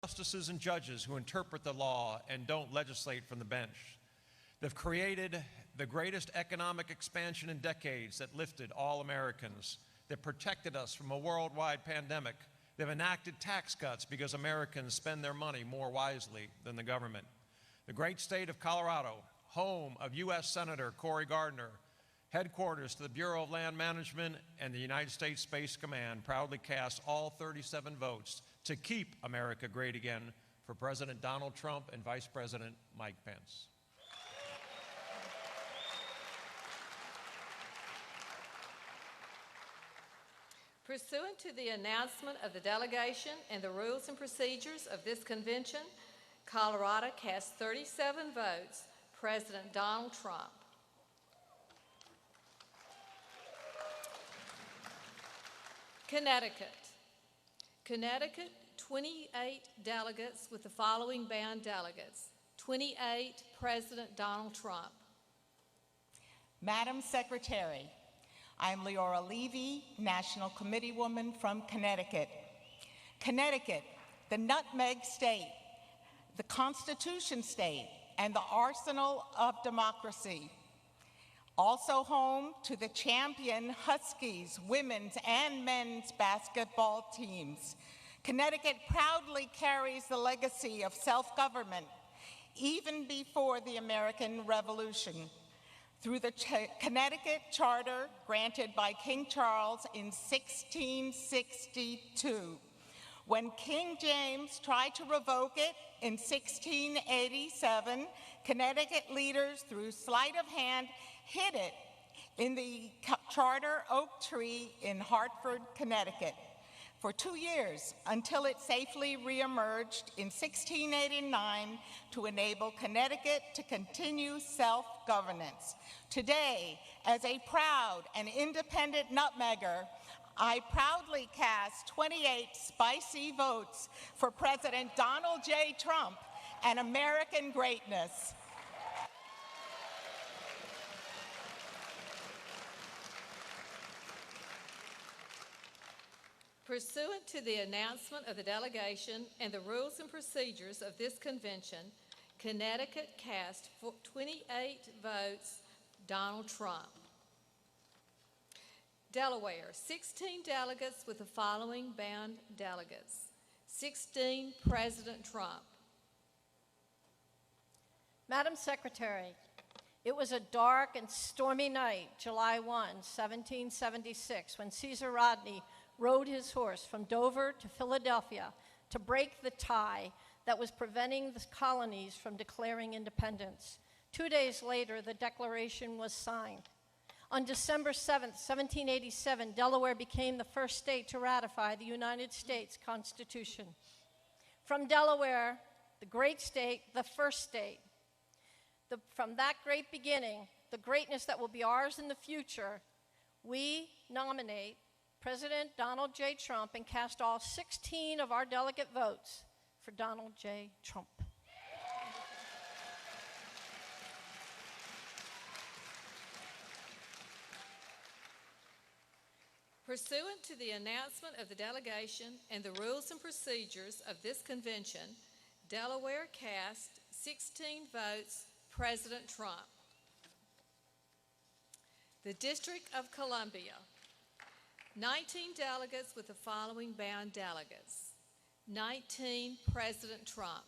justices and judges who interpret the law and don't legislate from the bench. They've created the greatest economic expansion in decades that lifted all Americans, that protected us from a worldwide pandemic. They've enacted tax cuts because Americans spend their money more wisely than the government. The great state of Colorado, home of U.S. Senator Cory Gardner, headquarters to the Bureau of Land Management and the United States Space Command, proudly cast all 37 votes to keep America great again for President Donald Trump and Vice President Mike Pence. Pursuant to the announcement of the delegation and the rules and procedures of this convention, Colorado cast 37 votes, President Donald Trump. Connecticut. Connecticut, 28 delegates with the following band delegates. 28, President Donald Trump. Madam Secretary, I'm Leora Levy, National Committee Woman from Connecticut. Connecticut, the nutmeg state, the Constitution state, and the arsenal of democracy. Also home to the champion Huskies women's and men's basketball teams. Connecticut proudly carries the legacy of self-government even before the American Revolution. Through the Connecticut Charter granted by King Charles in 1662. When King James tried to revoke it in 1687, Connecticut leaders, through sleight of hand, hid it in the charter oak tree in Hartford, Connecticut, for 2 years until it safely reemerged in 1689 to enable Connecticut to continue self-governance. Today, as a proud and independent nutmegger, I proudly cast 28 spicy votes for President Donald J. Trump and American greatness. Pursuant to the announcement of the delegation and the rules and procedures of this convention, Connecticut cast 28 votes, Donald Trump. Delaware, 16 delegates with the following band delegates. 16, President Trump. Madam Secretary, it was a dark and stormy night, July 1, 1776, when Caesar Rodney rode his horse from Dover to Philadelphia to break the tie that was preventing the colonies from declaring independence. 2 days later, the Declaration was signed. On December 7, 1787, Delaware became the first state to ratify the United States Constitution. From Delaware, the great state, the first state, from that great beginning, the greatness that will be ours in the future, we nominate President Donald J. Trump and cast all 16 of our delegate votes for Donald J. Trump. Pursuant to the announcement of the delegation and the rules and procedures of this convention, Delaware cast 16 votes, President Trump. The District of Columbia, 19 delegates with the following bound delegates. 19, President Trump.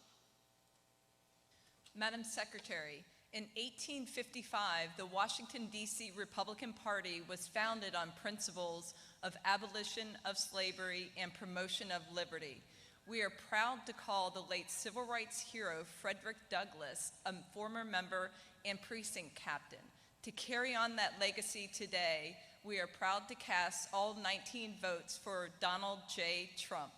Madam Secretary, in 1855, the Washington, D.C. Republican Party was founded on principles of abolition of slavery and promotion of liberty. We are proud to call the late civil rights hero Frederick Douglass, a former member and precinct captain. To carry on that legacy today, we are proud to cast all 19 votes for Donald J. Trump.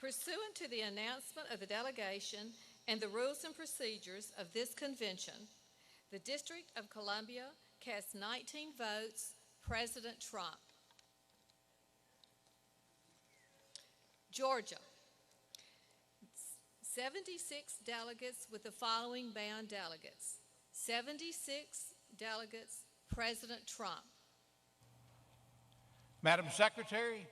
Pursuant to the announcement of the delegation and the rules and procedures of this convention, the District of Columbia cast 19 votes, President Trump. Georgia, 76 delegates with the following bound delegates. 76 delegates, President Trump. Madam Secretary,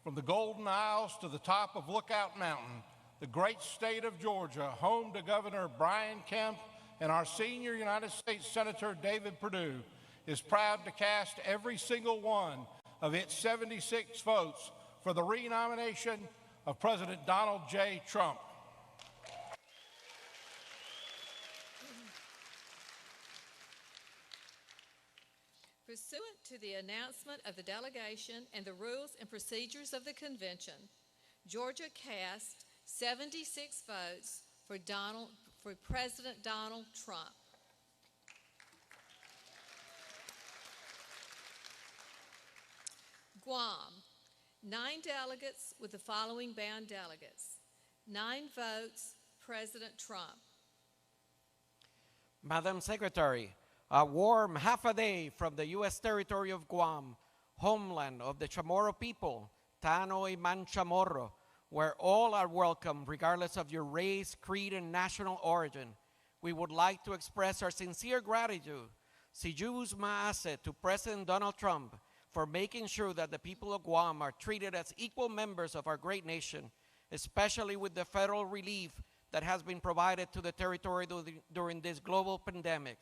from the Golden Isles to the top of Lookout Mountain, the great state of Georgia, home to Governor Brian Kemp and our senior United States Senator David Perdue, is proud to cast every single one of its 76 votes for the renomination of President Donald J. Trump. Pursuant to the announcement of the delegation and the rules and procedures of the convention, Georgia cast 76 votes for President Donald Trump. Guam, 9 delegates with the following bound delegates. 9 votes, President Trump. Madam Secretary, a warm half a day from the U.S. territory of Guam, homeland of the Chamorro people, Tano y Manchamorro, where all are welcome regardless of your race, creed, and national origin. We would like to express our sincere gratitude, Sijus Maase, to President Donald Trump for making sure that the people of Guam are treated as equal members of our great nation, especially with the federal relief that has been provided to the territory during this global pandemic.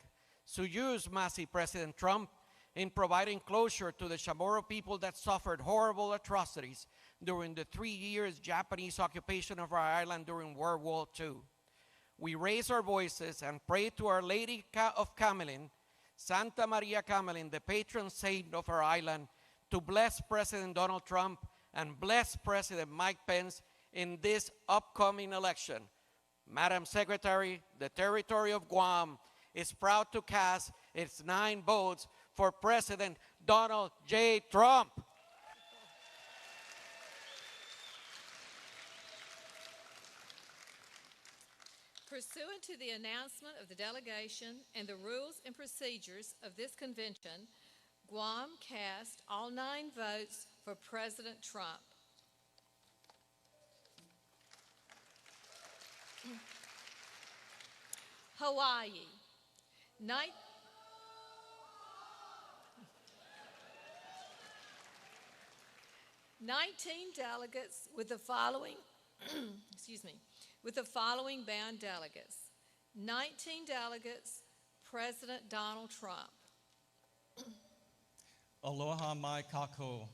Sujus Masi, President Trump, in providing closure to the Chamorro people that suffered horrible atrocities during the 3 years Japanese occupation of our island during World War II. We raise our voices and pray to Our Lady of Camelin, Santa Maria Camelin, the patron saint of our island, to bless President Donald Trump and bless President Mike Pence in this upcoming election. Madam Secretary, the territory of Guam is proud to cast its 9 votes for President Donald J. Trump. Pursuant to the announcement of the delegation and the rules and procedures of this convention, Guam cast all 9 votes for President Trump. Hawaii, 19 delegates with the following, with the following bound delegates. 19 delegates, President Donald Trump. Aloha mai kako.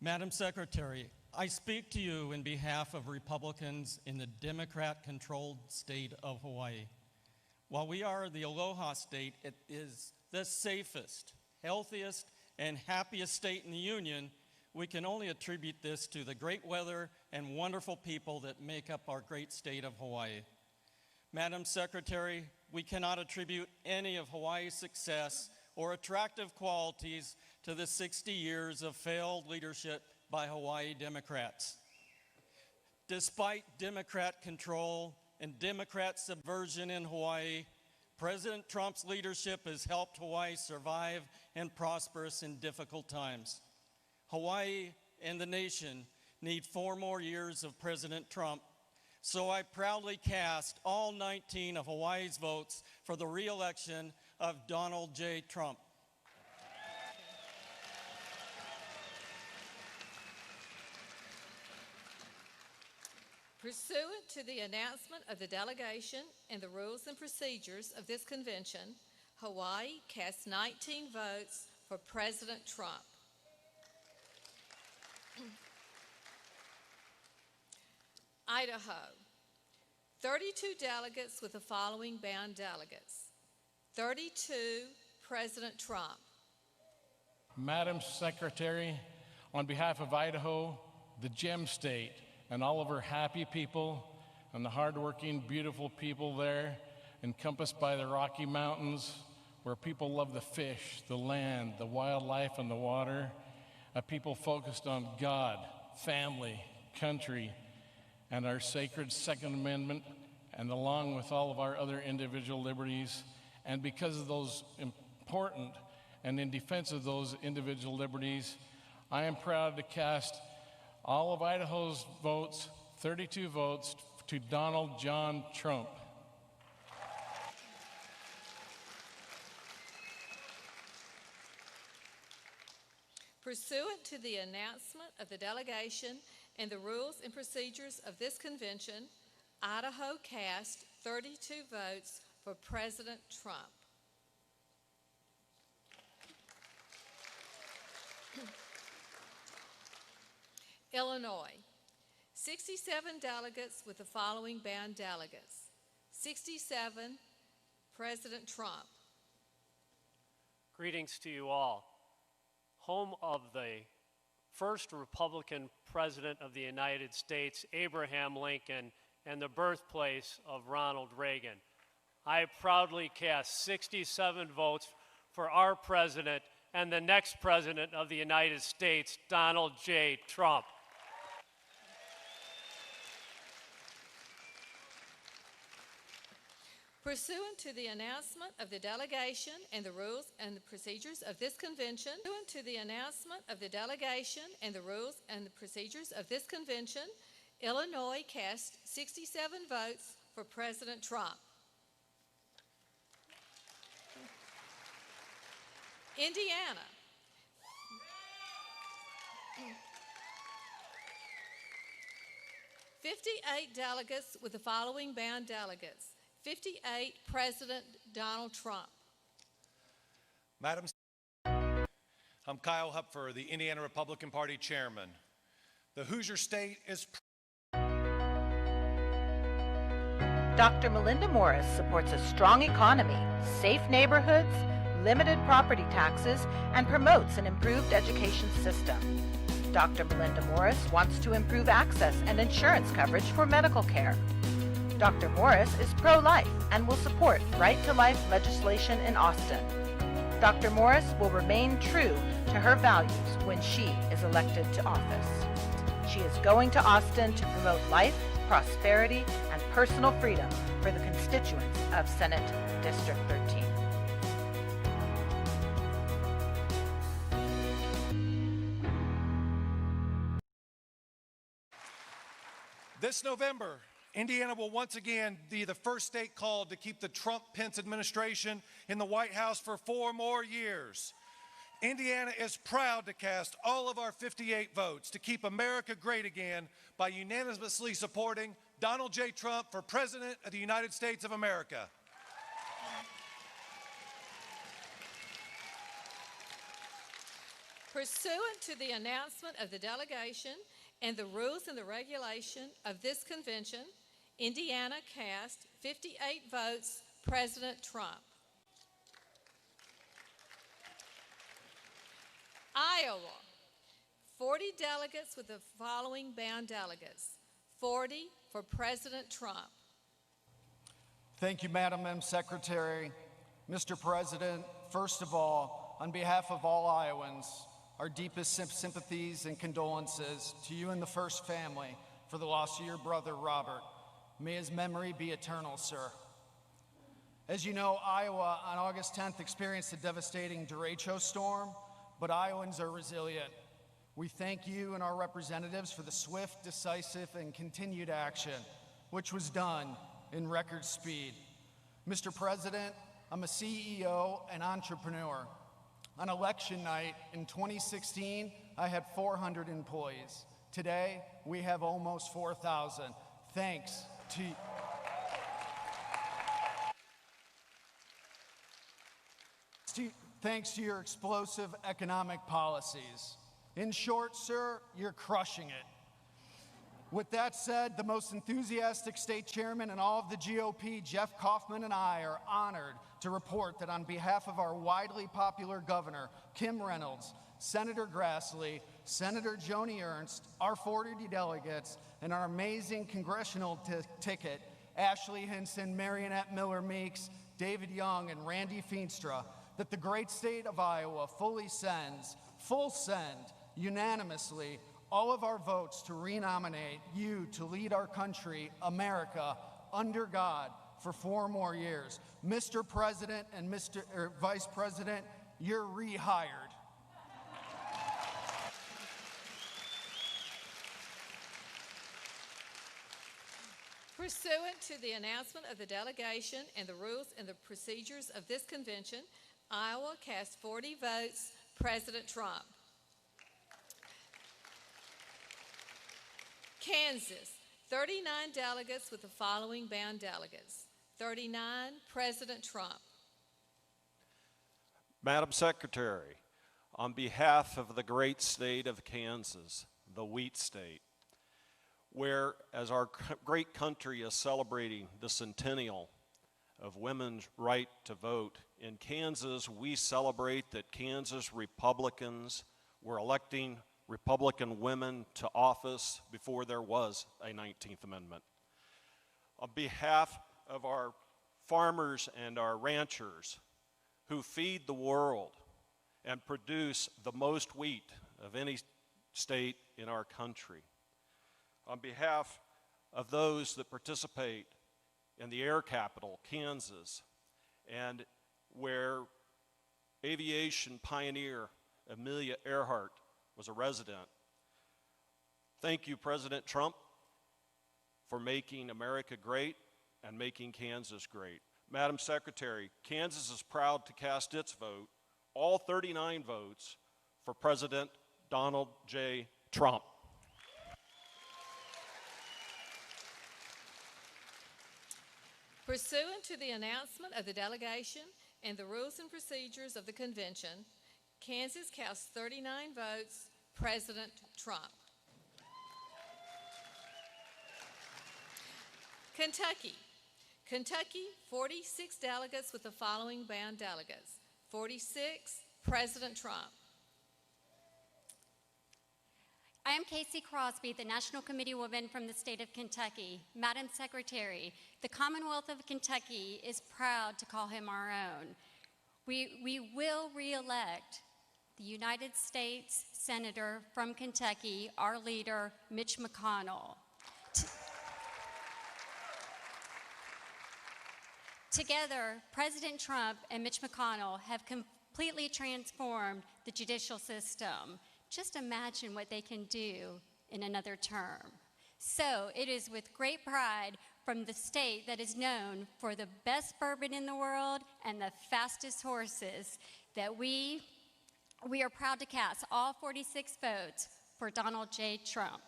Madam Secretary, I speak to you in behalf of Republicans in the Democrat-controlled state of Hawaii. While we are the Aloha state, it is the safest, healthiest, and happiest state in the Union. We can only attribute this to the great weather and wonderful people that make up our great state of Hawaii. Madam Secretary, we cannot attribute any of Hawaii's success or attractive qualities to the 60 years of failed leadership by Hawaii Democrats. Despite Democrat control and Democrat subversion in Hawaii, President Trump's leadership has helped Hawaii survive and prosper in difficult times. Hawaii and the nation need 4 more years of President Trump, so I proudly cast all 19 of Hawaii's votes for the re-election of Donald J. Trump. Pursuant to the announcement of the delegation and the rules and procedures of this convention, Hawaii cast 19 votes for President Trump. Idaho, 32 delegates with the following bound delegates. 32, President Trump. Madam Secretary, on behalf of Idaho, the Gem State, and all of her happy people and the hardworking, beautiful people there, encompassed by the Rocky Mountains, where people love the fish, the land, the wildlife, and the water, a people focused on God, family, country, and our sacred Second Amendment, and along with all of our other individual liberties. And because of those important and in defense of those individual liberties, I am proud to cast all of Idaho's votes, 32 votes, to Donald John Trump. Pursuant to the announcement of the delegation and the rules and procedures of this convention, Idaho cast 32 votes for President Trump. Illinois, 67 delegates with the following bound delegates. 67, President Trump. Greetings to you all. Home of the first Republican President of the United States, Abraham Lincoln, and the birthplace of Ronald Reagan. I proudly cast 67 votes for our President and the next President of the United States, Donald J. Trump. Pursuant to the announcement of the delegation and the rules and the procedures of this convention, Illinois cast 67 votes for President Trump. Indiana. "58 delegates with the following bound delegates. 58, President Donald Trump. Madam, I'm Kyle Hupfer, the Indiana Republican Party Chairman. The Hoosier State is Dr. Melinda Morris supports a strong economy, safe neighborhoods, limited property taxes, and promotes an improved education system. Dr. Melinda Morris wants to improve access and insurance coverage for medical care. Dr. Morris is pro-life and will support right-to-life legislation in Austin. Dr. Morris will remain true to her values when she is elected to office. She is going to Austin to promote life, prosperity, and personal freedom for the constituents of Senate District 13. This November, Indiana will once again be the first state called to keep the Trump-Pence administration in the White House for 4 more years. Indiana is proud to cast all of our 58 votes to keep America great again by unanimously supporting Donald J. Trump for President of the United States of America. Pursuant to the announcement of the delegation and the rules and the regulation of this convention, Indiana cast 58 votes President Trump. Iowa, 40 delegates with the following bound delegates. 40 for President Trump. Thank you, Madam M. Secretary. Mr. President, first of all, on behalf of all Iowans, our deepest sympathies and condolences to you and the First family for the loss of your brother, Robert. May his memory be eternal, sir. As you know, Iowa on August 10th experienced a devastating derecho storm, but Iowans are resilient. We thank you and our representatives for the swift, decisive, and continued action, which was done in record speed. Mr. President, I'm a CEO and entrepreneur. On election night in 2016, I had 400 employees. Today, we have almost 4,000. Thanks to your explosive economic policies. In short, sir, you're crushing it. With that said, the most enthusiastic state chairman in all of the GOP, Jeff Kaufman, and I are honored to report that on behalf of our widely popular governor, Kim Reynolds, Senator Grassley, Senator Joni Ernst, our 40 delegates, and our amazing congressional ticket, Ashley Hinson, Marionette Miller Meeks, David Young, and Randy Feenstra, that the great state of Iowa fully sends, unanimously, all of our votes to renominate you to lead our country, America, under God for 4 more years. Mr. President and Vice President, you're rehired. Pursuant to the announcement of the delegation and the rules and the procedures of this convention, Iowa cast 40 votes President Trump. Kansas, 39 delegates with the following bound delegates. 39, President Trump. Madam Secretary, on behalf of the great state of Kansas, the wheat state, where as our great country is celebrating the centennial of women's right to vote, in Kansas we celebrate that Kansas Republicans were electing Republican women to office before there was a 19th Amendment. On behalf of our farmers and our ranchers who feed the world and produce the most wheat of any state in our country, on behalf of those that participate in the air capital, Kansas, and where aviation pioneer Amelia Earhart was a resident. Thank you, President Trump, for making America great and making Kansas great. Madam Secretary, Kansas is proud to cast its vote, all 39 votes, for President Donald J. Trump. Pursuant to the announcement of the delegation and the rules and procedures of the convention, Kansas cast 39 votes, President Trump. Kentucky, 46 delegates with the following bound delegates. 46, President Trump. I am Casey Crosby, the National Committee woman from the state of Kentucky. Madam Secretary, the Commonwealth of Kentucky is proud to call him our own. We will re-elect the United States Senator from Kentucky, our leader, Mitch McConnell. Together, President Trump and Mitch McConnell have completely transformed the judicial system. Just imagine what they can do in another term. So it is with great pride from the state that is known for the best bourbon in the world and the fastest horses that we are proud to cast all 46 votes for Donald J. Trump.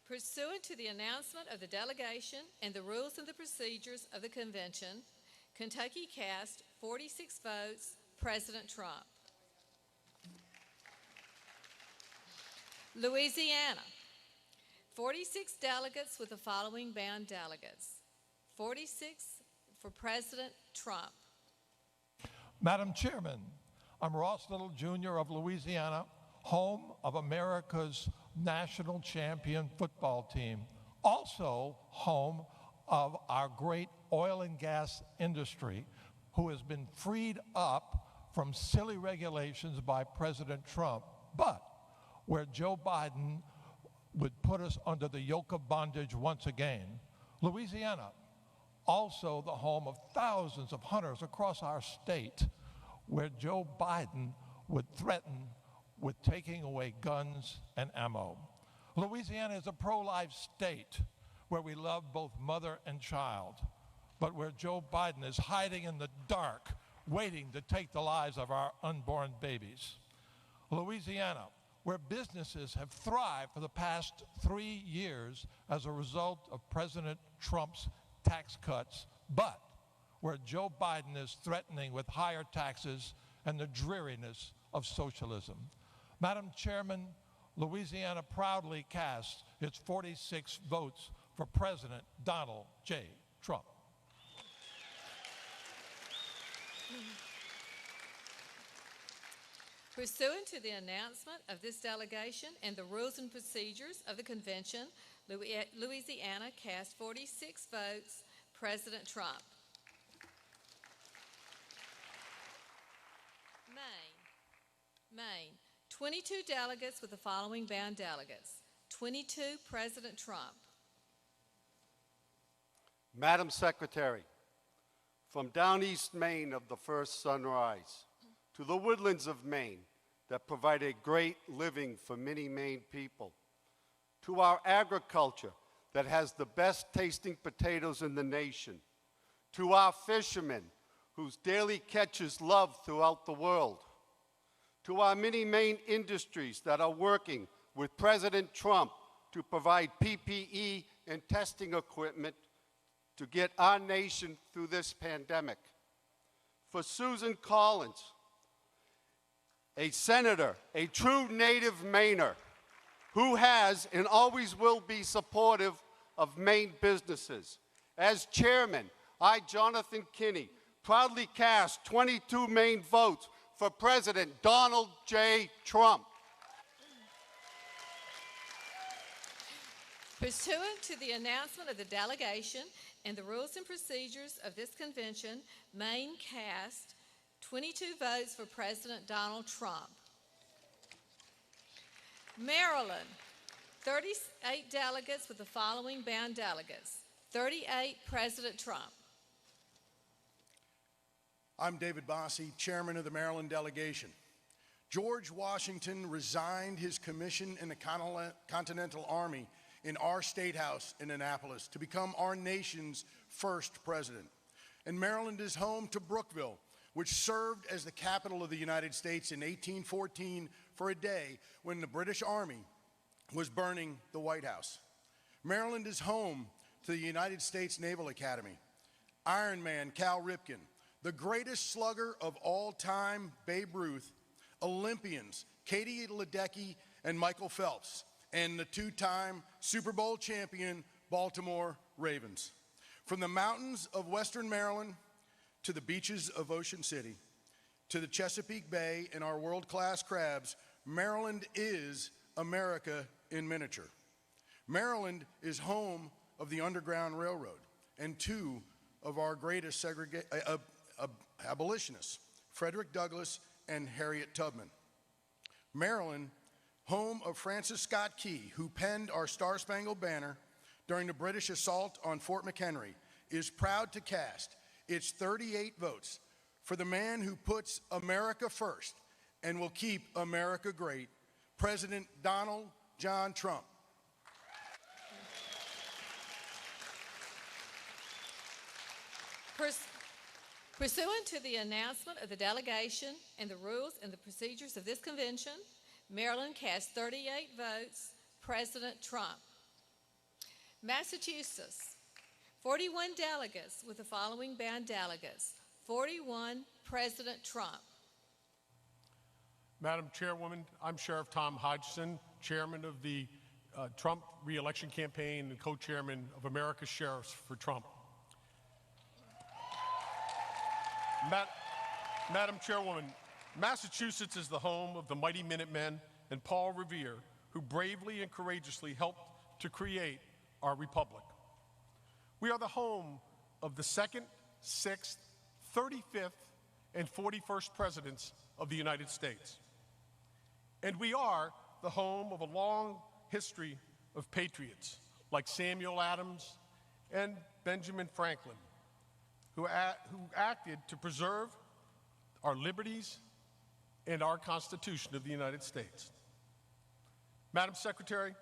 Pursuant to the announcement of the delegation and the rules and the procedures of the convention, Kentucky cast 46 votes, President Trump. Louisiana, 46 delegates with the following bound delegates. 46 for President Trump. Madam Chairman, I'm Ross Little Jr. of Louisiana, home of America's national champion football team, also home of our great oil and gas industry, who has been freed up from silly regulations by President Trump, but where Joe Biden would put us under the yoke of bondage once again. Louisiana, also the home of thousands of hunters across our state, where Joe Biden would threaten with taking away guns and ammo. Louisiana is a pro-life state where we love both mother and child, but where Joe Biden is hiding in the dark, waiting to take the lives of our unborn babies. Louisiana, where businesses have thrived for the past 3 years as a result of President Trump's tax cuts, but where Joe Biden is threatening with higher taxes and the dreariness of socialism. Madam Chairman, Louisiana proudly cast its 46 votes for President Donald J. Trump. Pursuant to the announcement of this delegation and the rules and procedures of the convention, Louisiana cast 46 votes, President Trump. Maine, 22 delegates with the following bound delegates. 22, President Trump. Madam Secretary, from down East Maine of the first sunrise to the woodlands of Maine that provide a great living for many Maine people, to our agriculture that has the best tasting potatoes in the nation, to our fishermen whose daily catches loved throughout the world, to our many main industries that are working with President Trump to provide PPE and testing equipment to get our nation through this pandemic. For Susan Collins, a senator, a true native Mainer, who has and always will be supportive of Maine businesses. As chairman, I, Jonathan Kinney, proudly cast 22 Maine votes for President Donald J. Trump. Pursuant to the announcement of the delegation and the rules and procedures of this convention, Maine cast 22 votes for President Donald Trump. Maryland, 38 delegates with the following bound delegates. 38, President Trump. I'm David Bossie, chairman of the Maryland delegation. George Washington resigned his commission in the Continental Army in our State House in Annapolis to become our nation's first president. And Maryland is home to Brookville, which served as the capital of the United States in 1814 for a day when the British Army was burning the White House. Maryland is home to the United States Naval Academy, Iron Man Cal Ripken, the greatest slugger of all time, Babe Ruth, Olympians Katie Ledecky and Michael Phelps, and the two-time Super Bowl champion Baltimore Ravens. From the mountains of Western Maryland to the beaches of Ocean City, to the Chesapeake Bay and our world-class crabs, Maryland is America in miniature. Maryland is home of the Underground Railroad and two of our greatest abolitionists, Frederick Douglass and Harriet Tubman. Maryland, home of Francis Scott Key, who penned our Star-Spangled Banner during the British assault on Fort McHenry, is proud to cast its 38 votes for the man who puts America first and will keep America great, President Donald John Trump. Pursuant to the announcement of the delegation and the rules and the procedures of this convention, Maryland cast 38 votes, President Trump. Massachusetts, 41 delegates with the following bound delegates. 41, President Trump. Madam Chairwoman, I'm Sheriff Tom Hodgson, Chairman of the Trump re-election campaign and co-chairman of America's Sheriffs for Trump. Madam Chairwoman, Massachusetts is the home of the mighty Minutemen and Paul Revere, who bravely and courageously helped to create our republic. We are the home of the 2nd, 6th, 35th, and 41st presidents of the United States. And we are the home of a long history of patriots like Samuel Adams and Benjamin Franklin, who acted to preserve our liberties and our Constitution of the United States. Madam Secretary,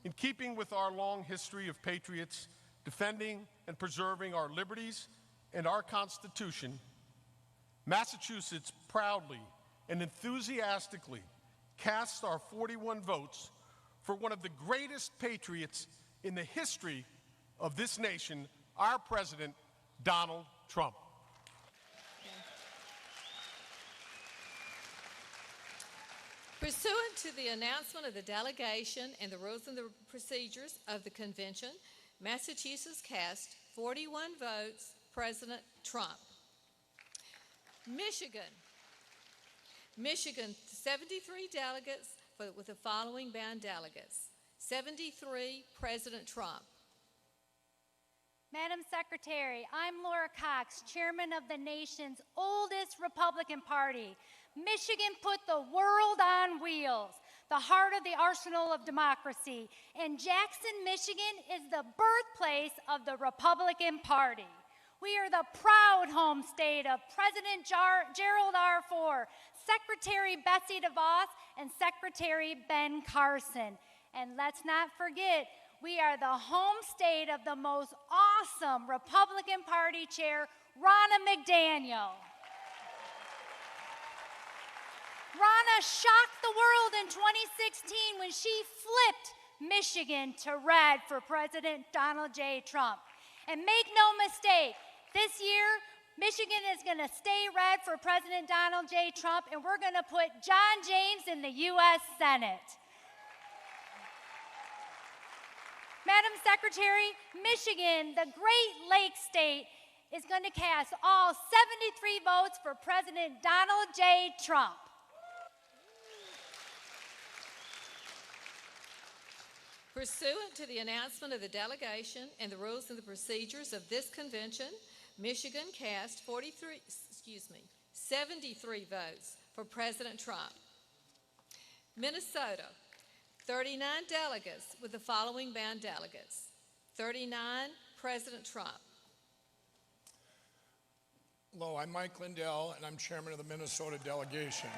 in keeping with our long history of patriots defending and preserving our liberties and our Constitution, Massachusetts proudly and enthusiastically casts our 41 votes for one of the greatest patriots in the history of this nation, our President, Donald Trump. Pursuant to the announcement of the delegation and the rules and the procedures of the convention, Massachusetts cast 41 votes, President Trump. Michigan, 73 delegates with the following bound delegates. 73, President Trump. Madam Secretary, I'm Laura Cox, chairman of the nation's oldest Republican Party. Michigan put the world on wheels, the heart of the arsenal of democracy, and Jackson, Michigan is the birthplace of the Republican Party. We are the proud home state of President Gerald R. Ford, Secretary Betsy DeVos, and Secretary Ben Carson. And let's not forget, we are the home state of the most awesome Republican Party chair, Ronna McDaniel. Ronna shocked the world in 2016 when she flipped Michigan to red for President Donald J. Trump. And make no mistake, this year, Michigan is going to stay red for President Donald J. Trump, and we're going to put John James in the U.S. Senate. Madam Secretary, Michigan, the Great Lakes state, is going to cast all 73 votes for President Donald J. Trump. Pursuant to the announcement of the delegation and the rules and the procedures of this convention, Michigan cast 73 votes for President Trump. Minnesota, 39 delegates with the following band delegates. 39, President Trump. Hello, I'm Mike Lindell, and I'm chairman of the Minnesota delegation.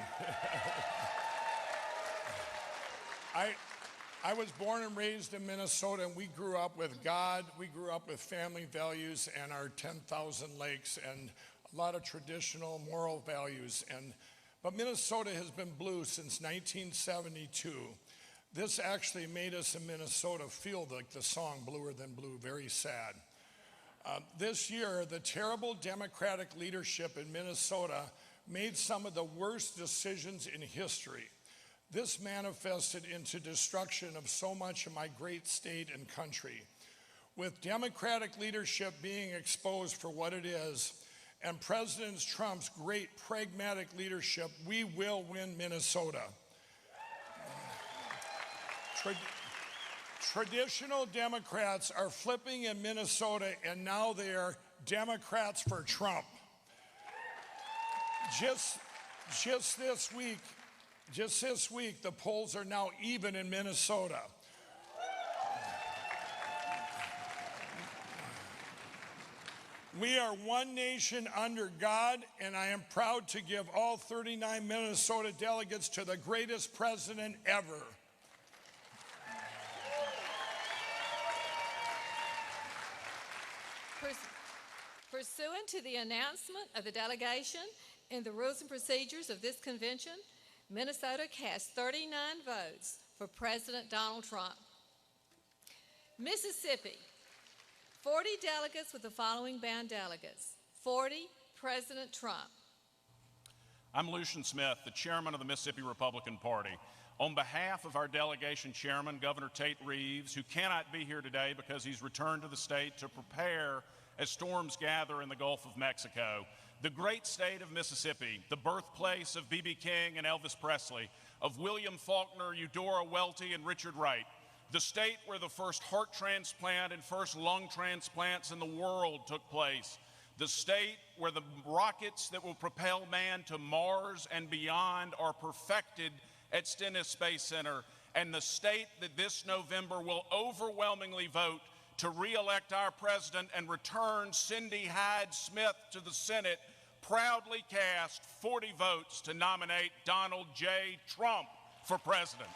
I was born and raised in Minnesota, and we grew up with God, we grew up with family values and our 10,000 lakes and a lot of traditional moral values. But Minnesota has been blue since 1972. This actually made us in Minnesota feel like the song Bluer Than Blue, very sad. This year, the terrible Democratic leadership in Minnesota made some of the worst decisions in history. This manifested into destruction of so much of my great state and country. With Democratic leadership being exposed for what it is, and President Trump's great pragmatic leadership, we will win Minnesota. Traditional Democrats are flipping in Minnesota, and now they are Democrats for Trump. Just this week, the polls are now even in Minnesota. We are one nation under God, and I am proud to give all 39 Minnesota delegates to the greatest president ever. Pursuant to the announcement of the delegation and the rules and procedures of this convention, Minnesota cast 39 votes for President Donald Trump. Mississippi, 40 delegates with the following band delegates. 40, President Trump. I'm Lucian Smith, the chairman of the Mississippi Republican Party. On behalf of our delegation chairman, Governor Tate Reeves, who cannot be here today because he's returned to the state to prepare as storms gather in the Gulf of Mexico, the great state of Mississippi, the birthplace of B.B. King and Elvis Presley, of William Faulkner, Eudora Welty, and Richard Wright, the state where the first heart transplant and first lung transplants in the world took place, the state where the rockets that will propel man to Mars and beyond are perfected at Stennis Space Center, and the state that this November will overwhelmingly vote to re-elect our president and return Cindy Hyde-Smith to the Senate, proudly cast 40 votes to nominate Donald J. Trump for president.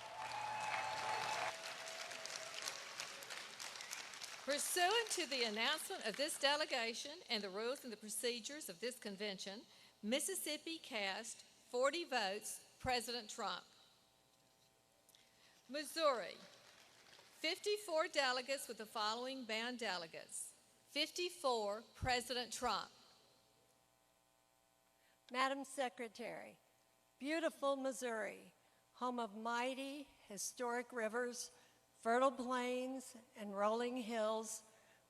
Pursuant to the announcement of this delegation and the rules and the procedures of this convention, Mississippi cast 40 votes, President Trump. Missouri, 54 delegates with the following band delegates. 54, President Trump. Madam Secretary, beautiful Missouri, home of mighty, historic rivers, fertile plains, and rolling hills,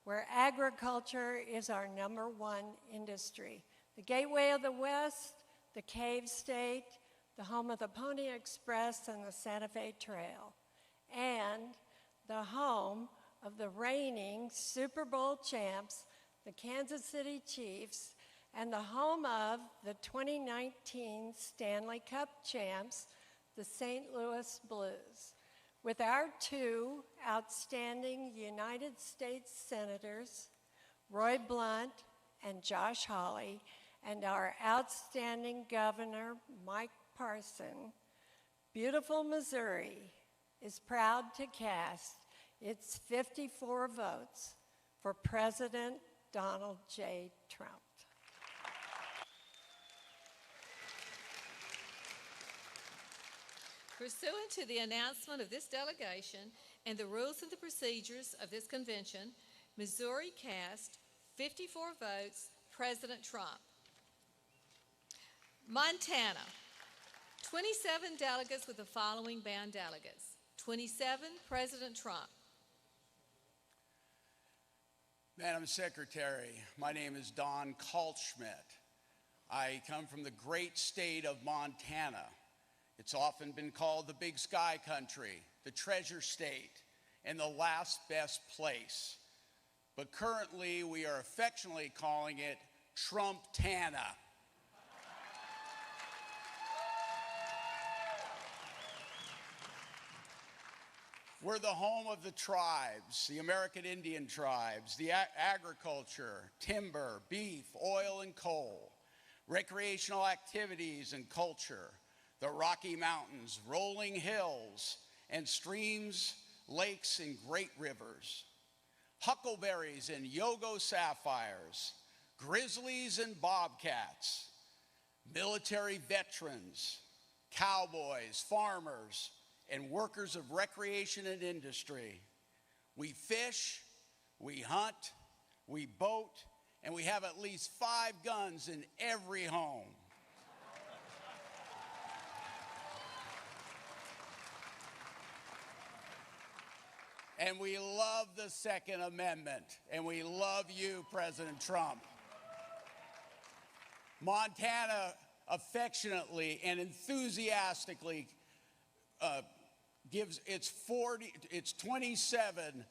where agriculture is our #1 industry. The gateway of the West, the Cave State, the home of the Pony Express and the Santa Fe Trail, and the home of the reigning Super Bowl champs, the Kansas City Chiefs, and the home of the 2019 Stanley Cup champs, the St. Louis Blues. With our 2 outstanding United States Senators, Roy Blunt and Josh Hawley, and our outstanding Governor, Mike Parson, beautiful Missouri is proud to cast its 54 votes for President Donald J. Trump. Pursuant to the announcement of this delegation and the rules and the procedures of this convention, Missouri cast 54 votes, President Trump. Montana, 27 delegates with the following band delegates. 27, President Trump. Madam Secretary, my name is Don Kaltschmidt. I come from the great state of Montana. It's often been called the Big Sky Country, the Treasure State, and the last best place. But currently, we are affectionately calling it Trump-tana. We're the home of the tribes, the American Indian tribes, the agriculture, timber, beef, oil, and coal, recreational activities and culture, the Rocky Mountains, rolling hills, and streams, lakes, and great rivers, huckleberries and Yogo sapphires, grizzlies and bobcats, military veterans, cowboys, farmers, and workers of recreation and industry. We fish, we hunt, we boat, and we have at least 5 guns in every home. And we love the Second Amendment, and we love you, President Trump. Montana affectionately and enthusiastically gives its 27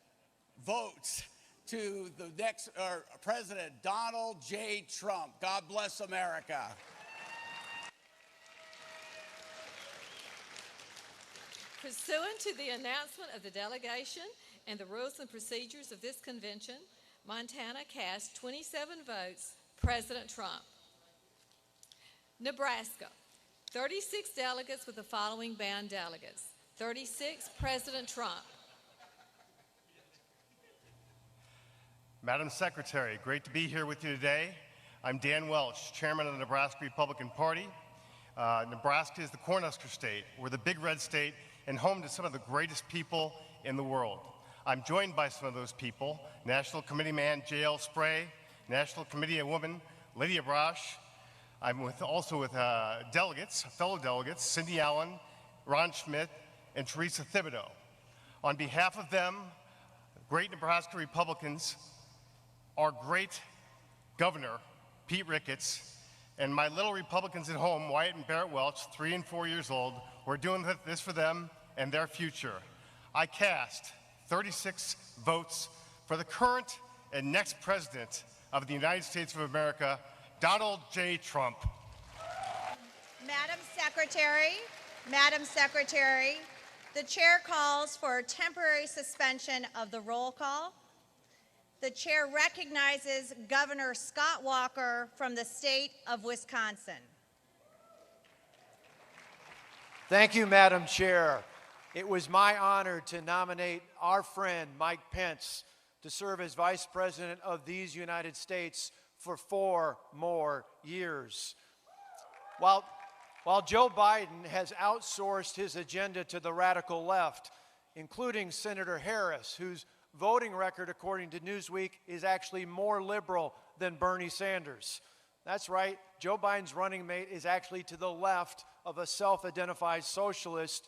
votes to the next President Donald J. Trump. God bless America. Pursuant to the announcement of the delegation and the rules and procedures of this convention, Montana cast 27 votes, President Trump. Nebraska, 36 delegates with the following band delegates. 36, President Trump. Madam Secretary, great to be here with you today. I'm Dan Welch, Chairman of the Nebraska Republican Party. Nebraska is the Cornhusker State. We're the big red state and home to some of the greatest people in the world. I'm joined by some of those people, National Committee man J.L. Spray, National Committee woman Lydia Brosh. I'm also with delegates, fellow delegates, Cindy Allen, Ron Schmidt, and Teresa Thibodeau. On behalf of them, great Nebraska Republicans, our great governor, Pete Ricketts, and my little Republicans at home, Wyatt and Barrett Welch, 3 and 4 years old, we're doing this for them and their future. I cast 36 votes for the current and next president of the United States of America, Donald J. Trump. Madam Secretary, the chair calls for a temporary suspension of the roll call. The chair recognizes Governor Scott Walker from the state of Wisconsin. Thank you, Madam Chair. It was my honor to nominate our friend Mike Pence to serve as Vice President of these United States for 4 more years. While Joe Biden has outsourced his agenda to the radical left, including Senator Harris, whose voting record, according to Newsweek, is actually more liberal than Bernie Sanders. That's right, Joe Biden's running mate is actually to the left of a self-identified socialist.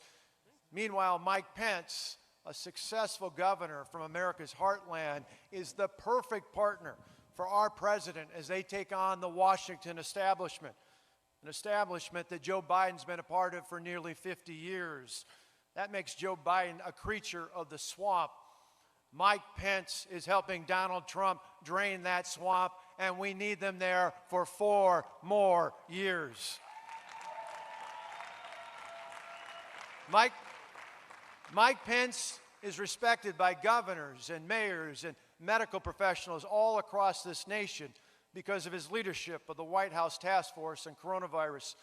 Meanwhile, Mike Pence, a successful governor from America's heartland, is the perfect partner for our president as they take on the Washington establishment, an establishment that Joe Biden's been a part of for nearly 50 years. That makes Joe Biden a creature of the swamp. Mike Pence is helping Donald Trump drain that swamp, and we need them there for 4 more years. Mike Pence is respected by governors and mayors and medical professionals all across this nation because of his leadership of the White House Task Force on Coronavirus.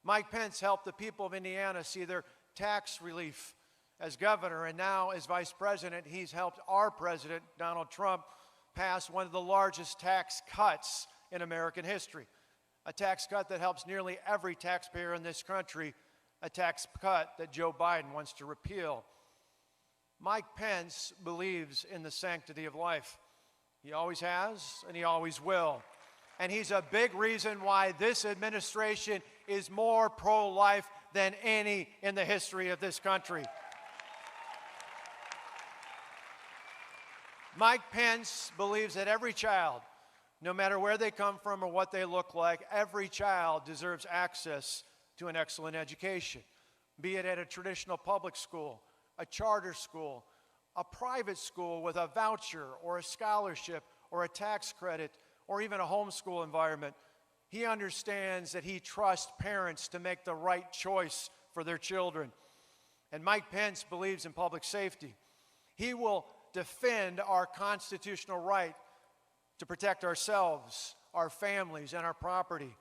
Mike Pence helped the people of Indiana see their tax relief as governor, and now as vice president, he's helped our president, Donald Trump, pass one of the largest tax cuts in American history, a tax cut that helps nearly every taxpayer in this country, a tax cut that Joe Biden wants to repeal. Mike Pence believes in the sanctity of life. He always has, and he always will. And he's a big reason why this administration is more pro-life than any in the history of this country. Mike Pence believes that every child, no matter where they come from or what they look like, every child deserves access to an excellent education, be it at a traditional public school, a charter school, a private school with a voucher or a scholarship or a tax credit or even a homeschool environment. He understands that he trusts parents to make the right choice for their children. And Mike Pence believes in public safety. He will defend our constitutional right to protect ourselves, our families, and our property.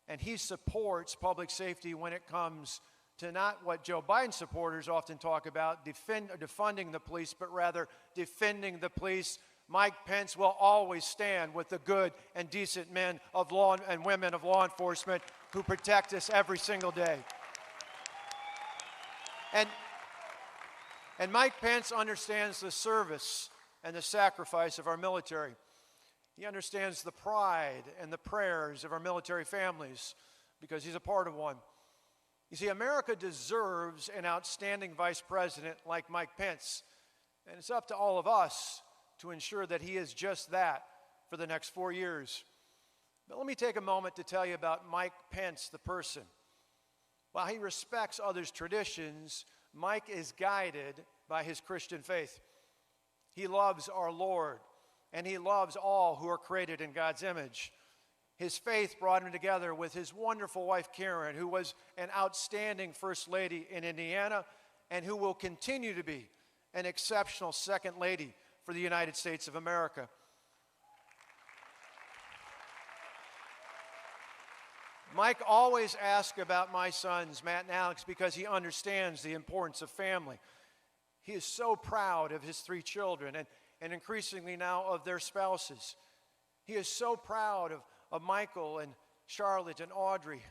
And he supports public safety when it comes to not what Joe Biden supporters often talk about, defunding the police, but rather defending the police. Mike Pence will always stand with the good and decent men of law and women of law enforcement who protect us every single day. And Mike Pence understands the service and the sacrifice of our military. He understands the pride and the prayers of our military families because he's a part of one. You see, America deserves an outstanding vice president like Mike Pence, and it's up to all of us to ensure that he is just that for the next 4 years. But let me take a moment to tell you about Mike Pence, the person. While he respects others' traditions, Mike is guided by his Christian faith. He loves our Lord, and he loves all who are created in God's image. His faith brought him together with his wonderful wife, Karen, who was an outstanding First Lady in Indiana and who will continue to be an exceptional Second Lady for the United States of America. Mike always asks about my sons, Matt and Alex, because he understands the importance of family. He is so proud of his 3 children and increasingly now of their spouses. He is so proud of Michael and Charlotte and Audrey.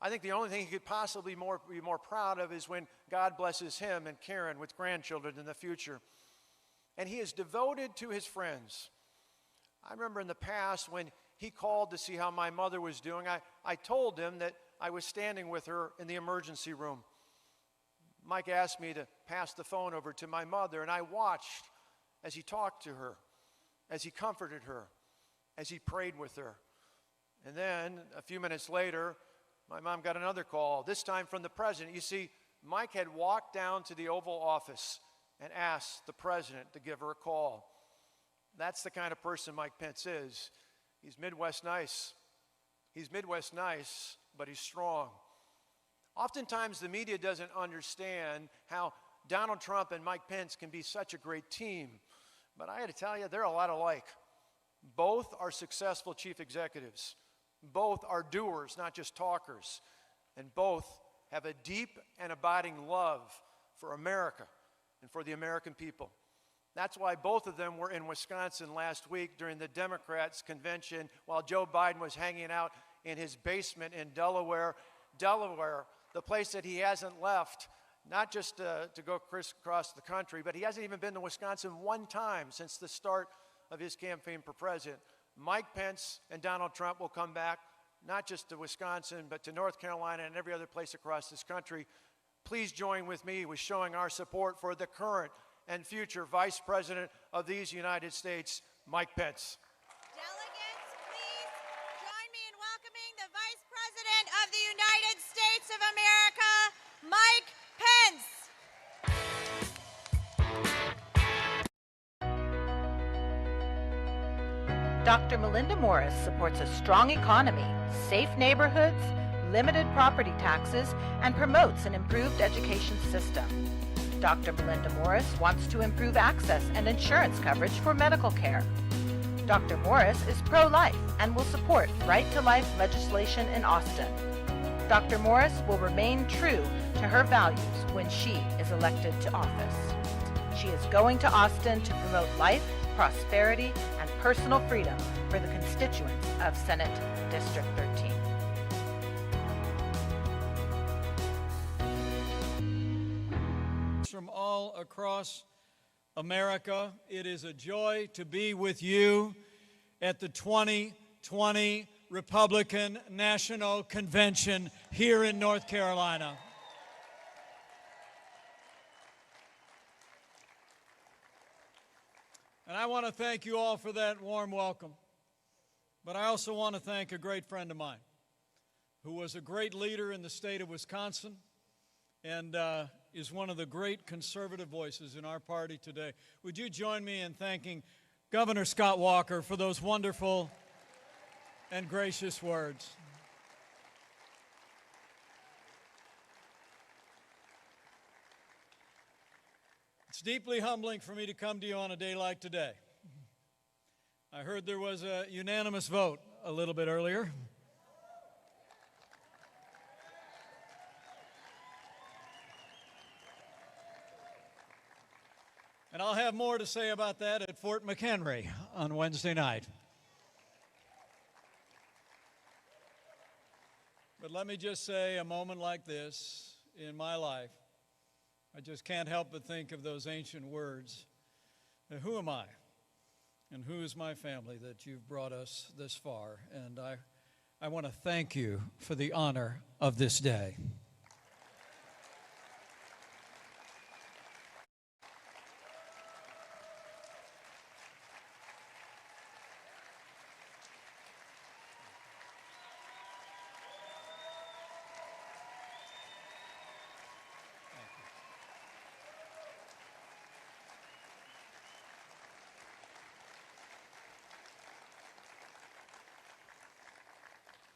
I think the only thing he could possibly be more proud of is when God blesses him and Karen with grandchildren in the future. And he is devoted to his friends. I remember in the past when he called to see how my mother was doing, I told him that I was standing with her in the emergency room. Mike asked me to pass the phone over to my mother, and I watched as he talked to her, as he comforted her, as he prayed with her. And then, a few minutes later, my mom got another call, this time from the president. You see, Mike had walked down to the Oval Office and asked the president to give her a call. That's the kind of person Mike Pence is. He's Midwest nice. He's Midwest nice, but he's strong. Oftentimes, the media doesn't understand how Donald Trump and Mike Pence can be such a great team. But I got to tell you, they're a lot alike. Both are successful chief executives. Both are doers, not just talkers. And both have a deep and abiding love for America and for the American people. That's why both of them were in Wisconsin last week during the Democrats' convention while Joe Biden was hanging out in his basement in Delaware. Delaware, the place that he hasn't left, not just to go crisscross the country, but he hasn't even been to Wisconsin one time since the start of his campaign for president. Mike Pence and Donald Trump will come back, not just to Wisconsin, but to North Carolina and every other place across this country. Please join with me with showing our support for the current and future Vice President of these United States, Mike Pence. Delegates, please join me in welcoming the Vice President of the United States of America, Mike Pence. Dr. Melinda Morris supports a strong economy, safe neighborhoods, limited property taxes, and promotes an improved education system. Dr. Melinda Morris wants to improve access and insurance coverage for medical care. Dr. Morris is pro-life and will support right-to-life legislation in Austin. Dr. Morris will remain true to her values when she is elected to office. She is going to Austin to promote life, prosperity, and personal freedom for the constituents of Senate District 13. all across America. It is a joy to be with you at the 2020 Republican National Convention here in North Carolina. And I want to thank you all for that warm welcome. But I also want to thank a great friend of mine who was a great leader in the state of Wisconsin and is one of the great conservative voices in our party today. Would you join me in thanking Governor Scott Walker for those wonderful and gracious words? It's deeply humbling for me to come to you on a day like today. I heard there was a unanimous vote a little bit earlier. And I'll have more to say about that at Fort McHenry on Wednesday night. But let me just say, a moment like this in my life, I just can't help but think of those ancient words. Who am I? And who is my family that you've brought us this far? And I want to thank you for the honor of this day.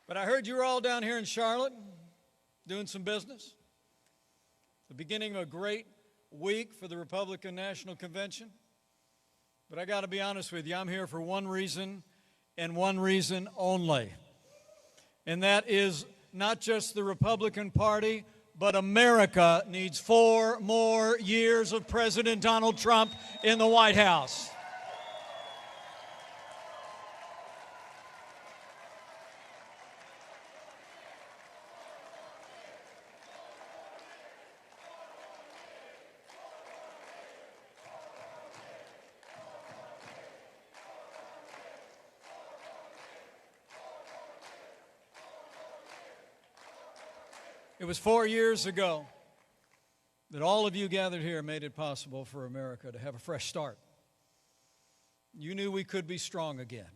But I heard you were all down here in Charlotte doing some business. The beginning of a great week for the Republican National Convention. But I got to be honest with you, I'm here for one reason and one reason only. And that is not just the Republican Party, but America needs 4 more years of President Donald Trump in the White House. It was 4 years ago that all of you gathered here made it possible for America to have a fresh start. You knew we could be strong again.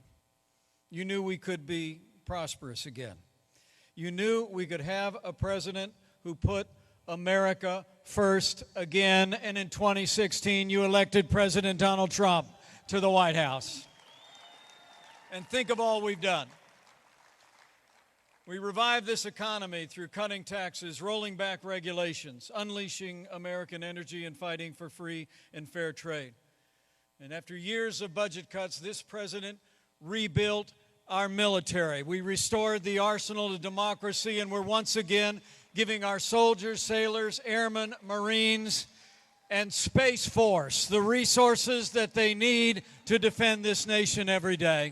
You knew we could be prosperous again. You knew we could have a president who put America first again, and in 2016 you elected President Donald Trump to the White House. And think of all we've done. We revived this economy through cutting taxes, rolling back regulations, unleashing American energy, and fighting for free and fair trade. And after years of budget cuts, this president rebuilt our military. We restored the arsenal of democracy, and we're once again giving our soldiers, sailors, airmen, Marines, and Space Force the resources that they need to defend this nation every day.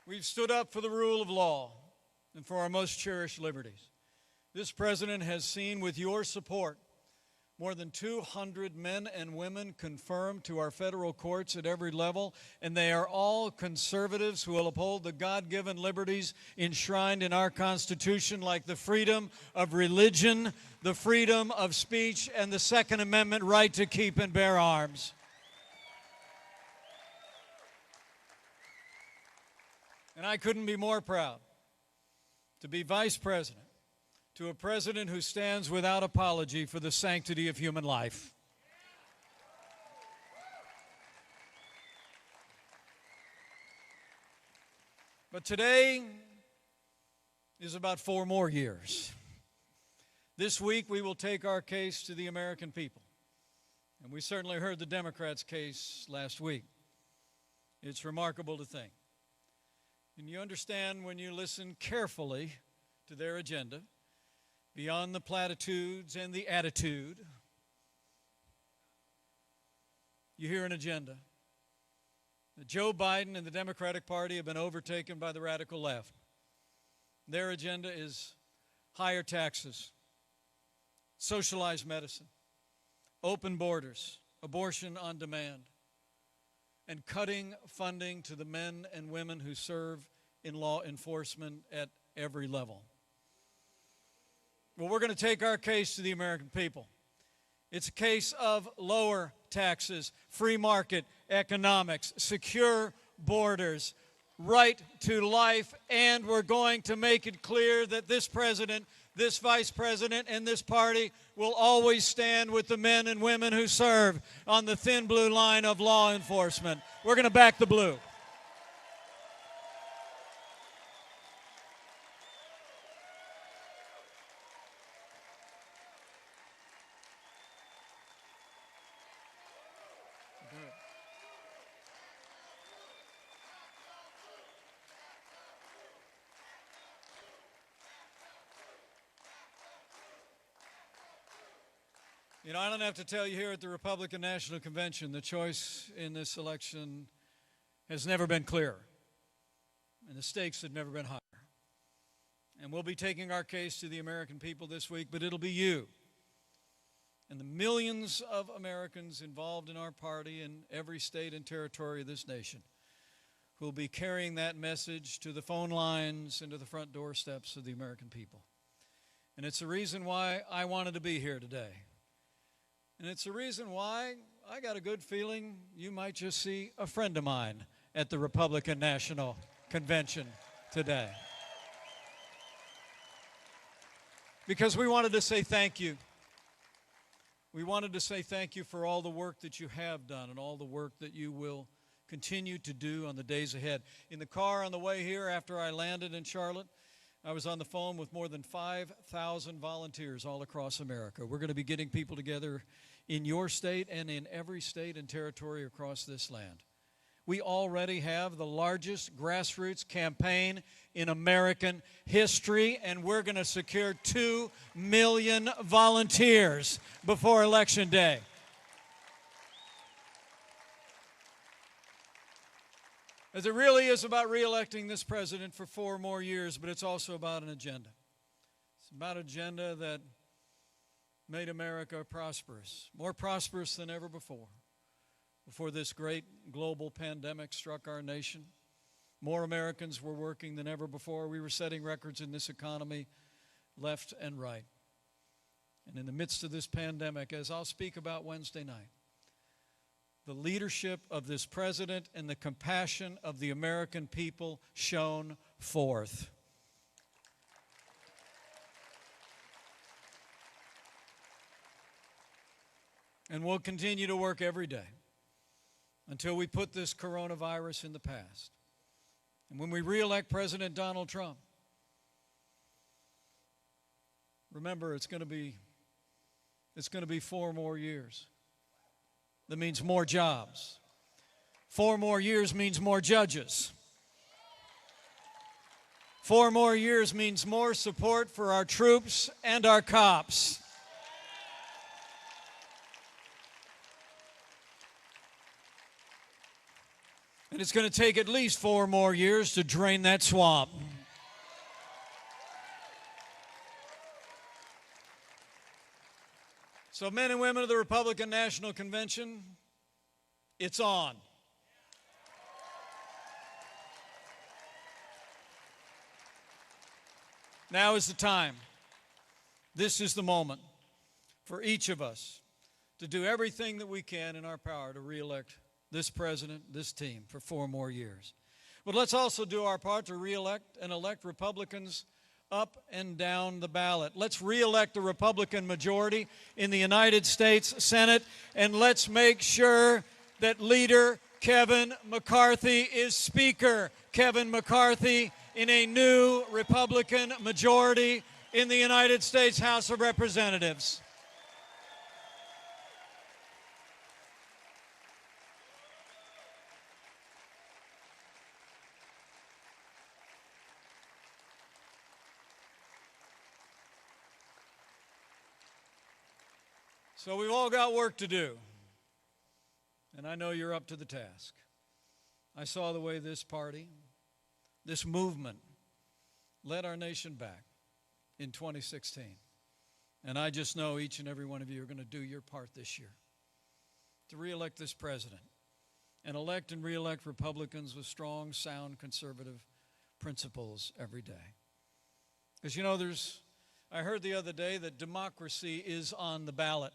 We've stood up for the rule of law and for our most cherished liberties. This president has seen, with your support, more than 200 men and women confirmed to our federal courts at every level, and they are all conservatives who will uphold the God-given liberties enshrined in our Constitution, like the freedom of religion, the freedom of speech, and the Second Amendment right to keep and bear arms. And I couldn't be more proud to be vice president to a president who stands without apology for the sanctity of human life. But today is about 4 more years. This week we will take our case to the American people. And we certainly heard the Democrats' case last week. It's remarkable to think. And you understand when you listen carefully to their agenda, beyond the platitudes and the attitude, you hear an agenda. That Joe Biden and the Democratic Party have been overtaken by the radical left. Their agenda is higher taxes, socialized medicine, open borders, abortion on demand, and cutting funding to the men and women who serve in law enforcement at every level. Well, we're going to take our case to the American people. It's a case of lower taxes, free market economics, secure borders, right to life, and we're going to make it clear that this president, this vice president, and this party will always stand with the men and women who serve on the thin blue line of law enforcement. We're going to back the blue. You know, I don't have to tell you here at the Republican National Convention, the choice in this election has never been clearer, and the stakes have never been higher. And we'll be taking our case to the American people this week, but it'll be you and the millions of Americans involved in our party in every state and territory of this nation who will be carrying that message to the phone lines and to the front doorsteps of the American people. And it's the reason why I wanted to be here today. And it's the reason why I got a good feeling you might just see a friend of mine at the Republican National Convention today. Because we wanted to say thank you. We wanted to say thank you for all the work that you have done and all the work that you will continue to do on the days ahead. In the car on the way here after I landed in Charlotte, I was on the phone with more than 5,000 volunteers all across America. We're going to be getting people together in your state and in every state and territory across this land. We already have the largest grassroots campaign in American history, and we're going to secure 2 million volunteers before Election Day. As it really is about re-electing this president for 4 more years, but it's also about an agenda. It's about an agenda that made America prosperous, more prosperous than ever before this great global pandemic struck our nation. More Americans were working than ever before. We were setting records in this economy left and right. And in the midst of this pandemic, as I'll speak about Wednesday night, the leadership of this president and the compassion of the American people shone forth. And we'll continue to work every day until we put this coronavirus in the past. And when we re-elect President Donald Trump, remember it's going to be 4 more years. That means more jobs. 4 more years means more judges. 4 more years means more support for our troops and our cops. And it's going to take at least 4 more years to drain that swamp. So men and women of the Republican National Convention, it's on. Now is the time. This is the moment for each of us to do everything that we can in our power to re-elect this president, this team, for 4 more years. But let's also do our part to re-elect and elect Republicans up and down the ballot. Let's re-elect the Republican majority in the United States Senate, and let's make sure that Leader Kevin McCarthy is Speaker. Kevin McCarthy in a new Republican majority in the United States House of Representatives. So we've all got work to do, and I know you're up to the task. I saw the way this party, this movement, led our nation back in 2016. And I just know each and every one of you are going to do your part this year to reelect this president and elect and reelect Republicans with strong, sound, conservative principles every day. Because, you know, I heard the other day that democracy is on the ballot.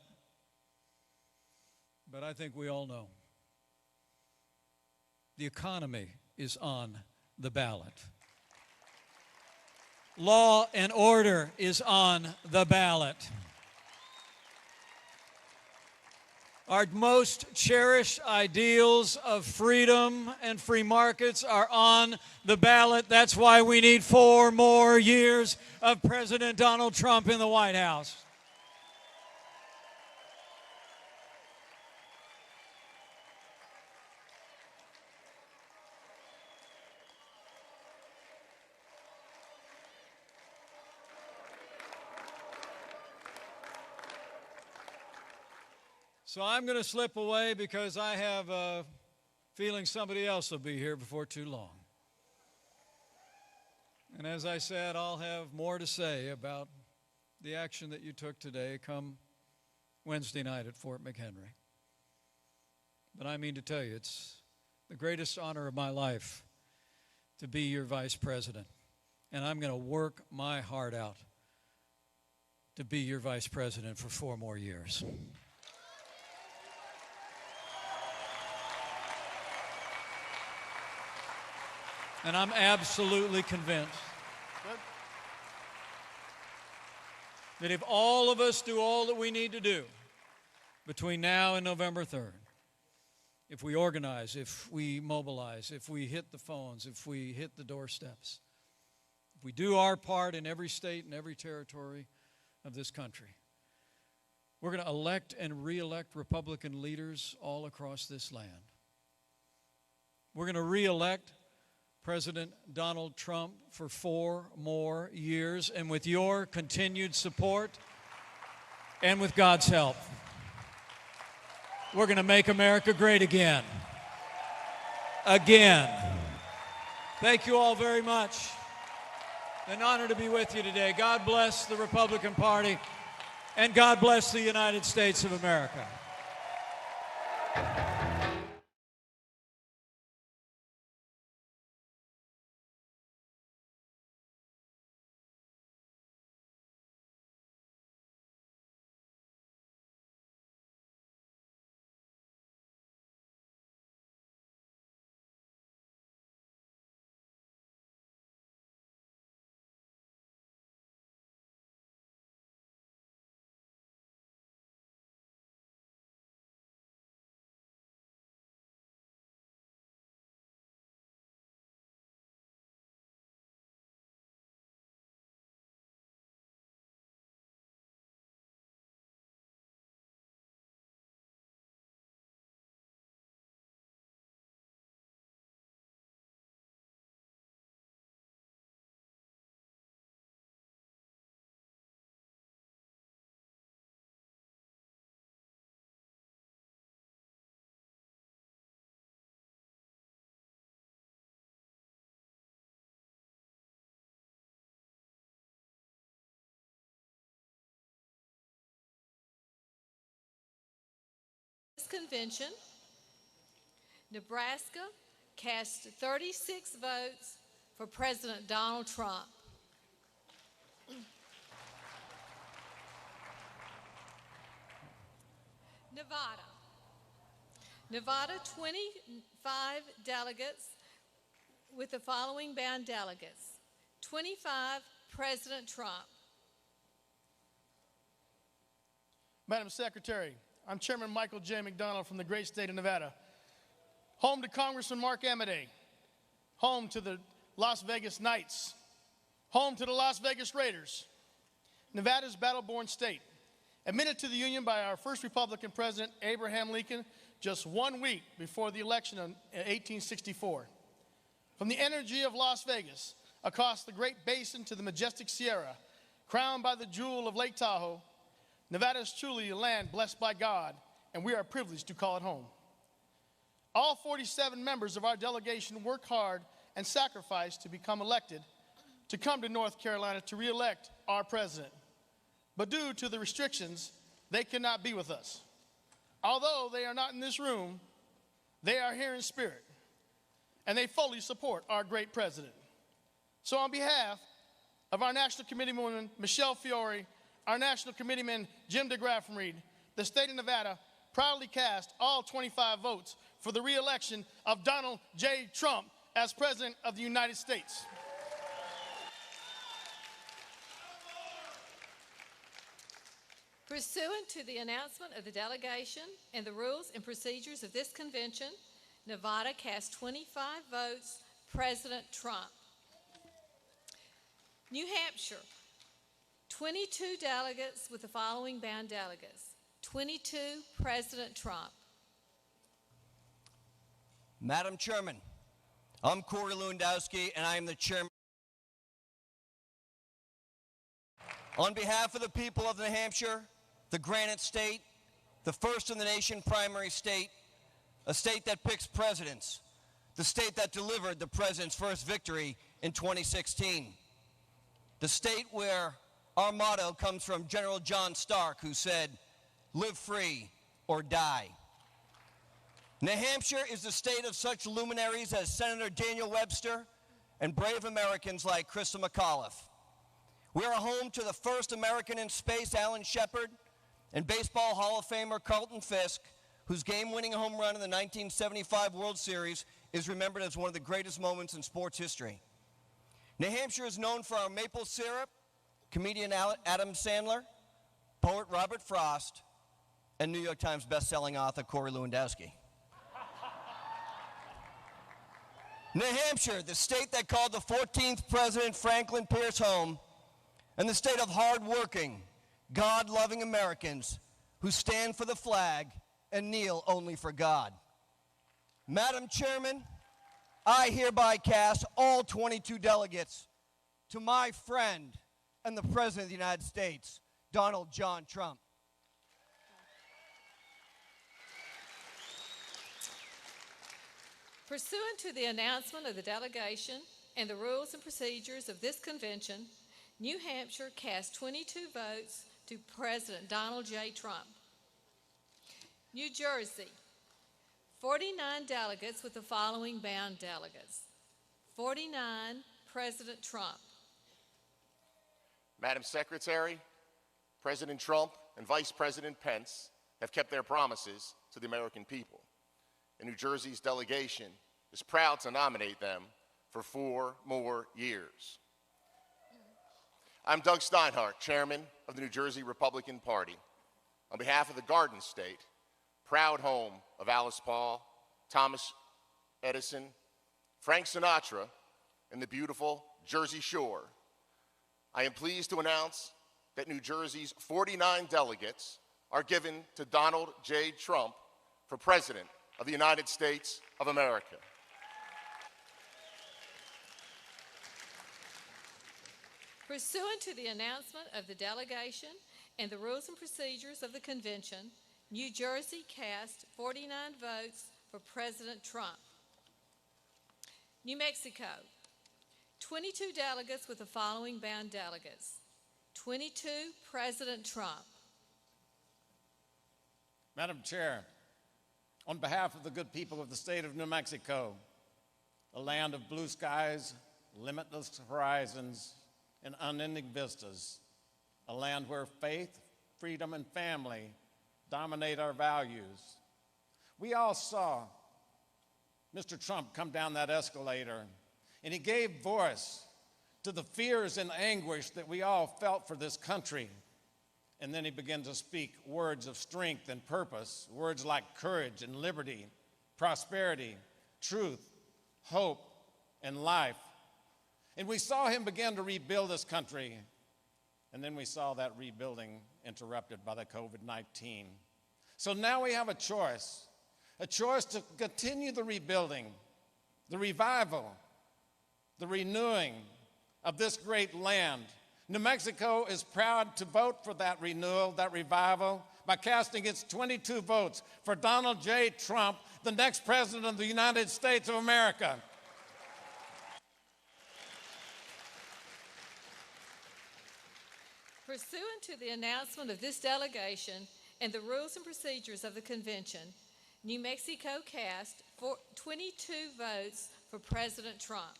But I think we all know the economy is on the ballot. Law and order is on the ballot. Our most cherished ideals of freedom and free markets are on the ballot. That's why we need 4 more years of President Donald Trump in the White House. So I'm going to slip away because I have a feeling somebody else will be here before too long. And as I said, I'll have more to say about the action that you took today come Wednesday night at Fort McHenry. But I mean to tell you, it's the greatest honor of my life to be your vice president. And I'm going to work my heart out to be your vice president for 4 more years. And I'm absolutely convinced that if all of us do all that we need to do between now and November 3rd, if we organize, if we mobilize, if we hit the phones, if we hit the doorsteps, if we do our part in every state and every territory of this country, we're going to elect and re-elect Republican leaders all across this land. We're going to re-elect President Donald Trump for 4 more years, and with your continued support and with God's help, we're going to make America great again. Again. Thank you all very much. An honor to be with you today. God bless the Republican Party, and God bless the United States of America. Convention, Nebraska cast 36 votes for President Donald Trump. Nevada, 25 delegates with the following band delegates. 25, President Trump. Madam Secretary, I'm Chairman Michael J. McDonald from the great state of Nevada, home to Congressman Mark Amodei, home to the Las Vegas Knights, home to the Las Vegas Raiders, Nevada's battle-born state, admitted to the Union by our first Republican president, Abraham Lincoln, just 1 week before the election in 1864. From the energy of Las Vegas, across the Great Basin to the majestic Sierra, crowned by the jewel of Lake Tahoe, Nevada is truly a land blessed by God, and we are privileged to call it home. All 47 members of our delegation worked hard and sacrificed to become elected to come to North Carolina to re-elect our president. But due to the restrictions, they cannot be with us. Although they are not in this room, they are here in spirit, and they fully support our great president. So on behalf of our National Committeewoman, Michelle Fiore, our National Committeeman, Jim DeGraffenreid, the state of Nevada proudly cast all 25 votes for the re-election of Donald J. Trump as President of the United States. Pursuant to the announcement of the delegation and the rules and procedures of this convention, Nevada cast 25 votes, President Trump. New Hampshire, 22 delegates with the following bound delegates. 22, President Trump. Madam Chairman, I'm Corey Lewandowski, and I am the chairman. On behalf of the people of New Hampshire, the Granite State, the first in the nation primary state, a state that picks presidents, the state that delivered the president's first victory in 2016, the state where our motto comes from General John Stark, who said, "Live free or die." New Hampshire is the state of such luminaries as Senator Daniel Webster and brave Americans like Krista McAuliffe. We are home to the first American in space, Alan Shepard, and Baseball Hall of Famer Carlton Fisk, whose game-winning home run in the 1975 World Series is remembered as one of the greatest moments in sports history. New Hampshire is known for our maple syrup, comedian Adam Sandler, poet Robert Frost, and New York Times best-selling author Corey Lewandowski. New Hampshire, the state that called the 14th President Franklin Pierce home, and the state of hard-working, God-loving Americans who stand for the flag and kneel only for God. Madam Chairman, I hereby cast all 22 delegates to my friend and the President of the United States, Donald John Trump. Pursuant to the announcement of the delegation and the rules and procedures of this convention, New Hampshire cast 22 votes to President Donald J. Trump. New Jersey, 49 delegates with the following bound delegates. 49, President Trump. Madam Secretary, President Trump and Vice President Pence have kept their promises to the American people, and New Jersey's delegation is proud to nominate them for 4 more years. I'm Doug Steinhardt, Chairman of the New Jersey Republican Party. On behalf of the Garden State, proud home of Alice Paul, Thomas Edison, Frank Sinatra, and the beautiful Jersey Shore, I am pleased to announce that New Jersey's 49 delegates are given to Donald J. Trump for President of the United States of America. Pursuant to the announcement of the delegation and the rules and procedures of the convention, New Jersey cast 49 votes for President Trump. New Mexico, 22 delegates with the following bound delegates. 22, President Trump. Madam Chair, on behalf of the good people of the state of New Mexico, a land of blue skies, limitless horizons, and unending vistas, a land where faith, freedom, and family dominate our values. We all saw Mr. Trump come down that escalator, and he gave voice to the fears and anguish that we all felt for this country. And then he began to speak words of strength and purpose, words like courage and liberty, prosperity, truth, hope, and life. And we saw him begin to rebuild this country, and then we saw that rebuilding interrupted by the COVID-19. So now we have a choice to continue the rebuilding, the revival, the renewing of this great land. New Mexico is proud to vote for that renewal, that revival, by casting its 22 votes for Donald J. Trump, the next President of the United States of America. Pursuant to the announcement of this delegation and the rules and procedures of the convention, New Mexico cast 22 votes for President Trump.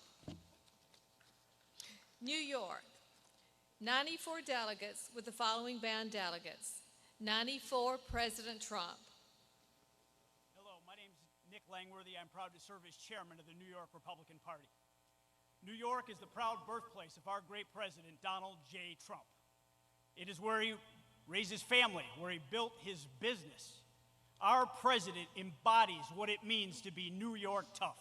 New York, 94 delegates with the following bound delegates. 94, President Trump. Hello, my name is Nick Langworthy. I'm proud to serve as chairman of the New York Republican Party. New York is the proud birthplace of our great president, Donald J. Trump. It is where he raised his family, where he built his business. Our president embodies what it means to be New York tough.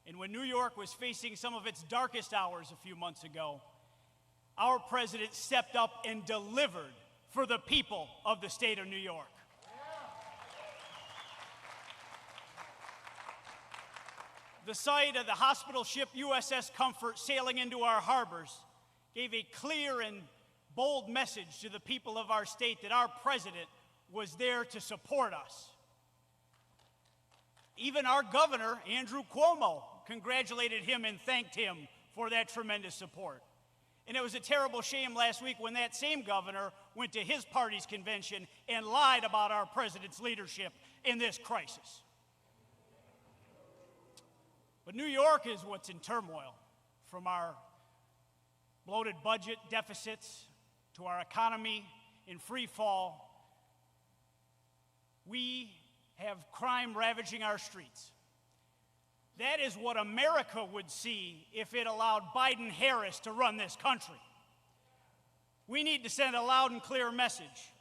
And when New York was facing some of its darkest hours a few months ago, our president stepped up and delivered for the people of the state of New York. The sight of the hospital ship USS Comfort sailing into our harbors gave a clear and bold message to the people of our state that our president was there to support us. Even our governor, Andrew Cuomo, congratulated him and thanked him for that tremendous support. And it was a terrible shame last week when that same governor went to his party's convention and lied about our president's leadership in this crisis. But New York is what's in turmoil, from our bloated budget deficits to our economy in free fall. We have crime ravaging our streets. That is what America would see if it allowed Biden-Harris to run this country. We need to send a loud and clear message.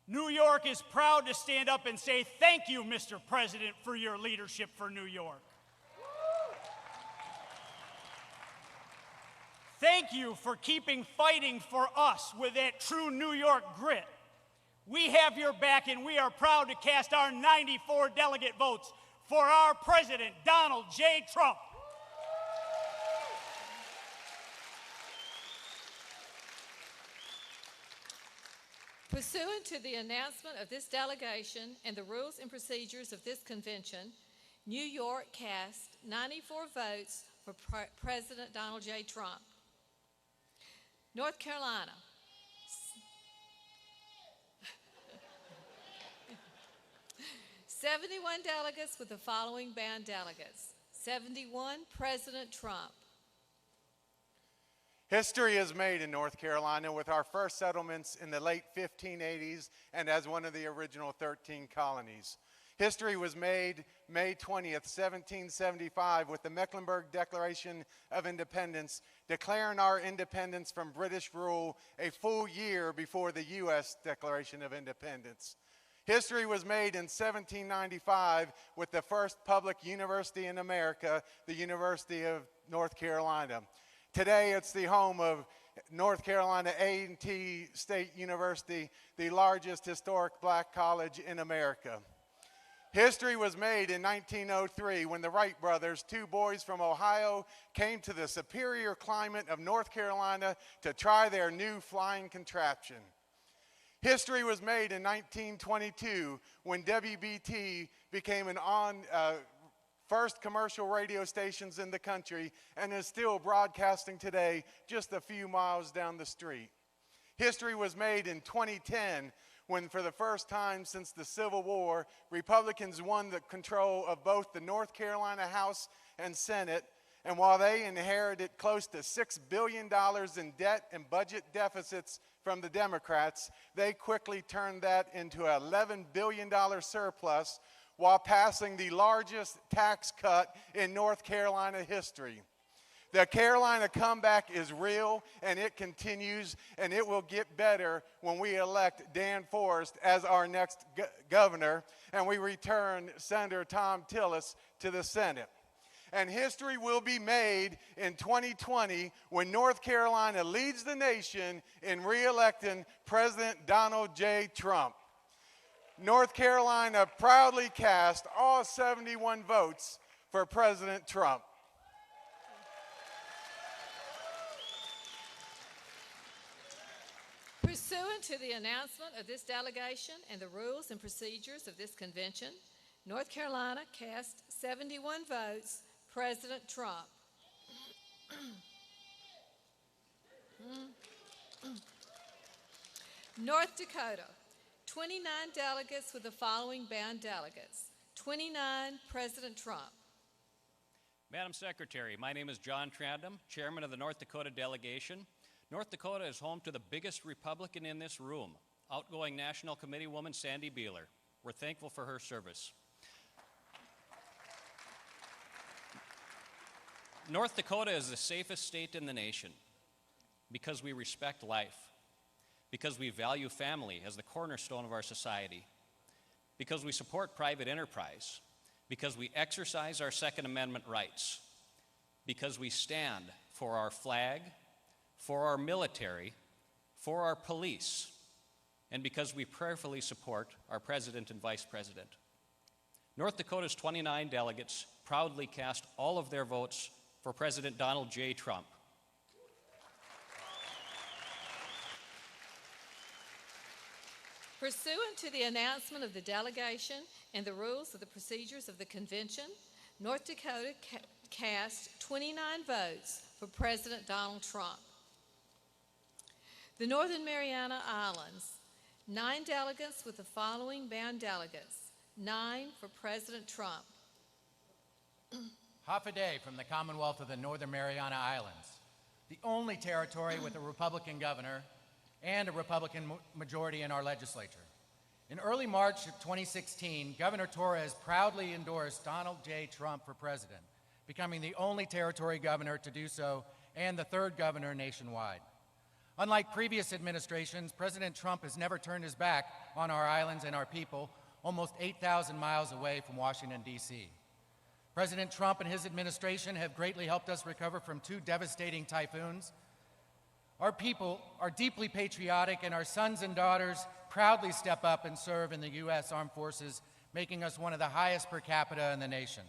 New York is proud to stand up and say, thank you, Mr. President, for your leadership for New York. Thank you for keeping fighting for us with that true New York grit. We have your back, and we are proud to cast our 94 delegate votes for our president, Donald J. Trump. Pursuant to the announcement of this delegation and the rules and procedures of this convention, New York cast 94 votes for President Donald J. Trump. North Carolina, 71 delegates with the following bound delegates. 71, President Trump. History is made in North Carolina with our first settlements in the late 1580s and as one of the original 13 colonies. History was made May 20th, 1775 with the Mecklenburg Declaration of Independence, declaring our independence from British rule a full year before the U.S. Declaration of Independence. History was made in 1795 with the first public university in America, the University of North Carolina. Today, it's the home of North Carolina A&T State University, the largest historic black college in America. History was made in 1903 when the Wright brothers, two boys from Ohio, came to the superior climate of North Carolina to try their new flying contraption. History was made in 1922 when WBT became an first commercial radio stations in the country and is still broadcasting today just a few miles down the street. History was made in 2010 when, for the first time since the Civil War, Republicans won the control of both the North Carolina House and Senate, and while they inherited close to $6 billion in debt and budget deficits from the Democrats, they quickly turned that into an $11 billion surplus while passing the largest tax cut in North Carolina history. The Carolina comeback is real, and it continues, and it will get better when we elect Dan Forest as our next governor, and we return Senator Thom Tillis to the Senate. And history will be made in 2020 when North Carolina leads the nation in re-electing President Donald J. Trump. North Carolina proudly cast all 71 votes for President Trump. Pursuant to the announcement of this delegation and the rules and procedures of this convention, North Carolina cast 71 votes, President Trump. North Dakota, 29 delegates with the following band delegates. 29, President Trump. Madam Secretary, my name is John Trandom, Chairman of the North Dakota delegation. North Dakota is home to the biggest Republican in this room, outgoing National Committee woman Sandy Beeler. We're thankful for her service. North Dakota is the safest state in the nation because we respect life, because we value family as the cornerstone of our society, because we support private enterprise, because we exercise our Second Amendment rights, because we stand for our flag, for our military, for our police, and because we prayerfully support our President and Vice President. North Dakota's 29 delegates proudly cast all of their votes for President Donald J. Trump. Pursuant to the announcement of the delegation and the rules of the procedures of the convention, North Dakota cast 29 votes for President Donald Trump. The Northern Mariana Islands, 9 delegates with the following band delegates. 9 for President Trump. Hafaday from the Commonwealth of the Northern Mariana Islands, the only territory with a Republican governor and a Republican majority in our legislature. In early March of 2016, Governor Torres proudly endorsed Donald J. Trump for president, becoming the only territory governor to do so and the 3rd governor nationwide. Unlike previous administrations, President Trump has never turned his back on our islands and our people, almost 8,000 miles away from Washington, D.C. President Trump and his administration have greatly helped us recover from 2 devastating typhoons. Our people are deeply patriotic, and our sons and daughters proudly step up and serve in the U.S. Armed Forces, making us one of the highest per capita in the nation.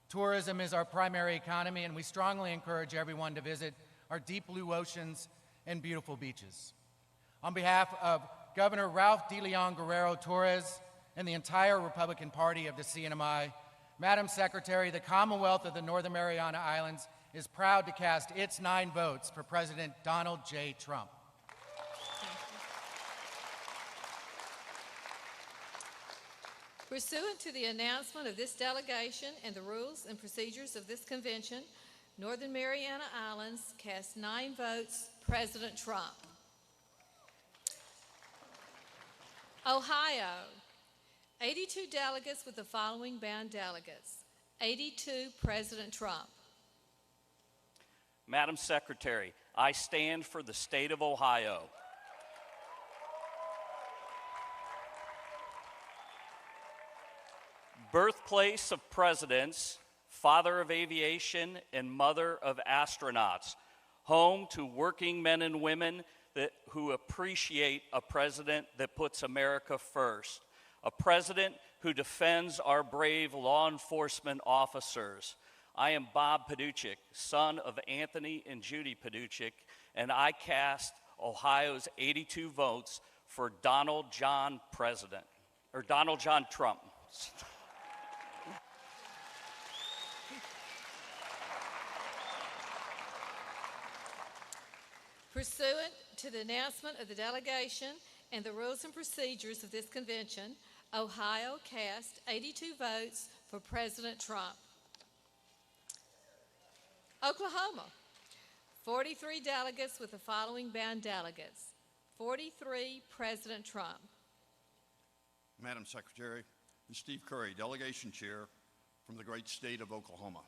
Tourism is our primary economy, and we strongly encourage everyone to visit our deep blue oceans and beautiful beaches. On behalf of Governor Ralph de Leon Guerrero Torres and the entire Republican Party of the CNMI, Madam Secretary, the Commonwealth of the Northern Mariana Islands is proud to cast its 9 votes for President Donald J. Trump. Pursuant to the announcement of this delegation and the rules and procedures of this convention, Northern Mariana Islands cast 9 votes, President Trump. Ohio, 82 delegates with the following band delegates. 82, President Trump. Madam Secretary, I stand for the state of Ohio. Birthplace of presidents, father of aviation, and mother of astronauts, home to working men and women who appreciate a president that puts America first, a president who defends our brave law enforcement officers. I am Bob Paduchik, son of Anthony and Judy Paduchik, and I cast Ohio's 82 votes for Donald John Trump. Pursuant to the announcement of the delegation and the rules and procedures of this convention, Ohio cast 82 votes for President Trump. Oklahoma, 43 delegates with the following band delegates. 43, President Trump. Madam Secretary, and Steve Curry, Delegation Chair from the great state of Oklahoma,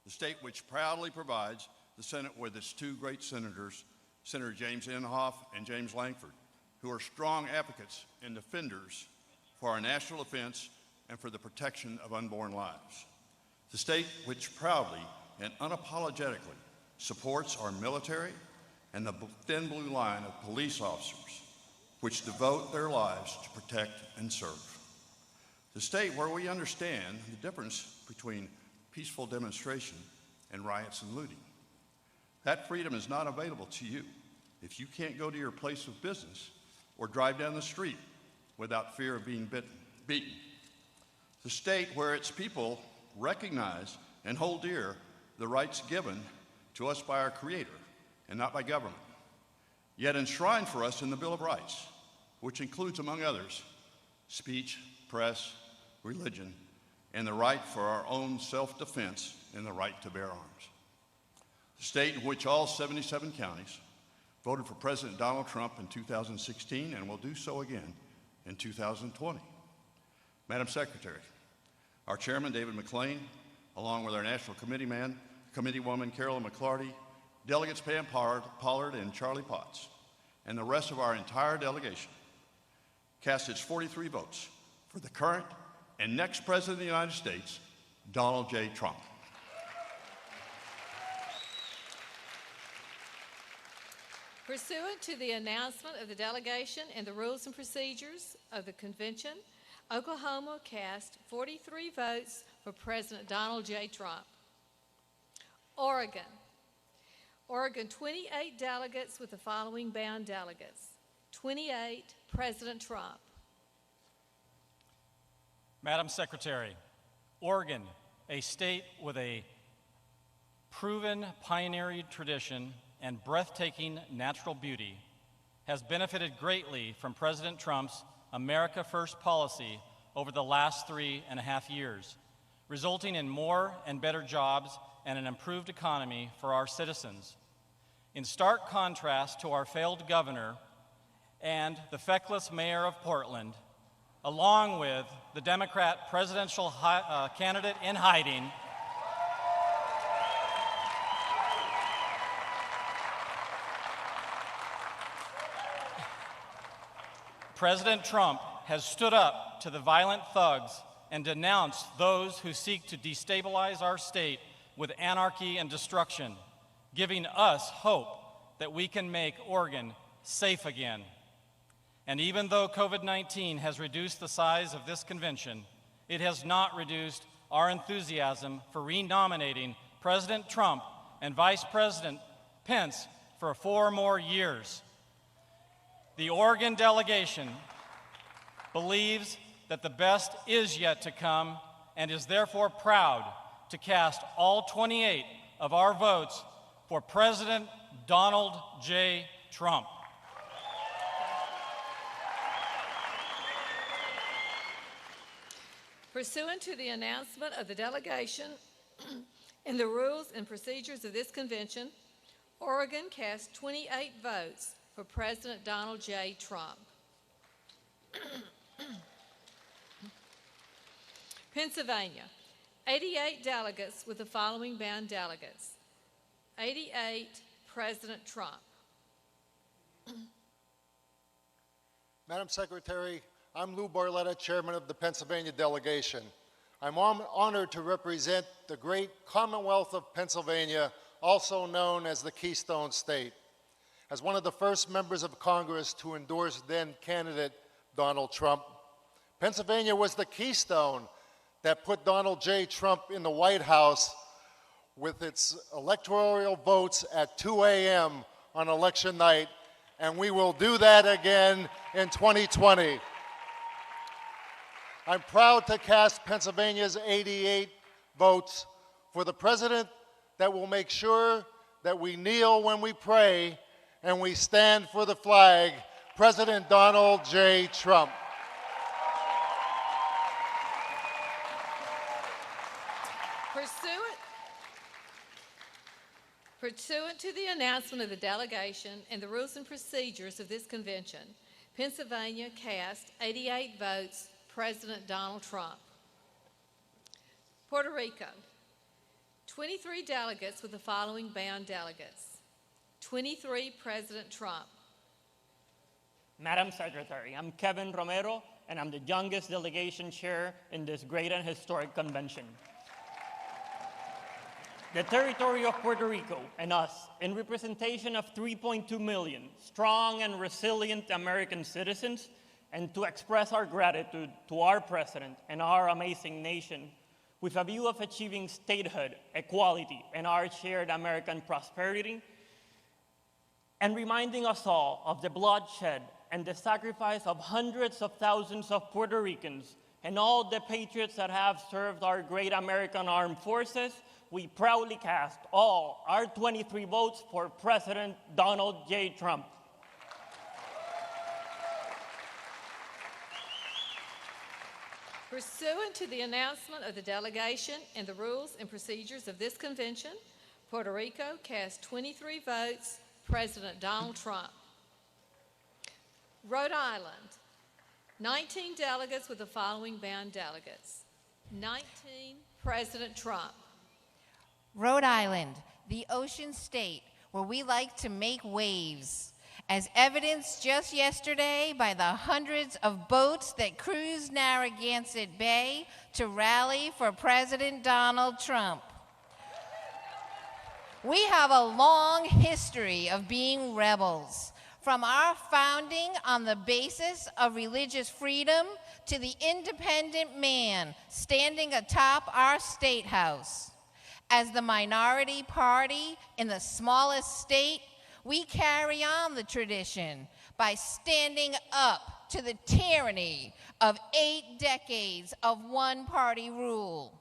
the state which proudly provides the Senate with its 2 great senators, Senator James Inhofe and James Lankford, who are strong advocates and defenders for our national defense and for the protection of unborn lives. The state which proudly and unapologetically supports our military and the thin blue line of police officers which devote their lives to protect and serve. The state where we understand the difference between peaceful demonstration and riots and looting. That freedom is not available to you if you can't go to your place of business or drive down the street without fear of being beaten. The state where its people recognize and hold dear the rights given to us by our Creator and not by government. yet enshrined for us in the Bill of Rights, which includes, among others, speech, press, religion, and the right for our own self-defense and the right to bear arms. The state in which all 77 counties voted for President Donald Trump in 2016 and will do so again in 2020. Madam Secretary, our chairman, David McLean, along with our National Committeewoman, Carolyn McClarty, delegates Pam Pollard and Charlie Potts, and the rest of our entire delegation cast its 43 votes for the current and next President of the United States, Donald J. Trump. Pursuant to the announcement of the delegation and the rules and procedures of the convention, Oklahoma cast 43 votes for President Donald J. Trump. Oregon, 28 delegates with the following bound delegates. 28, President Trump. Madam Secretary, Oregon, a state with a proven pioneering tradition and breathtaking natural beauty, has benefited greatly from President Trump's America First policy over the last 3.5 years, resulting in more and better jobs and an improved economy for our citizens. In stark contrast to our failed governor and the feckless mayor of Portland, along with the Democrat presidential candidate in hiding, President Trump has stood up to the violent thugs and denounced those who seek to destabilize our state with anarchy and destruction, giving us hope that we can make Oregon safe again. And even though COVID-19 has reduced the size of this convention, it has not reduced our enthusiasm for renominating President Trump and Vice President Pence for 4 more years. The Oregon delegation believes that the best is yet to come and is therefore proud to cast all 28 of our votes for President Donald J. Trump. Pursuant to the announcement of the delegation and the rules and procedures of this convention, Oregon cast 28 votes for President Donald J. Trump. Pennsylvania, 88 delegates with the following bound delegates. 88, President Trump. Madam Secretary, I'm Lou Barletta, Chairman of the Pennsylvania delegation. I'm honored to represent the great Commonwealth of Pennsylvania, also known as the Keystone State. As one of the first members of Congress to endorse then-candidate Donald Trump, Pennsylvania was the keystone that put Donald J. Trump in the White House with its electoral votes at 2 a.m. on election night, and we will do that again in 2020. I'm proud to cast Pennsylvania's 88 votes for the president that will make sure that we kneel when we pray and we stand for the flag, President Donald J. Trump. Pursuant to the announcement of the delegation and the rules and procedures of this convention, Pennsylvania cast 88 votes, President Donald Trump. Puerto Rico, 23 delegates with the following bound delegates. 23, President Trump. Madam Secretary, I'm Kevin Romero, and I'm the youngest delegation chair in this great and historic convention. The territory of Puerto Rico and us, in representation of 3.2 million strong and resilient American citizens, and to express our gratitude to our president and our amazing nation, with a view of achieving statehood, equality, and our shared American prosperity, and reminding us all of the bloodshed and the sacrifice of hundreds of thousands of Puerto Ricans and all the patriots that have served our great American armed forces, we proudly cast all our 23 votes for President Donald J. Trump. Pursuant to the announcement of the delegation and the rules and procedures of this convention, Puerto Rico cast 23 votes, President Donald Trump. Rhode Island, 19 delegates with the following bound delegates. 19, President Trump. Rhode Island, the ocean state where we like to make waves, as evidenced just yesterday by the hundreds of boats that cruised Narragansett Bay to rally for President Donald Trump. We have a long history of being rebels, from our founding on the basis of religious freedom to the independent man standing atop our state house. As the minority party in the smallest state, we carry on the tradition by standing up to the tyranny of 8 decades of one-party rule.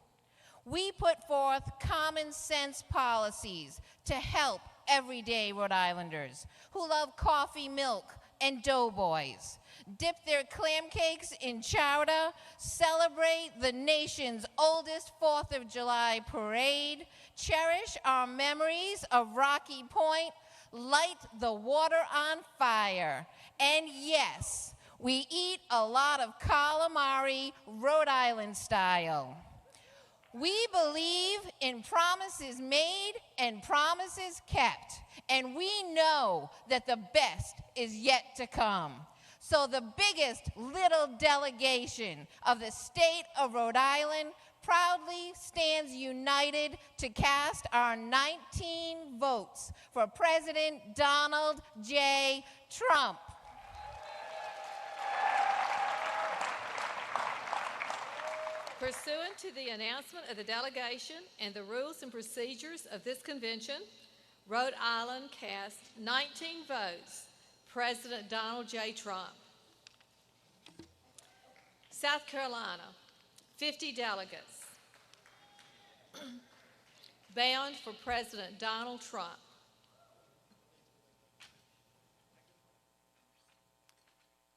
We put forth common sense policies to help everyday Rhode Islanders who love coffee, milk, and doughboys, dip their clam cakes in chowder, celebrate the nation's oldest 4th of July parade, cherish our memories of Rocky Point, light the water on fire, and yes, we eat a lot of calamari Rhode Island style. We believe in promises made and promises kept, and we know that the best is yet to come. So the biggest little delegation of the state of Rhode Island proudly stands united to cast our 19 votes for President Donald J. Trump. Pursuant to the announcement of the delegation and the rules and procedures of this convention, Rhode Island cast 19 votes, President Donald J. Trump. South Carolina, 50 delegates, bound for President Donald Trump.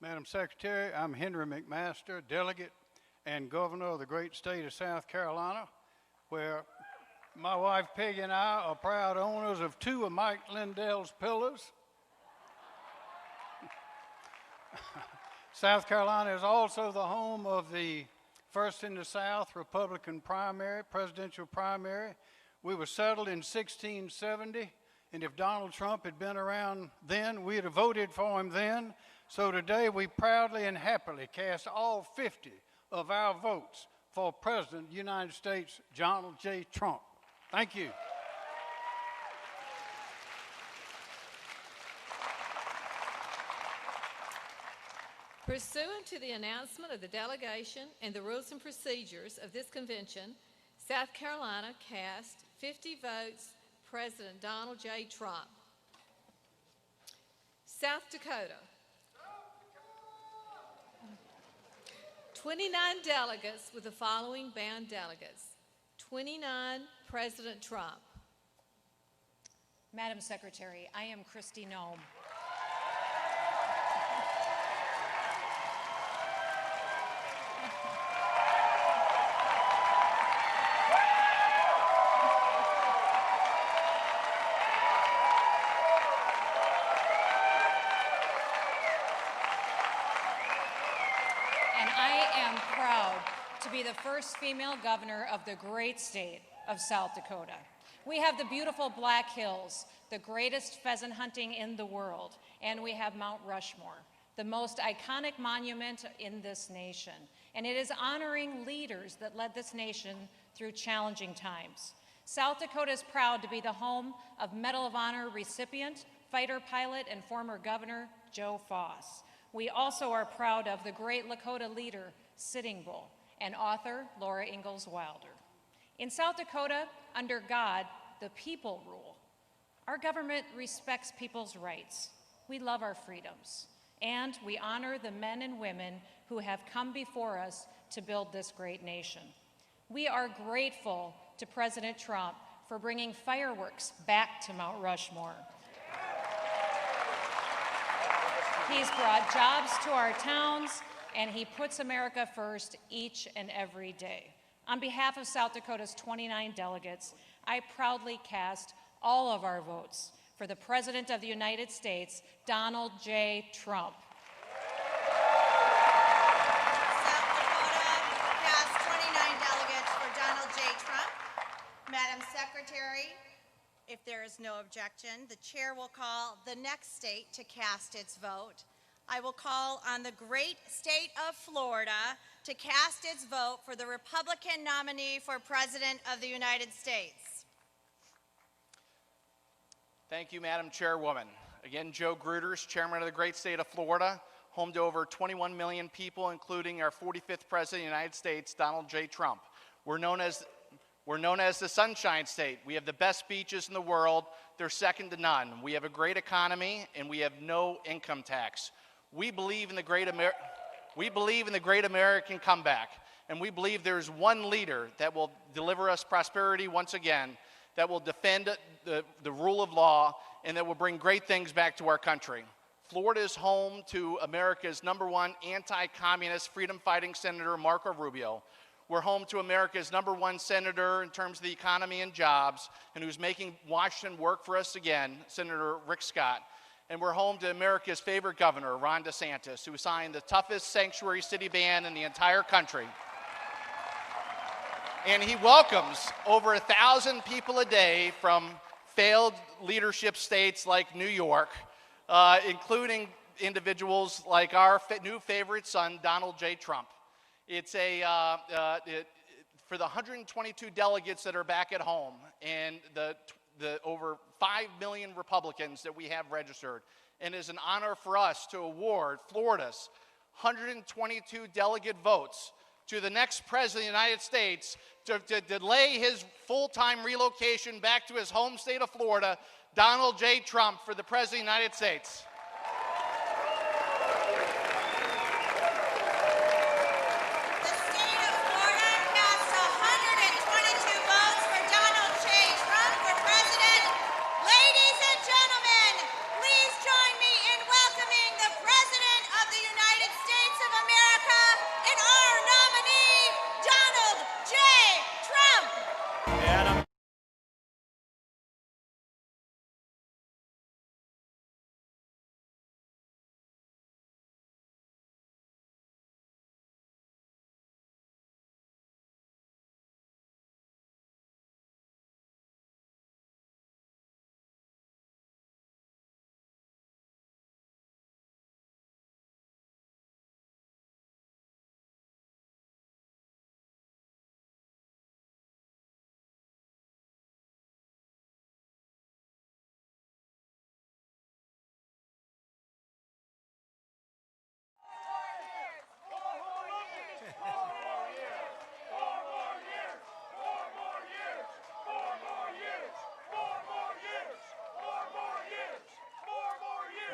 Madam Secretary, I'm Henry McMaster, delegate and governor of the great state of South Carolina, where my wife Peggy and I are proud owners of 2 of Mike Lindell's pillars. South Carolina is also the home of the first in the South Republican primary, presidential primary. We were settled in 1670, and if Donald Trump had been around then, we'd have voted for him then. So today we proudly and happily cast all 50 of our votes for President of the United States, Donald J. Trump. Thank you. Pursuant to the announcement of the delegation and the rules and procedures of this convention, South Carolina cast 50 votes, President Donald J. Trump. South Dakota, 29 delegates with the following bound delegates. 29, President Trump. Madam Secretary, I am Christy Nome. And I am proud to be the first female governor of the great state of South Dakota. We have the beautiful Black Hills, the greatest pheasant hunting in the world, and we have Mount Rushmore, the most iconic monument in this nation. And it is honoring leaders that led this nation through challenging times. South Dakota is proud to be the home of Medal of Honor recipient, fighter pilot, and former Governor Joe Foss. We also are proud of the great Lakota leader, Sitting Bull, and author Laura Ingalls Wilder. In South Dakota, under God, the people rule. Our government respects people's rights. We love our freedoms. And we honor the men and women who have come before us to build this great nation. We are grateful to President Trump for bringing fireworks back to Mount Rushmore. He's brought jobs to our towns and he puts America first each and every day. On behalf of South Dakota's 29 delegates, I proudly cast all of our votes for the President of the United States, Donald J. Trump. South Dakota cast 29 delegates for Donald J. Trump. Madam Secretary, if there is no objection, the chair will call the next state to cast its vote. I will call on the great state of Florida to cast its vote for the Republican nominee for President of the United States. Thank you, Madam Chairwoman. Again, Joe Gruters, Chairman of the great state of Florida, home to over 21 million people, including our 45th President of the United States, Donald J. Trump. We're known as the Sunshine State. We have the best beaches in the world. They're second to none. We have a great economy, and we have no income tax. We believe in the great American comeback, and we believe there's one leader that will deliver us prosperity once again, that will defend the rule of law, and that will bring great things back to our country. Florida is home to America's #1 anti-communist freedom-fighting Senator Marco Rubio. We're home to America's #1 senator in terms of the economy and jobs, and who's making Washington work for us again, Senator Rick Scott. And we're home to America's favorite governor, Ron DeSantis, who signed the toughest sanctuary city ban in the entire country. And he welcomes over 1,000 people a day from failed leadership states like New York, including individuals like our new favorite son, Donald J. Trump. It's for the 122 delegates that are back at home and the over 5 million Republicans that we have registered. And it is an honor for us to award Florida's 122 delegate votes to the next President of the United States to delay his full-time relocation back to his home state of Florida, Donald J. Trump, for the President of the United States.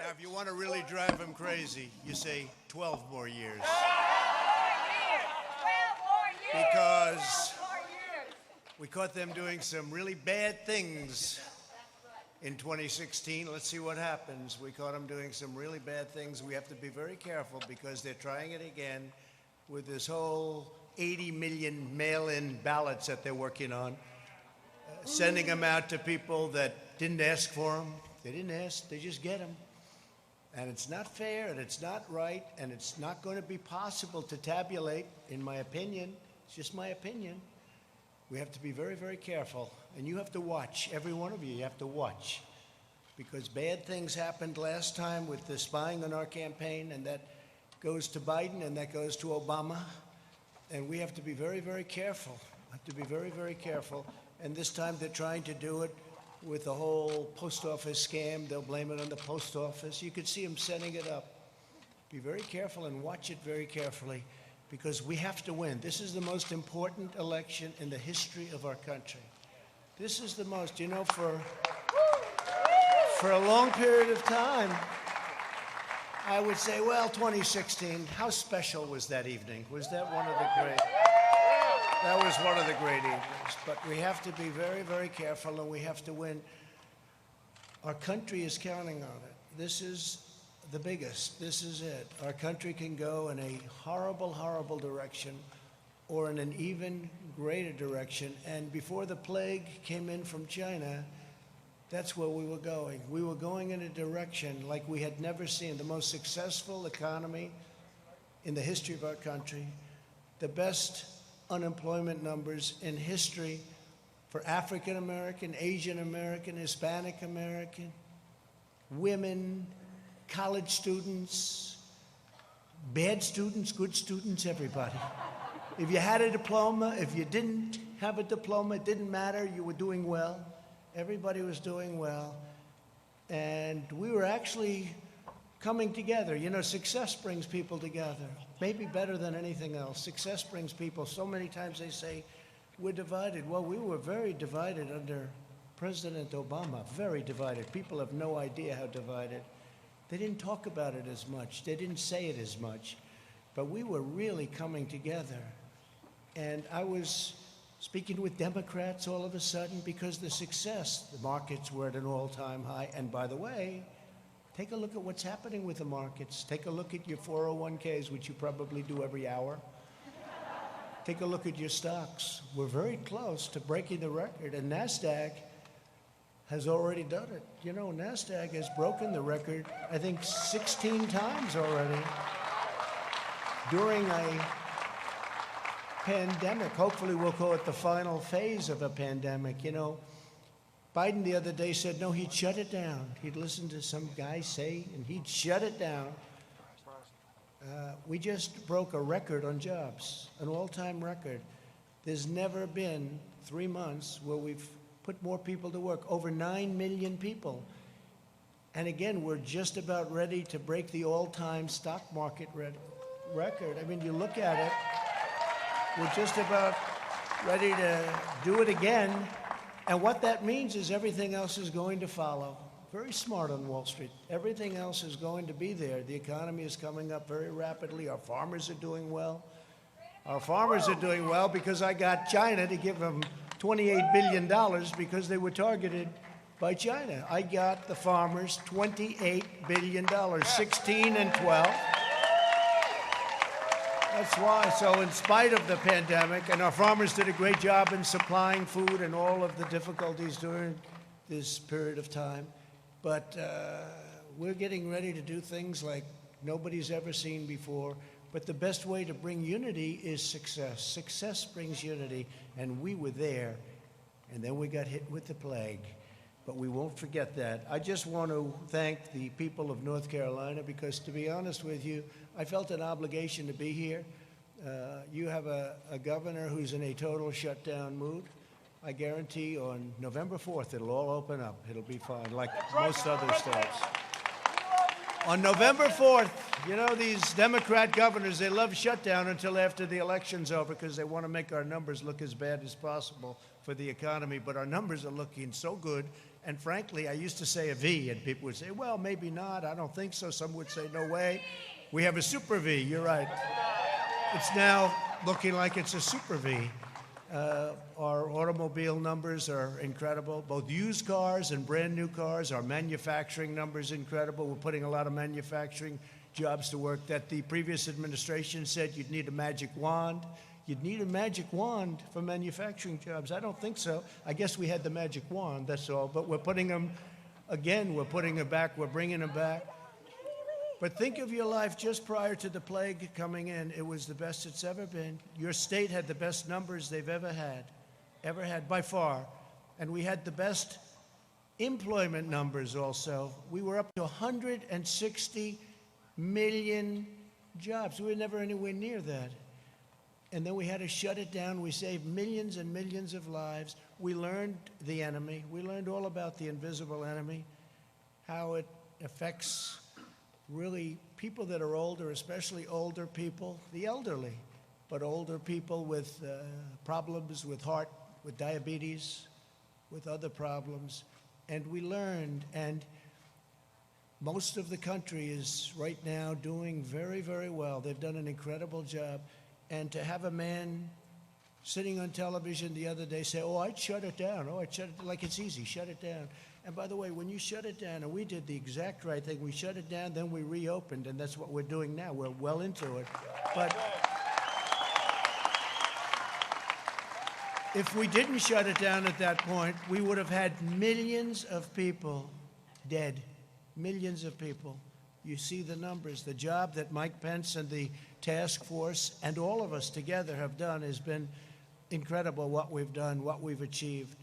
Now, if you want to really drive them crazy, you say 12 more years. Because we caught them doing some really bad things in 2016. Let's see what happens. We caught them doing some really bad things. We have to be very careful because they're trying it again with this whole 80 million mail-in ballots that they're working on, sending them out to people that didn't ask for them. They didn't ask, they just get them. And it's not fair, and it's not right, and it's not going to be possible to tabulate, in my opinion. It's just my opinion. We have to be very, very careful. And you have to watch, every one of you have to watch. Because bad things happened last time with the spying on our campaign, and that goes to Biden, and that goes to Obama. And we have to be very, very careful. Have to be very, very careful. And this time they're trying to do it with the whole post office scam. They'll blame it on the post office. You could see them setting it up. Be very careful and watch it very carefully, because we have to win. This is the most important election in the history of our country. This is the most, you know, for a long period of time, I would say, well, 2016, how special was that evening? Was that one of the great? That was one of the great evenings. But we have to be very, very careful, and we have to win. Our country is counting on it. This is the biggest. This is it. Our country can go in a horrible, horrible direction or in an even greater direction. And before the plague came in from China, that's where we were going. We were going in a direction like we had never seen. The most successful economy in the history of our country, the best unemployment numbers in history for African American, Asian American, Hispanic American, women, college students, bad students, good students, everybody. If you had a diploma, if you didn't have a diploma, it didn't matter, you were doing well. Everybody was doing well. And we were actually coming together. You know, success brings people together, maybe better than anything else. Success brings people. So many times they say, we're divided. Well, we were very divided under President Obama, very divided. People have no idea how divided. They didn't talk about it as much. They didn't say it as much. But we were really coming together. And I was speaking with Democrats all of a sudden because the success, the markets were at an all-time high. And by the way, take a look at what's happening with the markets. Take a look at your 401ks, which you probably do every hour. Take a look at your stocks. We're very close to breaking the record, and NASDAQ has already done it. You know, NASDAQ has broken the record, I think, 16 times already during a pandemic. Hopefully we'll call it the final phase of a pandemic. You know, Biden the other day said, no, he'd shut it down. He'd listen to some guy say, and he'd shut it down. We just broke a record on jobs, an all-time record. There's never been 3 months where we've put more people to work, over 9 million people. And again, we're just about ready to break the all-time stock market record. I mean, you look at it, we're just about ready to do it again. And what that means is everything else is going to follow. Very smart on Wall Street. Everything else is going to be there. The economy is coming up very rapidly. Our farmers are doing well. Our farmers are doing well because I got China to give them $28 billion because they were targeted by China. I got the farmers $28 billion, 16 and 12. That's why. So in spite of the pandemic, and our farmers did a great job in supplying food and all of the difficulties during this period of time, but we're getting ready to do things like nobody's ever seen before. But the best way to bring unity is success. Success brings unity, and we were there, and then we got hit with the plague. But we won't forget that. I just want to thank the people of North Carolina because, to be honest with you, I felt an obligation to be here. You have a governor who's in a total shutdown mood. I guarantee on November 4th, it'll all open up. It'll be fine, like most other states. On November 4th, you know, these Democrat governors, they love shutdown until after the election's over because they want to make our numbers look as bad as possible for the economy. But our numbers are looking so good. And frankly, I used to say a V, and people would say, well, maybe not. I don't think so. Some would say, no way. We have a super V. You're right. It's now looking like it's a super V. Our automobile numbers are incredible, both used cars and brand new cars. Our manufacturing numbers incredible. We're putting a lot of manufacturing jobs to work that the previous administration said you'd need a magic wand. You'd need a magic wand for manufacturing jobs. I don't think so. I guess we had the magic wand, that's all. But we're putting them, again, we're putting them back, we're bringing them back. But think of your life just prior to the plague coming in. It was the best it's ever been. Your state had the best numbers they've ever had by far. And we had the best employment numbers also. We were up to 160 million jobs. We were never anywhere near that. And then we had to shut it down. We saved millions and millions of lives. We learned the enemy. We learned all about the invisible enemy, how it affects really people that are older, especially older people, the elderly, but older people with problems with heart, with diabetes, with other problems. And we learned, and most of the country is right now doing very, very well. They've done an incredible job. And to have a man sitting on television the other day say, oh, I'd shut it down. Oh, I'd shut it, like it's easy, shut it down. And by the way, when you shut it down, and we did the exact right thing, we shut it down, then we reopened, and that's what we're doing now. We're well into it. But if we didn't shut it down at that point, we would have had millions of people dead. Millions of people. You see the numbers. The job that Mike Pence and the task force and all of us together have done has been incredible, what we've done, what we've achieved.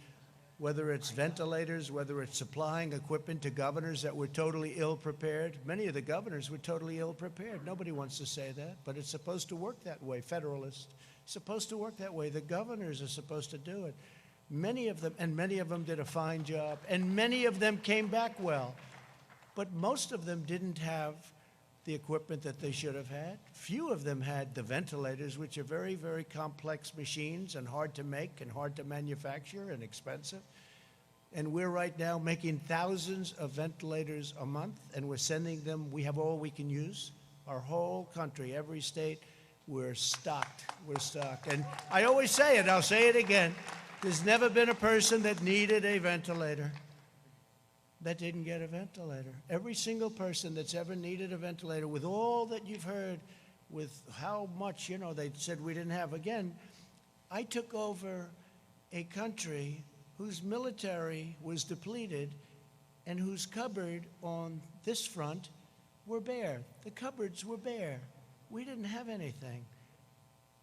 Whether it's ventilators, whether it's supplying equipment to governors that were totally ill-prepared. Many of the governors were totally ill-prepared. Nobody wants to say that, but it's supposed to work that way, Federalist. It's supposed to work that way. The governors are supposed to do it. Many of them did a fine job, and many of them came back well. But most of them didn't have the equipment that they should have had. Few of them had the ventilators, which are very, very complex machines and hard to make and hard to manufacture and expensive. And we're right now making thousands of ventilators a month, and we're sending them. We have all we can use. Our whole country, every state, we're stocked. We're stocked. And I always say it, I'll say it again. There's never been a person that needed a ventilator that didn't get a ventilator. Every single person that's ever needed a ventilator, with all that you've heard, with how much, they said we didn't have. Again, I took over a country whose military was depleted and whose cupboard on this front were bare. The cupboards were bare. We didn't have anything.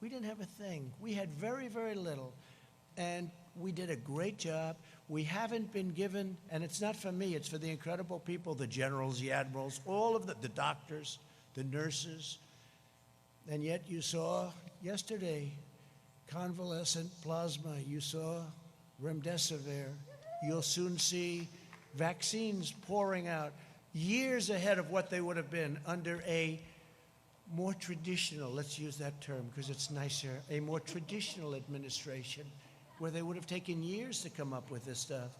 We didn't have a thing. We had very, very little. And we did a great job. We haven't been given, and it's not for me, it's for the incredible people, the generals, the admirals, all of the doctors, the nurses. And yet you saw yesterday convalescent plasma. You saw remdesivir. You'll soon see vaccines pouring out years ahead of what they would have been under a more traditional, let's use that term because it's nicer, a more traditional administration, where they would have taken years to come up with this stuff.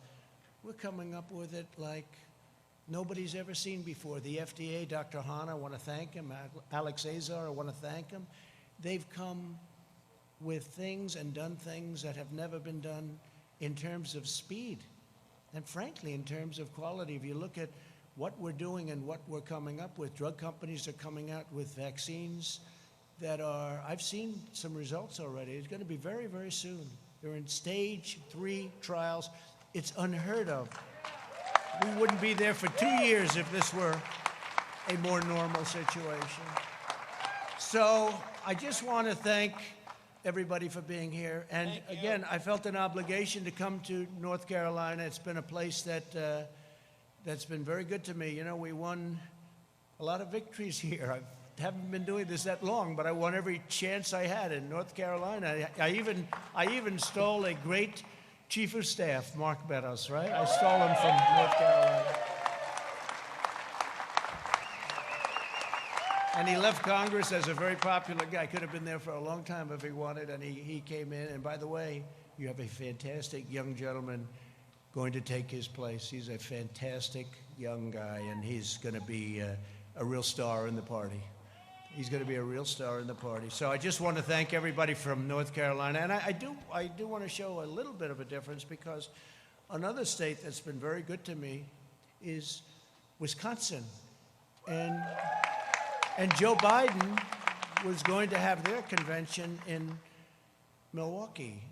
We're coming up with it like nobody's ever seen before. The FDA, Dr. Hahn, I want to thank him. Alex Azar, I want to thank him. They've come with things and done things that have never been done in terms of speed and frankly in terms of quality. If you look at what we're doing and what we're coming up with, drug companies are coming out with vaccines that are, I've seen some results already. It's going to be very, very soon. They're in stage 3 trials. It's unheard of. We wouldn't be there for 2 years if this were a more normal situation. So I just want to thank everybody for being here. And again, I felt an obligation to come to North Carolina. It's been a place that that's been very good to me. We won a lot of victories here. I haven't been doing this that long, but I won every chance I had in North Carolina. I even stole a great chief of staff, Mark Meadows, right? I stole him from North Carolina. And he left Congress as a very popular guy. Could have been there for a long time if he wanted, and he came in. And by the way, you have a fantastic young gentleman going to take his place. He's a fantastic young guy, and he's going to be a real star in the party. He's going to be a real star in the party. So I just want to thank everybody from North Carolina. And I do want to show a little bit of a difference, because another state that's been very good to me is Wisconsin. And Joe Biden was going to have their convention in Milwaukee,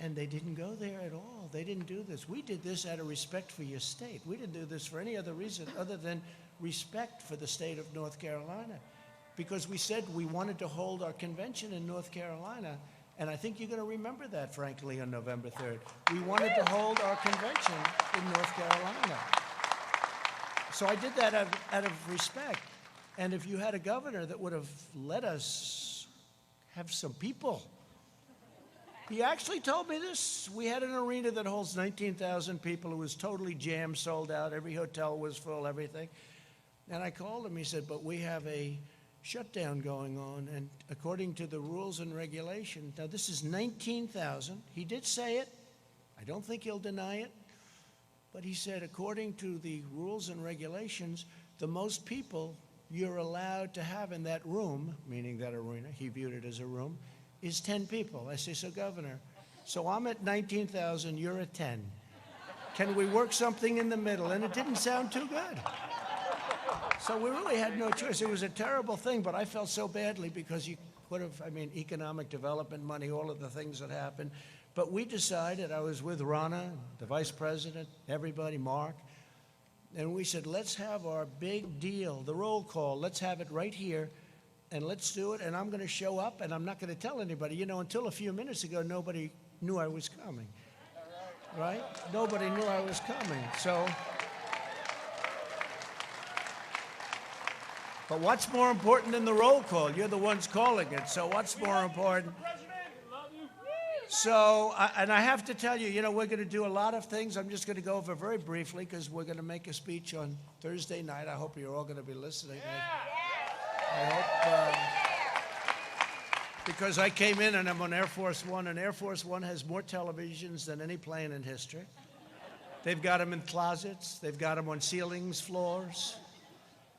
and they didn't go there at all. They didn't do this. We did this out of respect for your state. We didn't do this for any other reason other than respect for the state of North Carolina, because we said we wanted to hold our convention in North Carolina, and I think you're going to remember that, frankly, on November 3rd. We wanted to hold our convention in North Carolina. So I did that out of respect. And if you had a governor that would have let us have some people. He actually told me this. We had an arena that holds 19,000 people. It was totally jammed, sold out. Every hotel was full, everything. And I called him. He said, but we have a shutdown going on. And according to the rules and regulations, now this is 19,000. He did say it. I don't think he'll deny it. But he said, according to the rules and regulations, the most people you're allowed to have in that room, meaning that arena, he viewed it as a room, is 10 people. I say, so Governor, so I'm at 19,000, you're at 10. Can we work something in the middle? And it didn't sound too good. So we really had no choice. It was a terrible thing, but I felt so badly because you could have, I mean, economic development money, all of the things that happened. But we decided, I was with Ronna, the vice president, everybody, Mark, and we said, let's have our big deal, the roll call. Let's have it right here, and let's do it. And I'm going to show up, and I'm not going to tell anybody. You know, until a few minutes ago, nobody knew I was coming. Right? Nobody knew I was coming. So, but what's more important than the roll call? You're the ones calling it. So what's more important? So, and I have to tell you, you know, we're going to do a lot of things. I'm just going to go over very briefly because we're going to make a speech on Thursday night. I hope you're all going to be listening. I hope, because I came in and I'm on Air Force One, and Air Force One has more televisions than any plane in history. They've got them in closets. They've got them on ceilings, floors.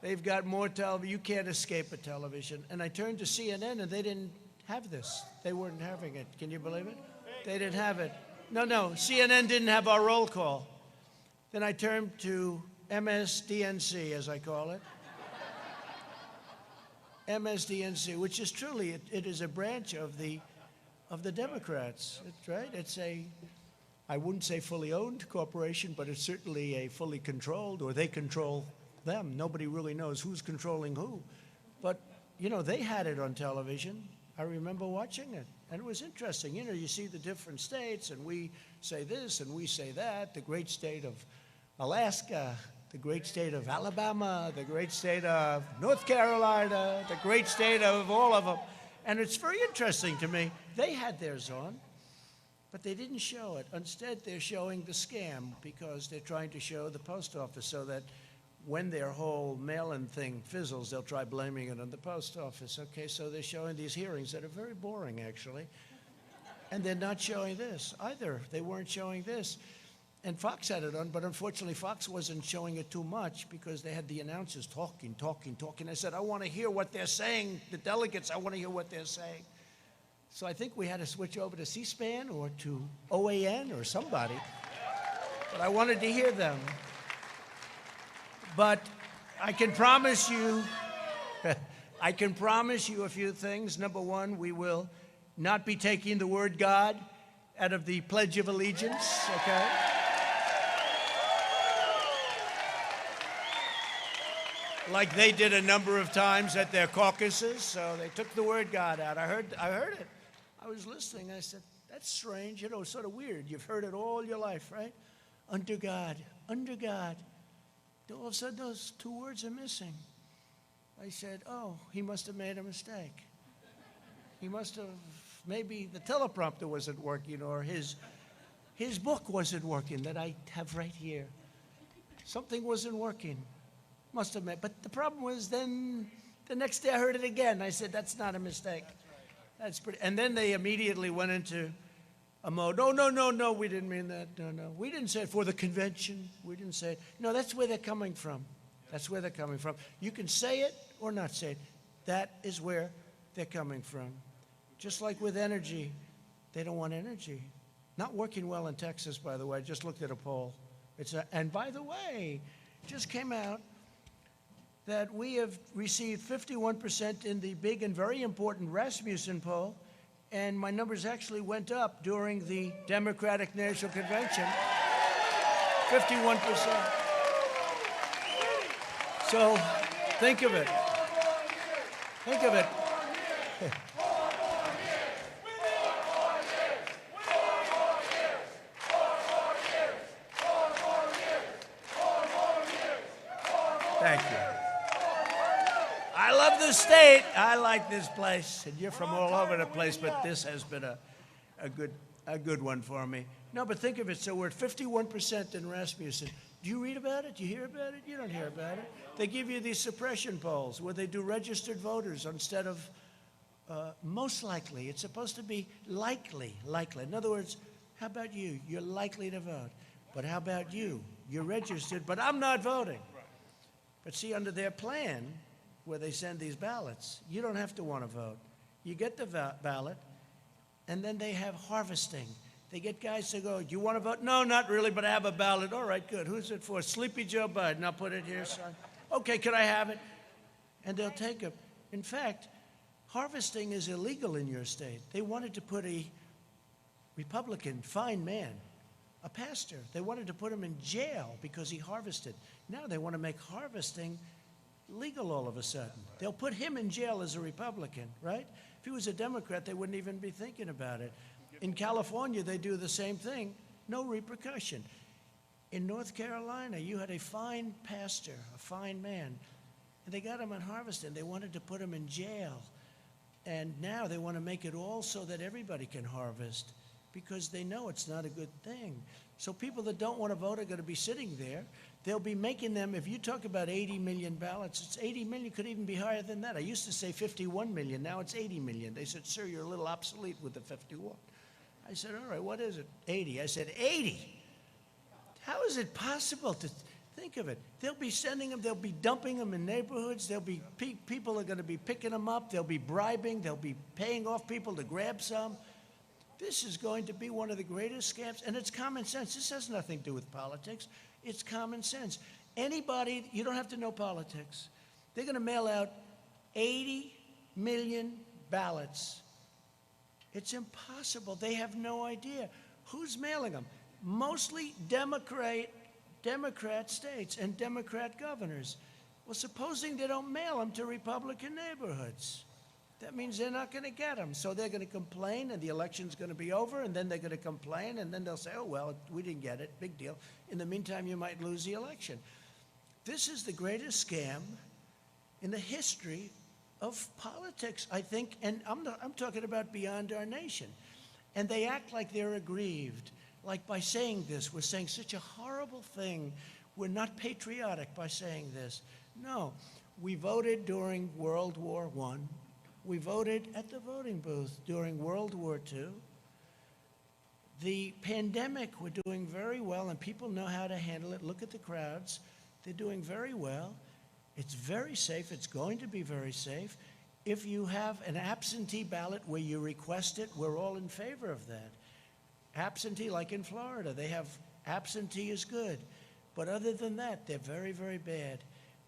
They've got more television. You can't escape a television. And I turned to CNN, and they didn't have this. They weren't having it. Can you believe it? They didn't have it. No, CNN didn't have our roll call. Then I turned to MSDNC, as I call it. MSDNC, which is truly, it is a branch of the Democrats. It's right. It's a, I wouldn't say fully owned corporation, but it's certainly a fully controlled, or they control them. Nobody really knows who's controlling who. But, you know, they had it on television. I remember watching it, and it was interesting. You know, you see the different states, and we say this, and we say that. The great state of Alaska, the great state of Alabama, the great state of North Carolina, the great state of all of them. And it's very interesting to me. They had theirs on, but they didn't show it. Instead, they're showing the scam because they're trying to show the post office so that when their whole mail-in thing fizzles, they'll try blaming it on the post office. Okay, so they're showing these hearings that are very boring, actually. And they're not showing this either. They weren't showing this. And Fox had it on, but unfortunately Fox wasn't showing it too much because they had the announcers talking. I said, I want to hear what they're saying. The delegates, I want to hear what they're saying. So I think we had to switch over to C-SPAN or to OAN or somebody. But I wanted to hear them. But I can promise you, a few things. Number one, we will not be taking the word God out of the Pledge of Allegiance, okay? Like they did a number of times at their caucuses, so they took the word God out. I heard it. I was listening. I said, that's strange, you know, sort of weird. You've heard it all your life, right? Under God, under God. All of a sudden, those two words are missing. I said, oh, he must have made a mistake. He must have, maybe the teleprompter wasn't working, or his book wasn't working that I have right here. Something wasn't working. Must have meant, but the problem was then the next day I heard it again. I said, that's not a mistake. That's pretty, and then they immediately went into a mode, no, we didn't mean that, no. We didn't say it for the convention. We didn't say it. No, that's where they're coming from. That's where they're coming from. You can say it or not say it. That is where they're coming from. Just like with energy, they don't want energy. Not working well in Texas, by the way. I just looked at a poll. And by the way, just came out that we have received 51% in the big and very important Rasmussen poll, and my numbers actually went up during the Democratic National Convention, 51%. So think of it. Think of it. Thank you. I love this state. I like this place. And you're from all over the place, but this has been a good one for me. No, but think of it. So we're at 51% in Rasmussen. Do you read about it? Do you hear about it? You don't hear about it. They give you these suppression polls where they do registered voters instead of most likely. It's supposed to be likely. In other words, how about you? You're likely to vote. But how about you? You're registered, but I'm not voting. But see, under their plan, where they send these ballots, you don't have to want to vote. You get the ballot, and then they have harvesting. They get guys to go, do you want to vote? No, not really, but I have a ballot. All right, good. Who's it for? Sleepy Joe Biden. I'll put it here, son. Okay, can I have it? And they'll take it. In fact, harvesting is illegal in your state. They wanted to put a Republican, fine man, a pastor, they wanted to put him in jail because he harvested. Now they want to make harvesting legal all of a sudden. They'll put him in jail as a Republican, right? If he was a Democrat, they wouldn't even be thinking about it. In California, they do the same thing, no repercussion. In North Carolina, you had a fine pastor, a fine man, and they got him on harvesting. They wanted to put him in jail. And now they want to make it all so that everybody can harvest because they know it's not a good thing. So people that don't want to vote are going to be sitting there. They'll be making them, if you talk about 80 million ballots, it's 80 million, could even be higher than that. I used to say 51 million, now it's 80 million. They said, sir, you're a little obsolete with the 51. I said, all right, what is it? 80. I said, 80? How is it possible to think of it? They'll be sending them, they'll be dumping them in neighborhoods, there'll be people are going to be picking them up, they'll be bribing, they'll be paying off people to grab some. This is going to be one of the greatest scams, and it's common sense. This has nothing to do with politics. It's common sense. Anybody, you don't have to know politics. They're going to mail out 80 million ballots. It's impossible. They have no idea. Who's mailing them? Mostly Democrat states and Democrat governors. Well, supposing they don't mail them to Republican neighborhoods. That means they're not going to get them. So they're going to complain, and the election's going to be over, and then they're going to complain, and then they'll say, oh, well, we didn't get it. Big deal. In the meantime, you might lose the election. This is the greatest scam in the history of politics, I think, and I'm talking about beyond our nation. And they act like they're aggrieved. Like by saying this, we're saying such a horrible thing. We're not patriotic by saying this. No, we voted during World War I. We voted at the voting booth during World War II. The pandemic, we're doing very well, and people know how to handle it. Look at the crowds. They're doing very well. It's very safe. It's going to be very safe. If you have an absentee ballot where you request it, we're all in favor of that. Absentee, like in Florida, they have absentee is good. But other than that, they're very, very bad.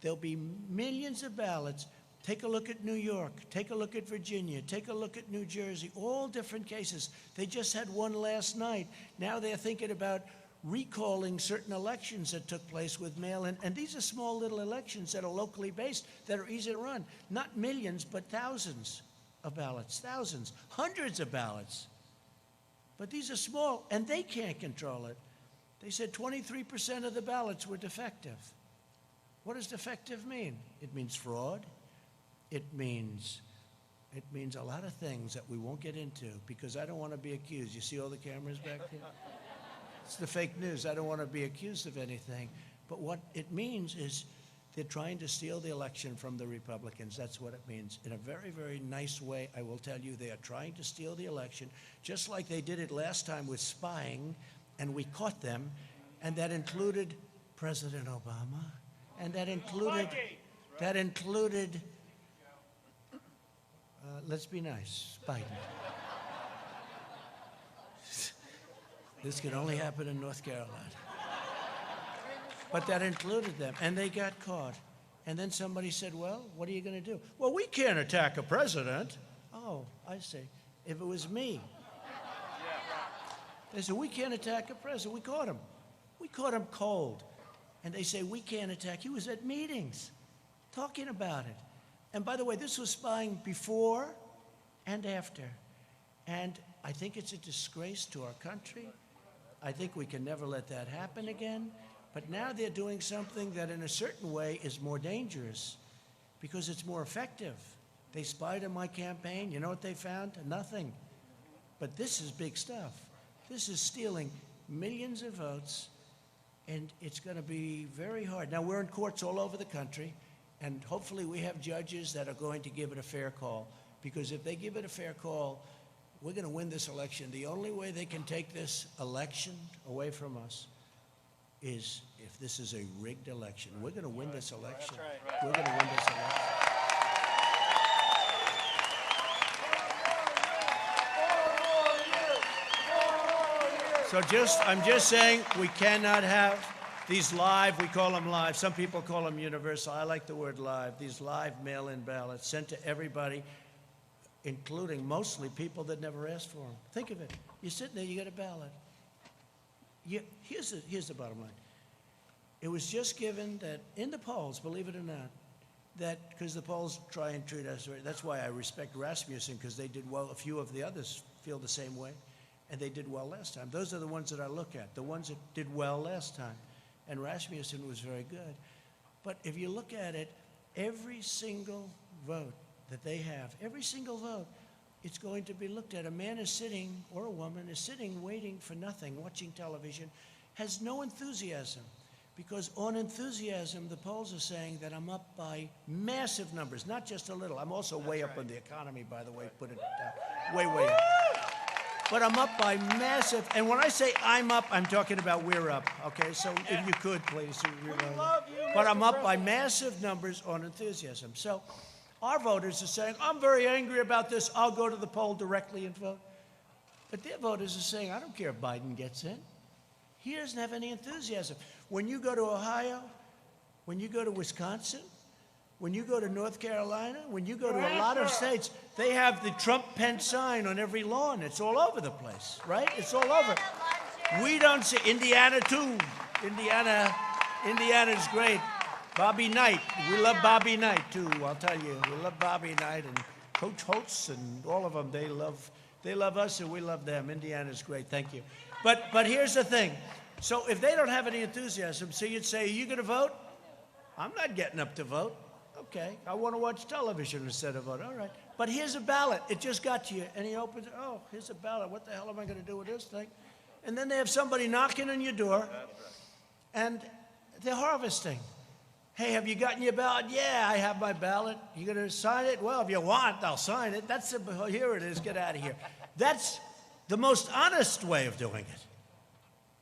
There'll be millions of ballots. Take a look at New York. Take a look at Virginia. Take a look at New Jersey. All different cases. They just had one last night. Now they're thinking about recalling certain elections that took place with mail-in. And these are small little elections that are locally based, that are easy to run. Not millions, but thousands of ballots. Thousands. Hundreds of ballots. But these are small, and they can't control it. They said 23% of the ballots were defective. What does defective mean? It means fraud. It means a lot of things that we won't get into because I don't want to be accused. You see all the cameras back there? It's the fake news. I don't want to be accused of anything. But what it means is they're trying to steal the election from the Republicans. That's what it means. In a very, very nice way, I will tell you, they are trying to steal the election, just like they did it last time with spying, and we caught them, and that included President Obama, and that included, let's be nice, Biden. This can only happen in North Carolina. But that included them, and they got caught. And then somebody said, well, what are you going to do? Well, we can't attack a president. Oh, I see. If it was me. They said, we can't attack a president. We caught him. We caught him cold. And they say, we can't attack. He was at meetings talking about it. And by the way, this was spying before and after. And I think it's a disgrace to our country. I think we can never let that happen again. But now they're doing something that in a certain way is more dangerous because it's more effective. They spied on my campaign. You know what they found? Nothing. But this is big stuff. This is stealing millions of votes, and it's going to be very hard. Now, we're in courts all over the country, and hopefully we have judges that are going to give it a fair call, because if they give it a fair call, we're going to win this election. The only way they can take this election away from us is if this is a rigged election. We're going to win this election. We're going to win this election. I'm just saying we cannot have these live, we call them live. Some people call them universal. I like the word live. These live mail-in ballots sent to everybody, including mostly people that never asked for them. Think of it. You're sitting there, you get a ballot. Here's the bottom line. It was just given that in the polls, believe it or not, that because the polls try and treat us, that's why I respect Rasmussen, because they did well. A few of the others feel the same way, and they did well last time. Those are the ones that I look at, the ones that did well last time. And Rasmussen was very good. But if you look at it, every single vote that they have, every single vote, it's going to be looked at. A man is sitting, or a woman is sitting, waiting for nothing, watching television, has no enthusiasm. Because on enthusiasm, the polls are saying that I'm up by massive numbers, not just a little. I'm also way up on the economy, by the way, put it down. Way, way up. But I'm up by massive, and when I say I'm up, I'm talking about we're up, okay? So if you could, please. But I'm up by massive numbers on enthusiasm. So our voters are saying, I'm very angry about this. I'll go to the poll directly and vote. But their voters are saying, I don't care if Biden gets in. He doesn't have any enthusiasm. When you go to Ohio, when you go to Wisconsin, when you go to North Carolina, when you go to a lot of states, they have the Trump-Pence sign on every lawn. It's all over the place, right? It's all over. We don't see Indiana, too. Indiana's great. Bobby Knight. We love Bobby Knight, too, I'll tell you. We love Bobby Knight and Coach Holtz and all of them. They love us and we love them. Indiana's great. Thank you. But here's the thing. So if they don't have any enthusiasm, so you'd say, are you going to vote? I'm not getting up to vote. Okay, I want to watch television instead of vote. All right. But here's a ballot. It just got to you. And he opens it. Oh, here's a ballot. What the hell am I going to do with this thing? And then they have somebody knocking on your door. And they're harvesting. Hey, have you gotten your ballot? Yeah, I have my ballot. You going to sign it? Well, if you want, I'll sign it. Here it is. Get out of here. That's the most honest way of doing it.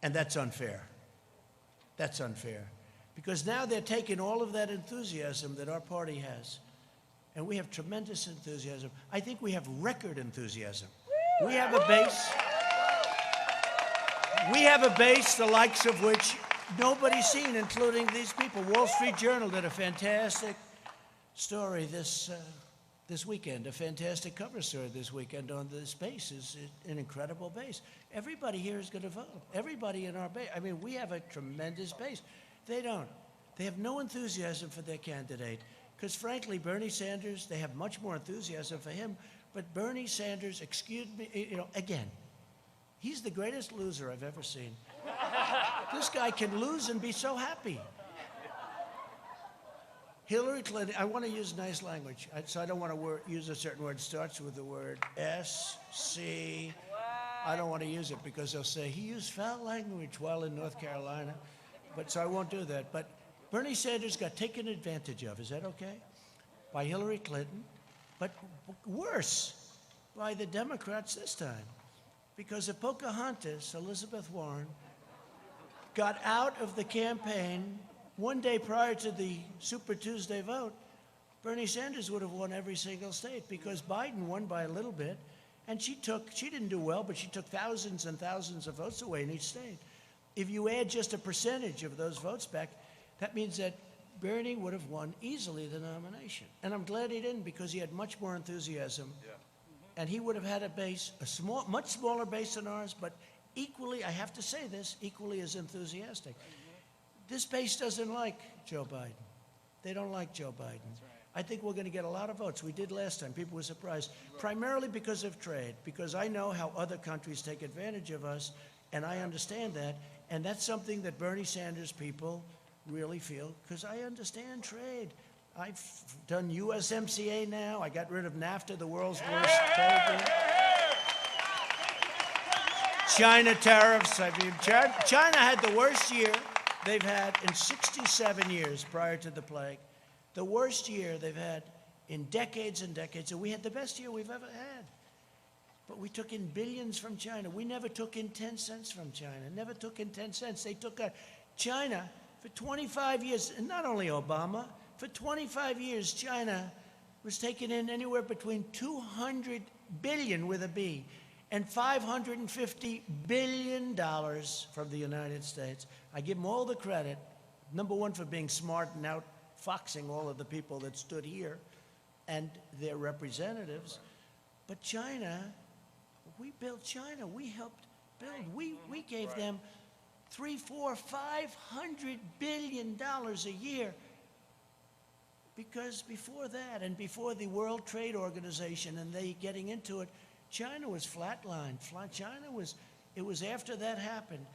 And that's unfair. That's unfair. Because now they're taking all of that enthusiasm that our party has. And we have tremendous enthusiasm. I think we have record enthusiasm. We have a base. We have a base the likes of which nobody's seen, including these people. Wall Street Journal did a fantastic story this weekend, a fantastic cover story this weekend on this base. Is an incredible base. Everybody here is going to vote. Everybody in our base. I mean, we have a tremendous base. They don't. They have no enthusiasm for their candidate. Because frankly, Bernie Sanders, they have much more enthusiasm for him. But Bernie Sanders, excuse me, again, he's the greatest loser I've ever seen. This guy can lose and be so happy. Hillary Clinton, I want to use nice language, so I don't want to use a certain word. It starts with the word S-C. I don't want to use it because they'll say he used foul language while in North Carolina. So I won't do that. But Bernie Sanders got taken advantage of, is that okay? By Hillary Clinton, but worse, by the Democrats this time. Because if Pocahontas, Elizabeth Warren, got out of the campaign one day prior to the Super Tuesday vote, Bernie Sanders would have won every single state because Biden won by a little bit, and she didn't do well, but she took thousands and thousands of votes away in each state. If you add just a percentage of those votes back, that means that Bernie would have won easily the nomination. And I'm glad he didn't because he had much more enthusiasm. Yeah. And he would have had a base, much smaller base than ours, but equally, I have to say this, equally as enthusiastic. This base doesn't like Joe Biden. They don't like Joe Biden. I think we're going to get a lot of votes. We did last time. People were surprised, primarily because of trade, because I know how other countries take advantage of us, and I understand that. And that's something that Bernie Sanders people really feel, because I understand trade. I've done USMCA now. I got rid of NAFTA, the world's worst trade deal. China tariffs. I mean, China had the worst year they've had in 67 years prior to the plague. The worst year they've had in decades and decades. And we had the best year we've ever had. But we took in billions from China. We never took in 10 cents from China. Never took in 10 cents. They took China for 25 years, and not only Obama, for 25 years, China was taking in anywhere between 200 billion with a B and $550 billion from the United States. I give them all the credit, number one, for being smart and outfoxing all of the people that stood here and their representatives. But China, we built China. We helped build. We gave them $300, $400, $500 billion a year. Because before that, and before the World Trade Organization and they getting into it, China was flatlined. It was after that happened.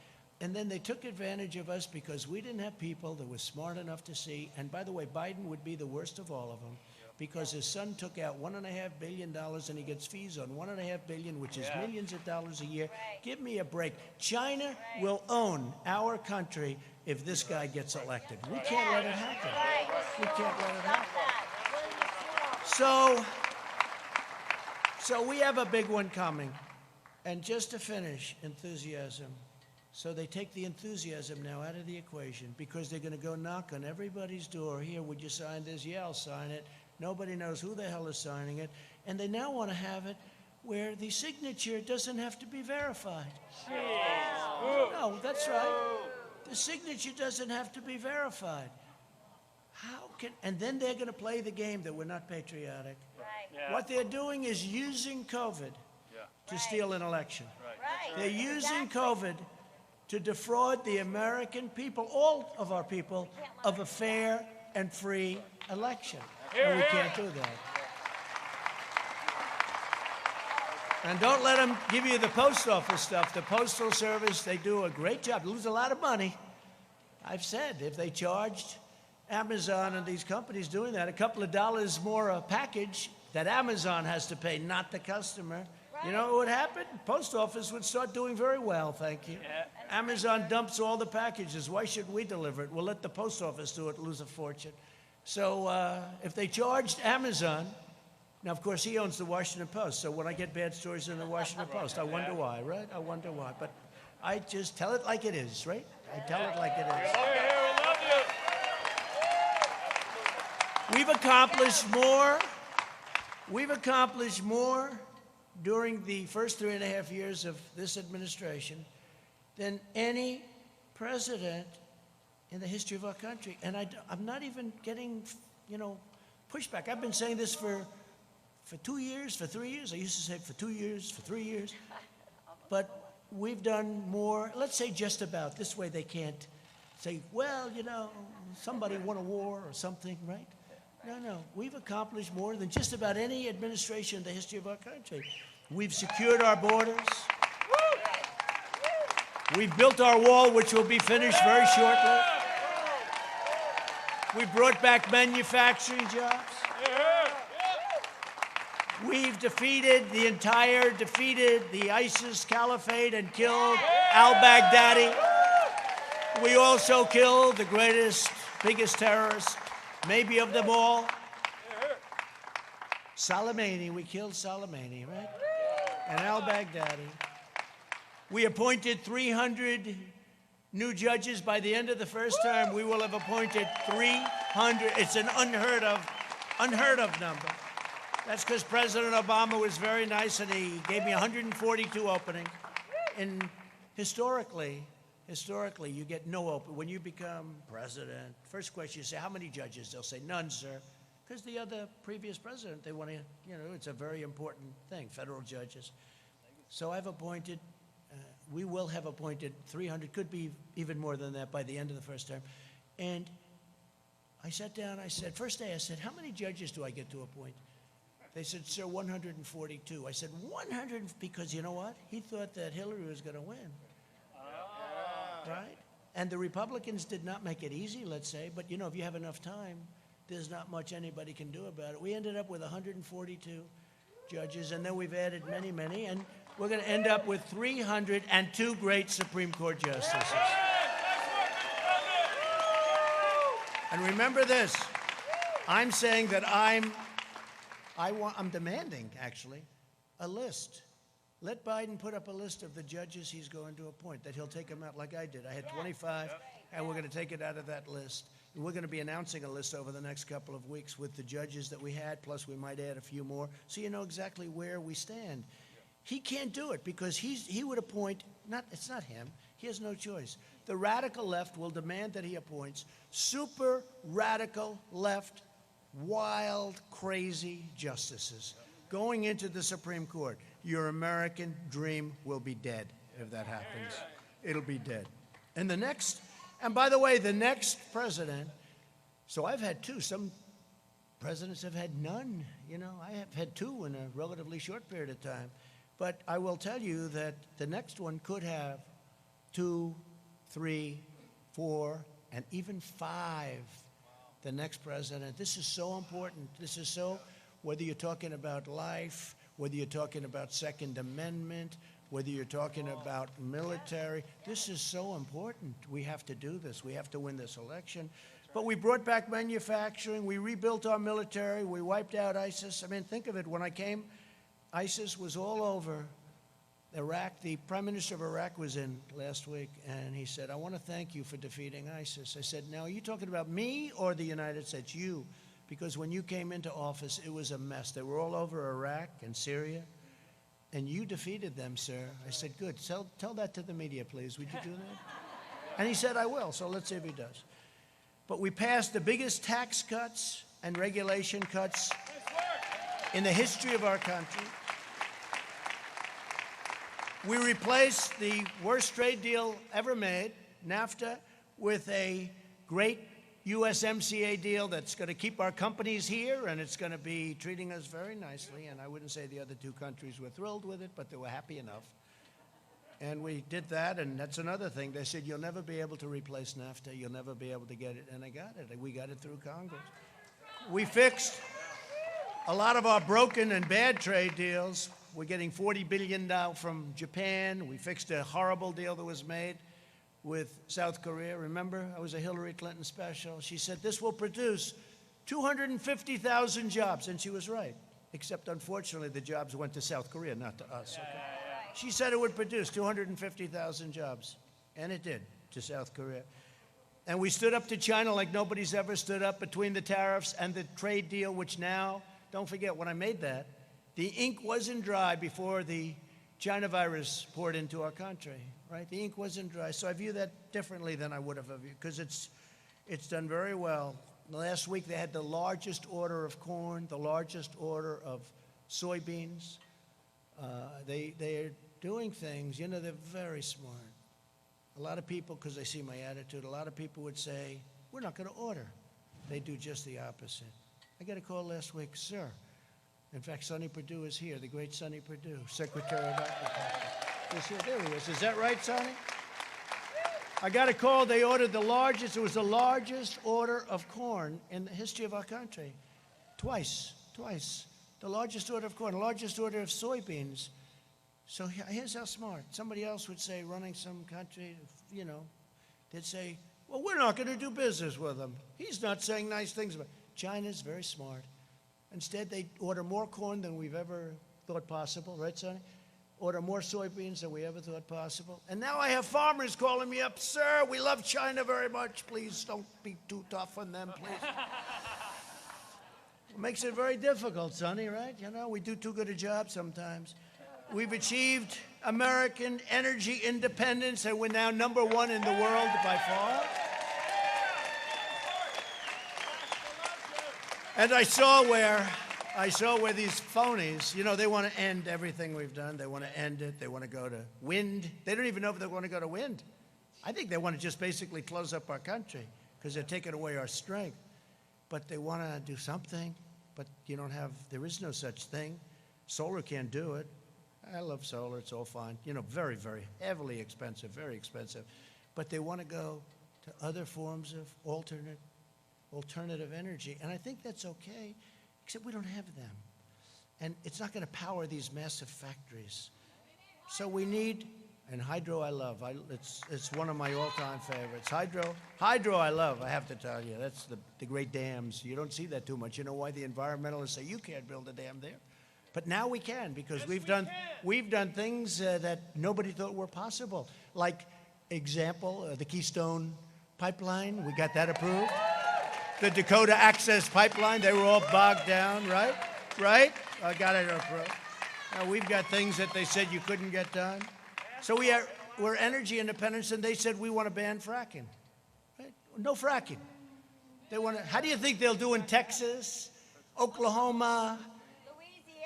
And then they took advantage of us because we didn't have people that were smart enough to see. And by the way, Biden would be the worst of all of them because his son took out $1.5 billion and he gets fees on $1.5 billion, which is millions of dollars a year. Give me a break. China will own our country if this guy gets elected. We can't let it happen. We can't let it happen. So we have a big one coming. And just to finish, enthusiasm. So they take the enthusiasm now out of the equation because they're going to go knock on everybody's door. Here, would you sign this? Yeah, I'll sign it. Nobody knows who the hell is signing it. And they now want to have it where the signature doesn't have to be verified. No, that's right. The signature doesn't have to be verified. And then they're going to play the game that we're not patriotic. What they're doing is using COVID to steal an election. They're using COVID to defraud the American people, all of our people, of a fair and free election. And we can't do that. And don't let them give you the post office stuff. The Postal Service, they do a great job. They lose a lot of money. I've said if they charged Amazon and these companies doing that a couple of dollars more a package that Amazon has to pay, not the customer, you know what would happen? Post office would start doing very well, thank you. Amazon dumps all the packages. Why should we deliver it? We'll let the post office do it, lose a fortune. So if they charged Amazon, now, of course, he owns the Washington Post, so when I get bad stories in the Washington Post, I wonder why, right? I wonder why. But I just tell it like it is, right? I tell it like it is. We've accomplished more during the first 3.5 years of this administration than any president in the history of our country. And I'm not even getting, pushback. I've been saying this for 2 years, for 3 years. I used to say for 2 years, for 3 years. But we've done more, let's say just about. This way they can't say, well, somebody won a war or something, right? No. We've accomplished more than just about any administration in the history of our country. We've secured our borders. We've built our wall, which will be finished very shortly. We brought back manufacturing jobs. We've defeated the ISIS caliphate and killed al-Baghdadi. We also killed the greatest, biggest terrorist, maybe of them all. Soleimani, we killed Soleimani, right? And al-Baghdadi. We appointed 300 new judges. By the end of the first term, we will have appointed 300. It's an unheard of number. That's because President Obama was very nice and he gave me 142 openings. And historically, you get no open. When you become president, first question you say, how many judges? They'll say, none, sir. Because the other previous president, they want to, it's a very important thing, federal judges. So I've appointed, we will have appointed 300, could be even more than that by the end of the first term. And I sat down, first day I said, how many judges do I get to appoint? They said, sir, 142. I said, 100, because you know what? He thought that Hillary was going to win. Right? And the Republicans did not make it easy, let's say, but if you have enough time, there's not much anybody can do about it. We ended up with 142 judges, and then we've added many, many, and we're going to end up with 302 great Supreme Court justices. And remember this, I'm saying that I'm demanding, actually, a list. Let Biden put up a list of the judges he's going to appoint, that he'll take them out like I did. I had 25, and we're going to take it out of that list. And we're going to be announcing a list over the next couple of weeks with the judges that we had, plus we might add a few more, so you know exactly where we stand. He can't do it because he would appoint, it's not him, he has no choice. The radical left will demand that he appoints super radical left, wild, crazy justices going into the Supreme Court. Your American dream will be dead if that happens. It'll be dead. And by the way, the next president, so I've had two. Some presidents have had none. You know, I have had two in a relatively short period of time. But I will tell you that the next one could have 2, 3, 4, and even 5. The next president. This is so important. This is so, whether you're talking about life, whether you're talking about Second Amendment, whether you're talking about military, this is so important. We have to do this. We have to win this election. But we brought back manufacturing. We rebuilt our military. We wiped out ISIS. I mean, think of it. When I came, ISIS was all over Iraq. The Prime Minister of Iraq was in last week, and he said, I want to thank you for defeating ISIS. I said, now, are you talking about me or the United States? You. Because when you came into office, it was a mess. They were all over Iraq and Syria, and you defeated them, sir. I said, good. Tell that to the media, please. Would you do that? And he said, I will, so let's see if he does. But we passed the biggest tax cuts and regulation cuts in the history of our country. We replaced the worst trade deal ever made, NAFTA, with a great USMCA deal that's going to keep our companies here, and it's going to be treating us very nicely. And I wouldn't say the other two countries were thrilled with it, but they were happy enough. And we did that, and that's another thing. They said, you'll never be able to replace NAFTA. You'll never be able to get it. And I got it. We got it through Congress. We fixed a lot of our broken and bad trade deals. We're getting $40 billion now from Japan. We fixed a horrible deal that was made with South Korea. Remember, I was a Hillary Clinton special. She said, this will produce 250,000 jobs. And she was right. Except, unfortunately, the jobs went to South Korea, not to us. Okay? She said it would produce 250,000 jobs. And it did, to South Korea. And we stood up to China like nobody's ever stood up between the tariffs and the trade deal, which now, don't forget, when I made that, the ink wasn't dry before the China virus poured into our country, right? The ink wasn't dry. So I view that differently than I would have viewed, because it's done very well. Last week they had the largest order of corn, the largest order of soybeans. They're doing things, you know, they're very smart. A lot of people, because they see my attitude, a lot of people would say, we're not going to order. They do just the opposite. I got a call last week, sir. In fact, Sonny Perdue is here, the great Sonny Perdue, Secretary of Agriculture. He's here. There he is. Is that right, Sonny? I got a call. They ordered the largest. It was the largest order of corn in the history of our country. Twice. The largest order of corn, the largest order of soybeans. So here's how smart. Somebody else would say, running some country, you know, they'd say, well, we're not going to do business with him. He's not saying nice things about it. China's very smart. Instead, they order more corn than we've ever thought possible, right, Sonny? Order more soybeans than we ever thought possible. And now I have farmers calling me up, sir, we love China very much. Please don't be too tough on them, please. It makes it very difficult, Sonny, right? You know, we do too good a job sometimes. We've achieved American energy independence, and we're now #1 in the world by far. And I saw where these phonies, you know, they want to end everything we've done. They want to end it. They want to go to wind. They don't even know if they want to go to wind. I think they want to just basically close up our country because they're taking away our strength. But they want to do something, but there is no such thing. Solar can't do it. I love solar. It's all fine. You know, very, very heavily expensive, very expensive. But they want to go to other forms of alternative energy. And I think that's okay, except we don't have them. And it's not going to power these massive factories. So we need, and hydro I love. It's one of my all-time favorites. Hydro I love, I have to tell you. That's the great dams. You don't see that too much. You know why? The environmentalists say you can't build a dam there. But now we can, because we've done things that nobody thought were possible. Like, example, the Keystone Pipeline, we got that approved. The Dakota Access Pipeline, they were all bogged down, right? Right? I got it approved. We've got things that they said you couldn't get done. So we're energy independence, and they said we want to ban fracking. Right? No fracking. They want to. How do you think they'll do in Texas, Oklahoma,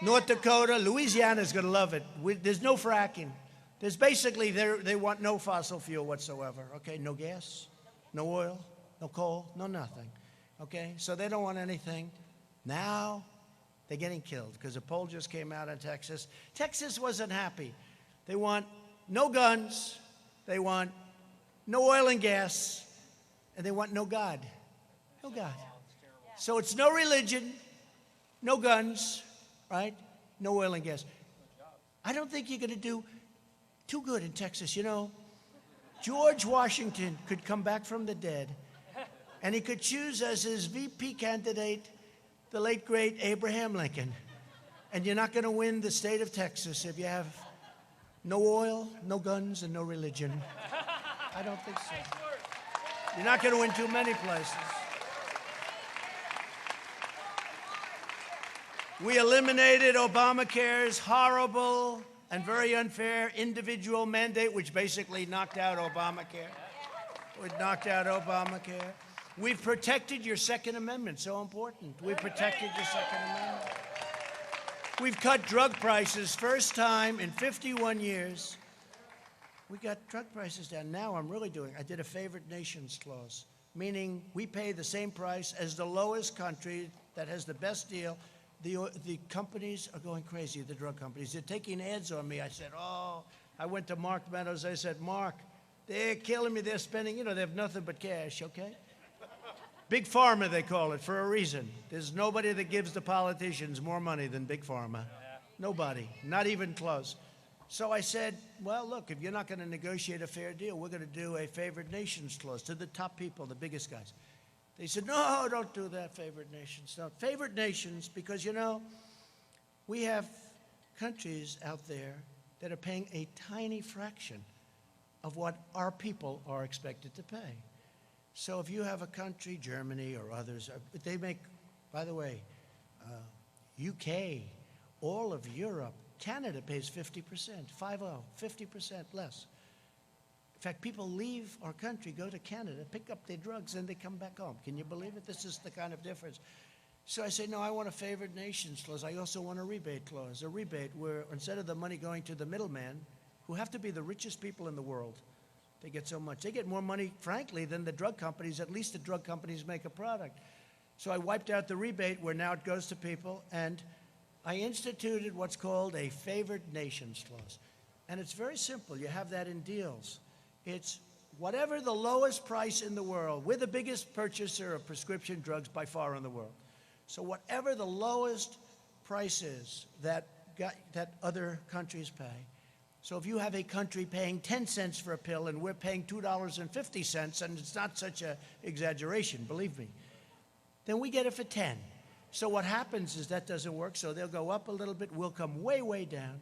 North Dakota? Louisiana's going to love it. There's no fracking. There's basically, they want no fossil fuel whatsoever, okay? No gas, no oil, no coal, no nothing, okay? So they don't want anything. Now they're getting killed because a poll just came out in Texas. Texas wasn't happy. They want no guns, they want no oil and gas, and they want no God. No God. So it's no religion, no guns, right? No oil and gas. I don't think you're going to do too good in Texas. You know, George Washington could come back from the dead, and he could choose as his VP candidate the late, great Abraham Lincoln. And you're not going to win the state of Texas if you have no oil, no guns, and no religion. I don't think so. You're not going to win too many places. We eliminated Obamacare's horrible and very unfair individual mandate, which basically knocked out Obamacare. It knocked out Obamacare. We've protected your Second Amendment, so important. We've protected your Second Amendment. We've cut drug prices, first time in 51 years. We got drug prices down. Now I did a favored nations clause, meaning we pay the same price as the lowest country that has the best deal. The companies are going crazy, the drug companies. They're taking ads on me. I said, I went to Mark Meadows. I said, Mark, they're killing me. They're spending, they have nothing but cash, okay? Big Pharma, they call it, for a reason. There's nobody that gives the politicians more money than Big Pharma. Nobody, not even close. So I said, well, look, if you're not going to negotiate a fair deal, we're going to do a favored nations clause to the top people, the biggest guys. They said, no, don't do that, favored nations. No, favored nations, because, we have countries out there that are paying a tiny fraction of what our people are expected to pay. So if you have a country, Germany or others, they make, by the way, UK, all of Europe, Canada pays 50%, 50% less. In fact, people leave our country, go to Canada, pick up their drugs, and they come back home. Can you believe it? This is the kind of difference. So I said, no, I want a favored nations clause. I also want a rebate clause, a rebate where instead of the money going to the middleman, who have to be the richest people in the world, they get so much. They get more money, frankly, than the drug companies. At least the drug companies make a product. So I wiped out the rebate where now it goes to people, and I instituted what's called a favored nations clause. And it's very simple. You have that in deals. It's whatever the lowest price in the world. We're the biggest purchaser of prescription drugs by far in the world. So whatever the lowest price is that other countries pay. So if you have a country paying 10 cents for a pill and we're paying $2.50, and it's not such an exaggeration, believe me, then we get it for 10. So what happens is that doesn't work, so they'll go up a little bit, we'll come way, way down.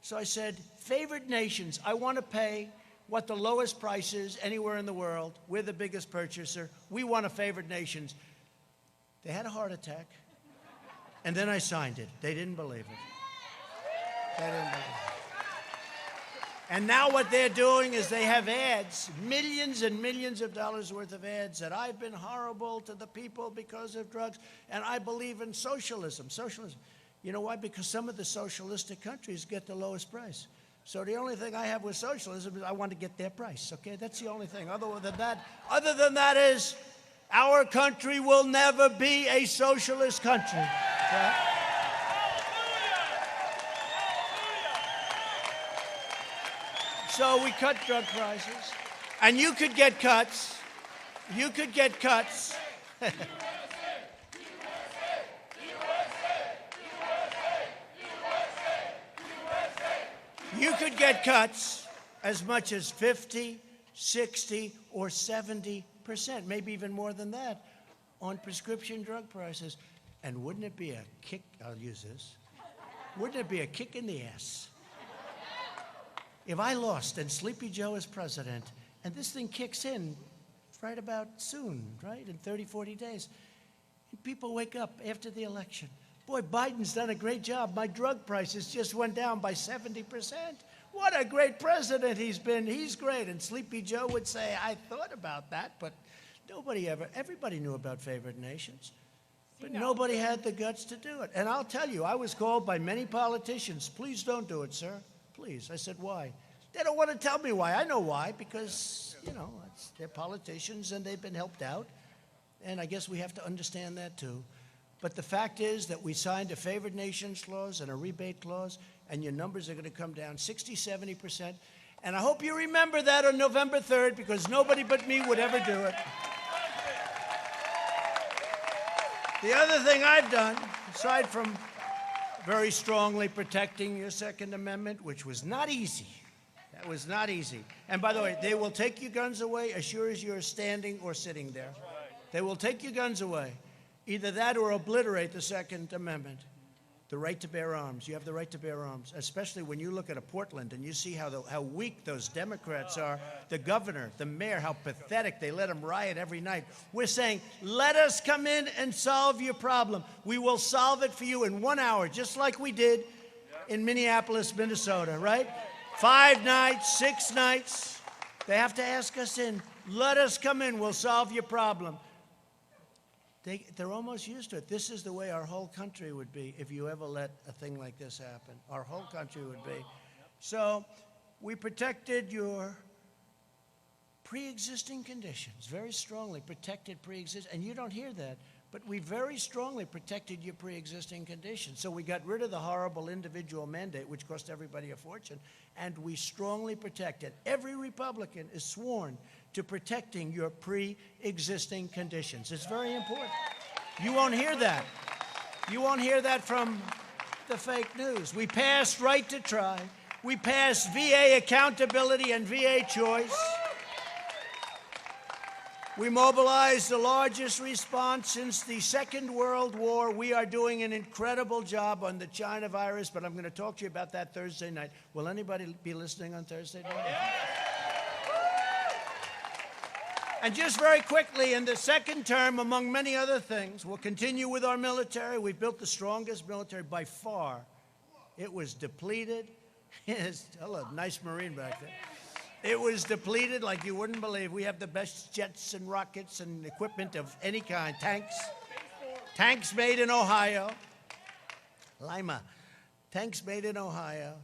So I said, favored nations, I want to pay what the lowest price is anywhere in the world. We're the biggest purchaser. We want a favored nations. They had a heart attack, and then I signed it. They didn't believe it. They didn't believe it. And now what they're doing is they have ads, millions and millions of dollars worth of ads, that I've been horrible to the people because of drugs, and I believe in socialism. Socialism. You know why? Because some of the socialistic countries get the lowest price. So the only thing I have with socialism is I want to get their price, okay? That's the only thing. Other than that is our country will never be a socialist country. Right? So we cut drug prices. And you could get cuts. You could get cuts. You could get cuts as much as 50, 60, or 70%, maybe even more than that, on prescription drug prices. And wouldn't it be a kick, I'll use this, wouldn't it be a kick in the ass if I lost and Sleepy Joe is president, and this thing kicks in right about soon, right, in 30, 40 days, and people wake up after the election. Boy, Biden's done a great job. My drug prices just went down by 70%. What a great president he's been. He's great. And Sleepy Joe would say, I thought about that, but everybody knew about favored nations. But nobody had the guts to do it. And I'll tell you, I was called by many politicians, please don't do it, sir. Please. I said, why? They don't want to tell me why. I know why, because, they're politicians and they've been helped out. And I guess we have to understand that too. But the fact is that we signed a favored nations clause and a rebate clause, and your numbers are going to come down 60, 70%. And I hope you remember that on November 3rd, because nobody but me would ever do it. The other thing I've done, aside from very strongly protecting your Second Amendment, which was not easy. That was not easy. And by the way, they will take your guns away as sure as you're standing or sitting there. They will take your guns away. Either that or obliterate the Second Amendment. The right to bear arms. You have the right to bear arms, especially when you look at a Portland and you see how weak those Democrats are. The governor, the mayor, how pathetic. They let them riot every night. We're saying, let us come in and solve your problem. We will solve it for you in 1 hour, just like we did in Minneapolis, Minnesota, right? 5 nights, 6 nights. They have to ask us in. Let us come in. We'll solve your problem. They're almost used to it. This is the way our whole country would be if you ever let a thing like this happen. Our whole country would be. So we protected your pre-existing conditions, very strongly protected pre-existing, and you don't hear that, but we very strongly protected your pre-existing conditions. So we got rid of the horrible individual mandate, which cost everybody a fortune, and we strongly protected. Every Republican is sworn to protecting your pre-existing conditions. It's very important. You won't hear that. You won't hear that from the fake news. We passed right to try. We passed VA accountability and VA choice. We mobilized the largest response since the Second World War. We are doing an incredible job on the China virus, but I'm going to talk to you about that Thursday night. Will anybody be listening on Thursday night? And just very quickly, in the second term, among many other things, we'll continue with our military. We've built the strongest military by far. It was depleted. Hello, nice Marine back there. It was depleted like you wouldn't believe. We have the best jets and rockets and equipment of any kind. Tanks made in Ohio. Lima. Tanks made in Ohio.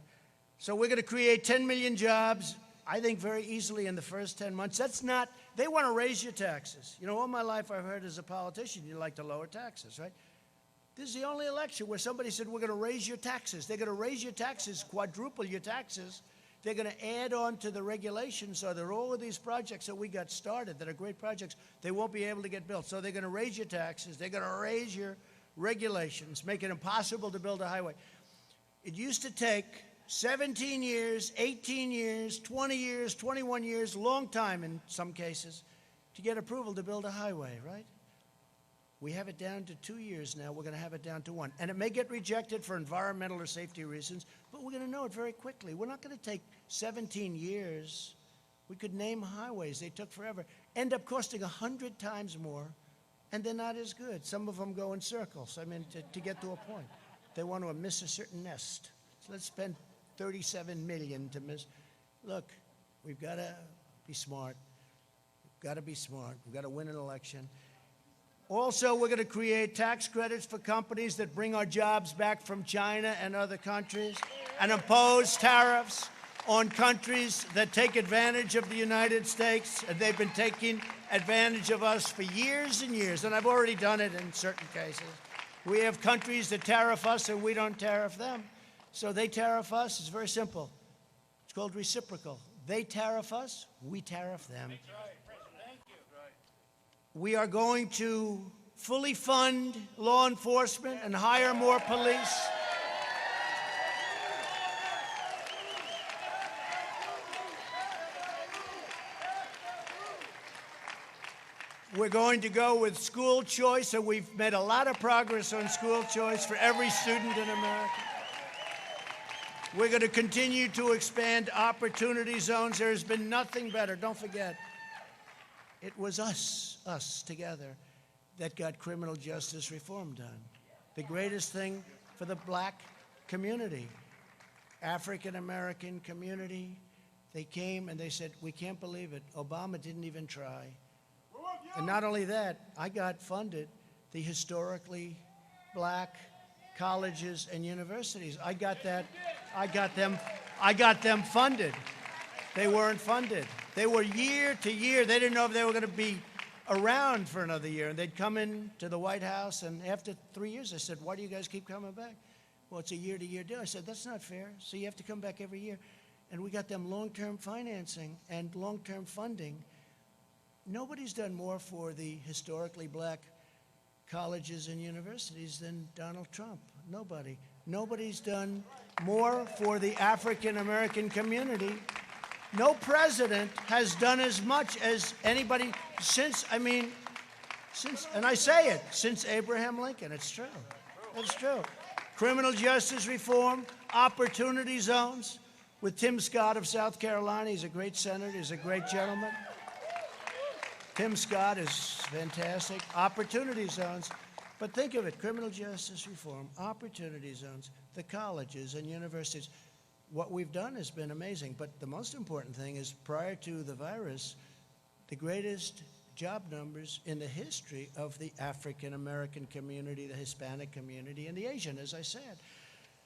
So we're going to create 10 million jobs, I think very easily in the first 10 months. They want to raise your taxes. All my life I've heard as a politician, you like to lower taxes, right? This is the only election where somebody said, we're going to raise your taxes. They're going to raise your taxes, quadruple your taxes. They're going to add on to the regulations so that all of these projects that we got started that are great projects, they won't be able to get built. So they're going to raise your taxes. They're going to raise your regulations, make it impossible to build a highway. It used to take 17 years, 18 years, 20 years, 21 years, long time in some cases, to get approval to build a highway, right? We have it down to 2 years now. We're going to have it down to 1. And it may get rejected for environmental or safety reasons, but we're going to know it very quickly. We're not going to take 17 years. We could name highways. They took forever. End up costing 100 times more, and they're not as good. Some of them go in circles, to get to a point. They want to miss a certain nest. So let's spend $37 million to miss. Look, we've got to be smart. We've got to be smart. We've got to win an election. Also, we're going to create tax credits for companies that bring our jobs back from China and other countries and impose tariffs on countries that take advantage of the United States. And they've been taking advantage of us for years and years, and I've already done it in certain cases. We have countries that tariff us and we don't tariff them. So they tariff us. It's very simple. It's called reciprocal. They tariff us, we tariff them. We are going to fully fund law enforcement and hire more police. We're going to go with school choice, and we've made a lot of progress on school choice for every student in America. We're going to continue to expand opportunity zones. There has been nothing better. Don't forget, it was us together, that got criminal justice reform done. the greatest thing for the black community, African American community. They came and they said, we can't believe it. Obama didn't even try. And not only that, I got funded the historically black colleges and universities. I got them funded. They weren't funded. They were year to year. They didn't know if they were going to be around for another year. And they'd come in to the White House, and after 3 years, I said, why do you guys keep coming back? Well, it's a year-to-year deal. I said, that's not fair. So you have to come back every year. And we got them long-term financing and long-term funding. Nobody's done more for the historically black colleges and universities than Donald Trump. Nobody. Nobody's done more for the African American community. No president has done as much as anybody since, and I say it, since Abraham Lincoln. It's true. It's true. Criminal justice reform, opportunity zones with Tim Scott of South Carolina. He's a great senator. He's a great gentleman. Tim Scott is fantastic. Opportunity zones. But think of it, criminal justice reform, opportunity zones, the colleges and universities. What we've done has been amazing. But the most important thing is, prior to the virus, the greatest job numbers in the history of the African American community, the Hispanic community, and the Asian, as I said.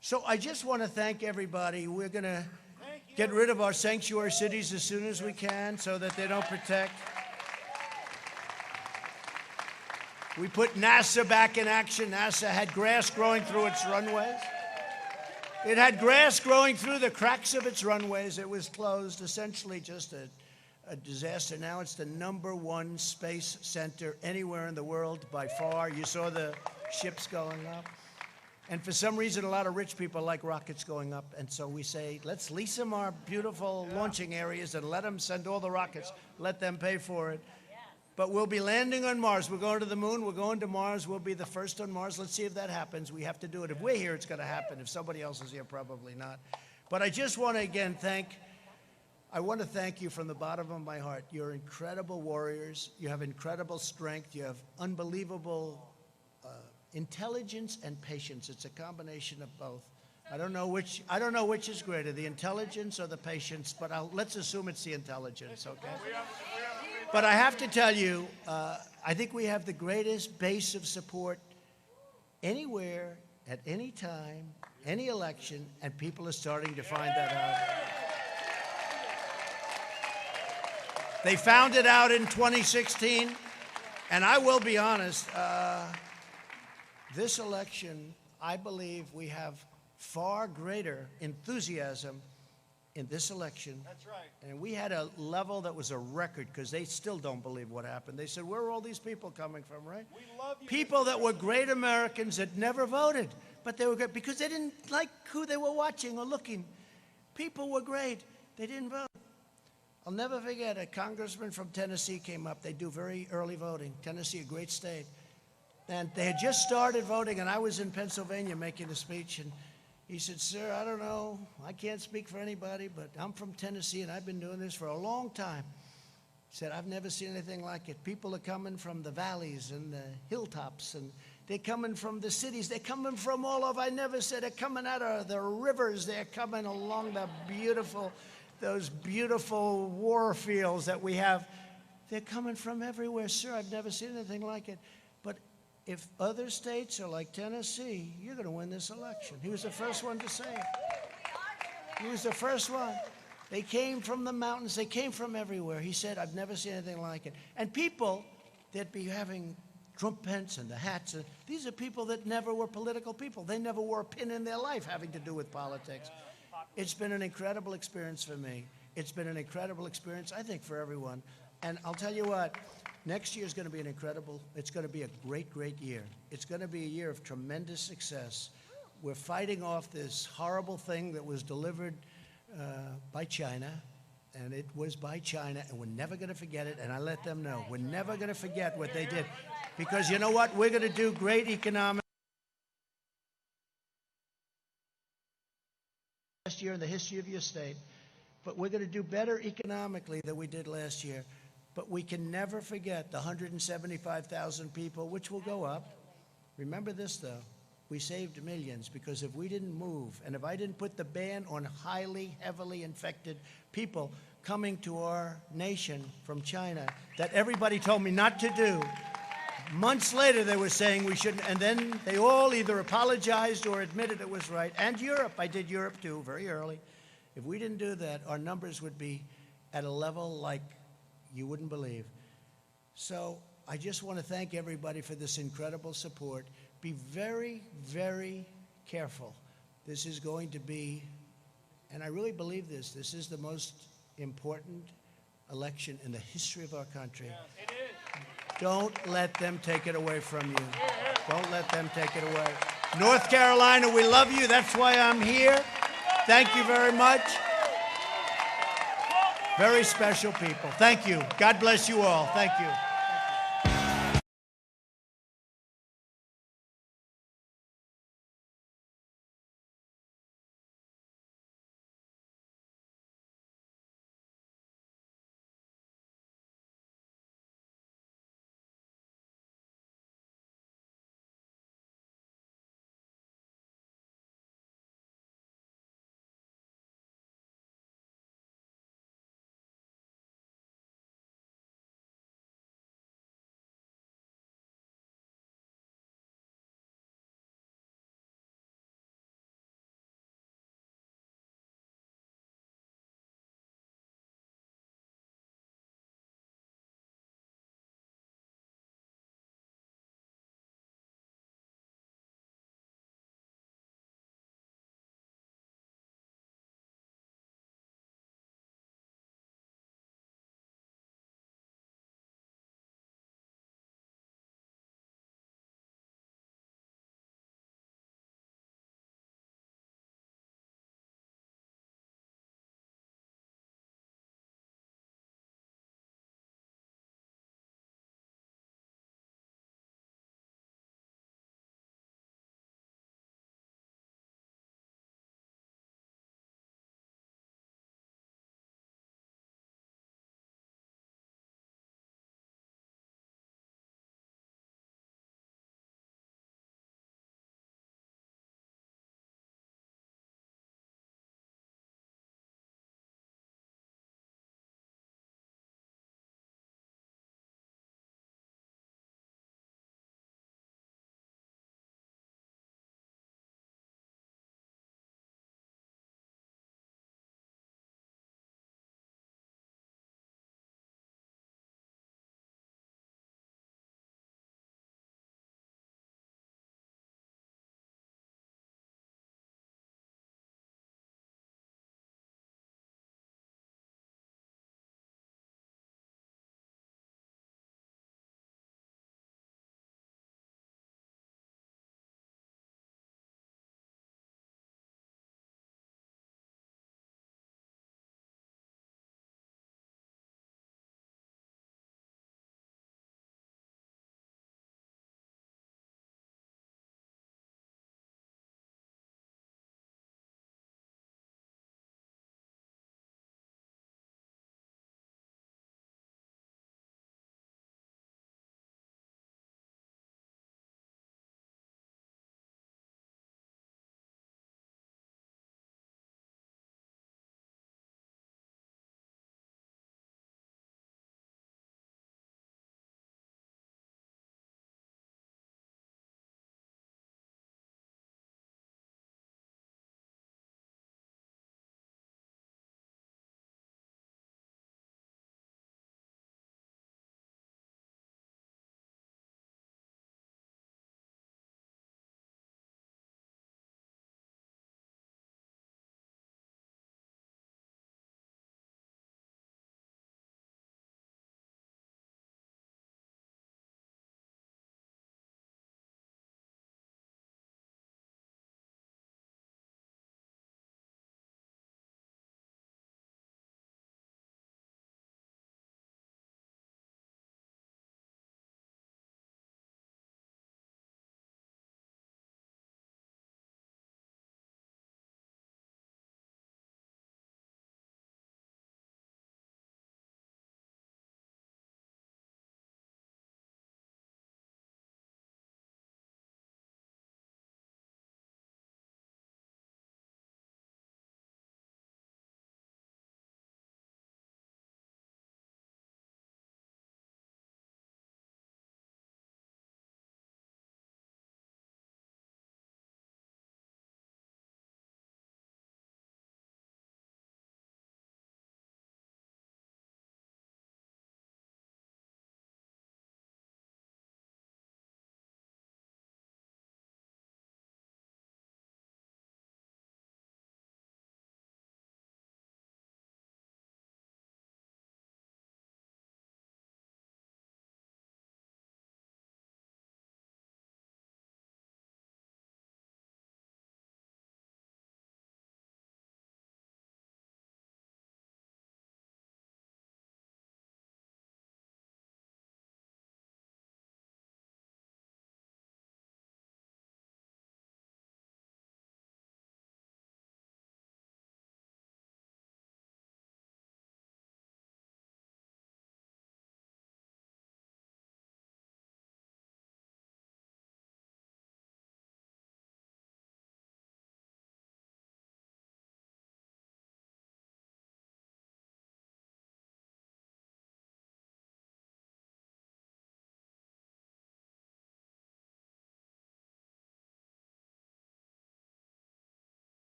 So I just want to thank everybody. We're going to get rid of our sanctuary cities as soon as we can so that they don't protect. We put NASA back in action. NASA had grass growing through its runways. It had grass growing through the cracks of its runways. It was closed, essentially just a disaster. Now it's the #1 space center anywhere in the world by far. You saw the ships going up. And for some reason, a lot of rich people like rockets going up. And so we say, let's lease them our beautiful launching areas and let them send all the rockets. Let them pay for it. But we'll be landing on Mars. We're going to the moon. We're going to Mars. We'll be the first on Mars. Let's see if that happens. We have to do it. If we're here, it's going to happen. If somebody else is here, probably not. But I just want to, again, thank you from the bottom of my heart. You're incredible warriors. You have incredible strength. You have unbelievable intelligence and patience. It's a combination of both. I don't know which is greater, the intelligence or the patience, but let's assume it's the intelligence, okay? But I have to tell you, I think we have the greatest base of support anywhere, at any time, any election, and people are starting to find that out. They found it out in 2016, and I will be honest, this election, I believe we have far greater enthusiasm in this election. That's right. And we had a level that was a record, because they still don't believe what happened. They said, where are all these people coming from, right? We love you. People that were great Americans that never voted, but they were good because they didn't like who they were watching or looking. People were great. They didn't vote. I'll never forget, a congressman from Tennessee came up. They do very early voting. Tennessee, a great state. And they had just started voting, and I was in Pennsylvania making a speech, and he said, sir, I don't know, I can't speak for anybody, but I'm from Tennessee, and I've been doing this for a long time. He said, I've never seen anything like it. People are coming from the valleys and the hilltops, and they're coming from the cities. They're coming from all over. I never said they're coming out of the rivers. They're coming along those beautiful war fields that we have. They're coming from everywhere. Sir, I've never seen anything like it. But if other states are like Tennessee, you're going to win this election. He was the first one to say it. He was the first one. They came from the mountains. They came from everywhere. He said, I've never seen anything like it. And people that be having trumpets and the hats, these are people that never were political people. They never wore a pin in their life having to do with politics. It's been an incredible experience for me. It's been an incredible experience, I think, for everyone. And I'll tell you what, next year is going to be it's going to be a great, great year. It's going to be a year of tremendous success. We're fighting off this horrible thing that was delivered by China, and it was by China, and we're never going to forget it, and I let them know. We're never going to forget what they did. Because you know what? We're going to do great economic last year in the history of your state, but we're going to do better economically than we did last year. But we can never forget the 175,000 people, which will go up. Remember this, though. we saved millions, because if we didn't move, and if I didn't put the ban on highly, heavily infected people coming to our nation from China that everybody told me not to do, months later they were saying we shouldn't, and then they all either apologized or admitted it was right. And Europe, I did Europe too, very early. If we didn't do that, our numbers would be at a level like you wouldn't believe. So I just want to thank everybody for this incredible support. Be very, very careful. This is going to be, and I really believe this is the most important election in the history of our country. It is. Don't let them take it away from you. Don't let them take it away. North Carolina, we love you. That's why I'm here. Thank you very much. Very special people. Thank you. God bless you all. Thank you.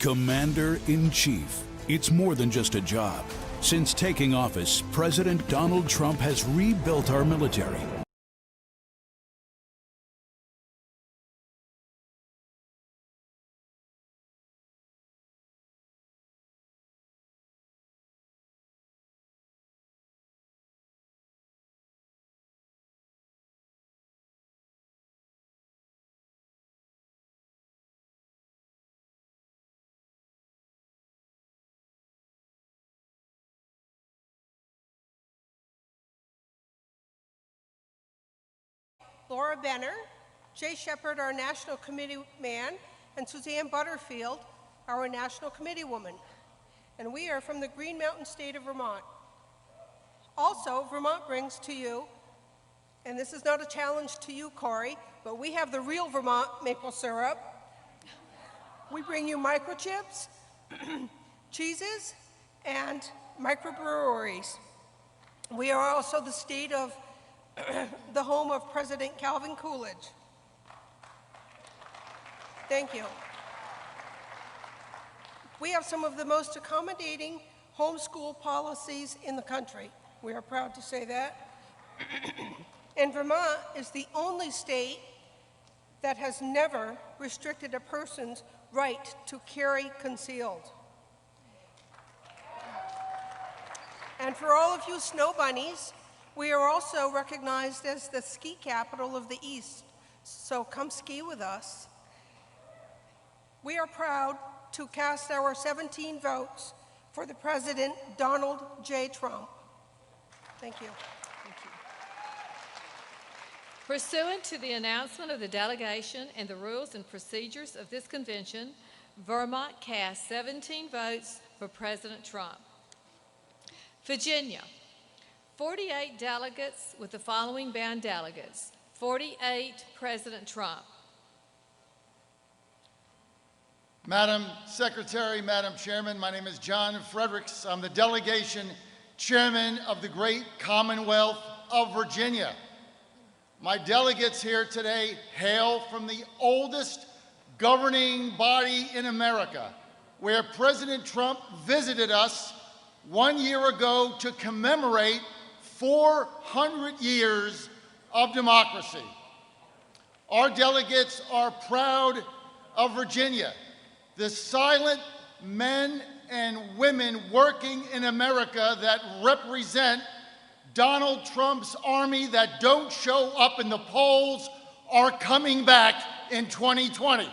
Commander-in-Chief. It's more than just a job. Since taking office, President Donald Trump has rebuilt our military. Laura Benner, Jay Shepard, our National Committee man, and Suzanne Butterfield, our National Committee woman. And we are from the Green Mountain state of Vermont. Also, Vermont brings to you, and this is not a challenge to you, Corey, but we have the real Vermont maple syrup. We bring you microchips, cheeses, and microbreweries. We are also the state of the home of President Calvin Coolidge. Thank you. We have some of the most accommodating homeschool policies in the country. We are proud to say that. And Vermont is the only state that has never restricted a person's right to carry concealed. And for all of you snow bunnies, we are also recognized as the ski capital of the East, so come ski with us. We are proud to cast our 17 votes for the President Donald J. Trump. Thank you. Pursuant to the announcement of the delegation and the rules and procedures of this convention, Vermont cast 17 votes for President Trump. Virginia, 48 delegates with the following bound delegates. 48, President Trump. Madam Secretary, Madam Chairman, my name is John Fredericks. I'm the delegation chairman of the great Commonwealth of Virginia. My delegates here today hail from the oldest governing body in America, where President Trump visited us 1 year ago to commemorate 400 years of democracy. Our delegates are proud of Virginia, the silent men and women working in America that represent Donald Trump's army that don't show up in the polls are coming back in 2020.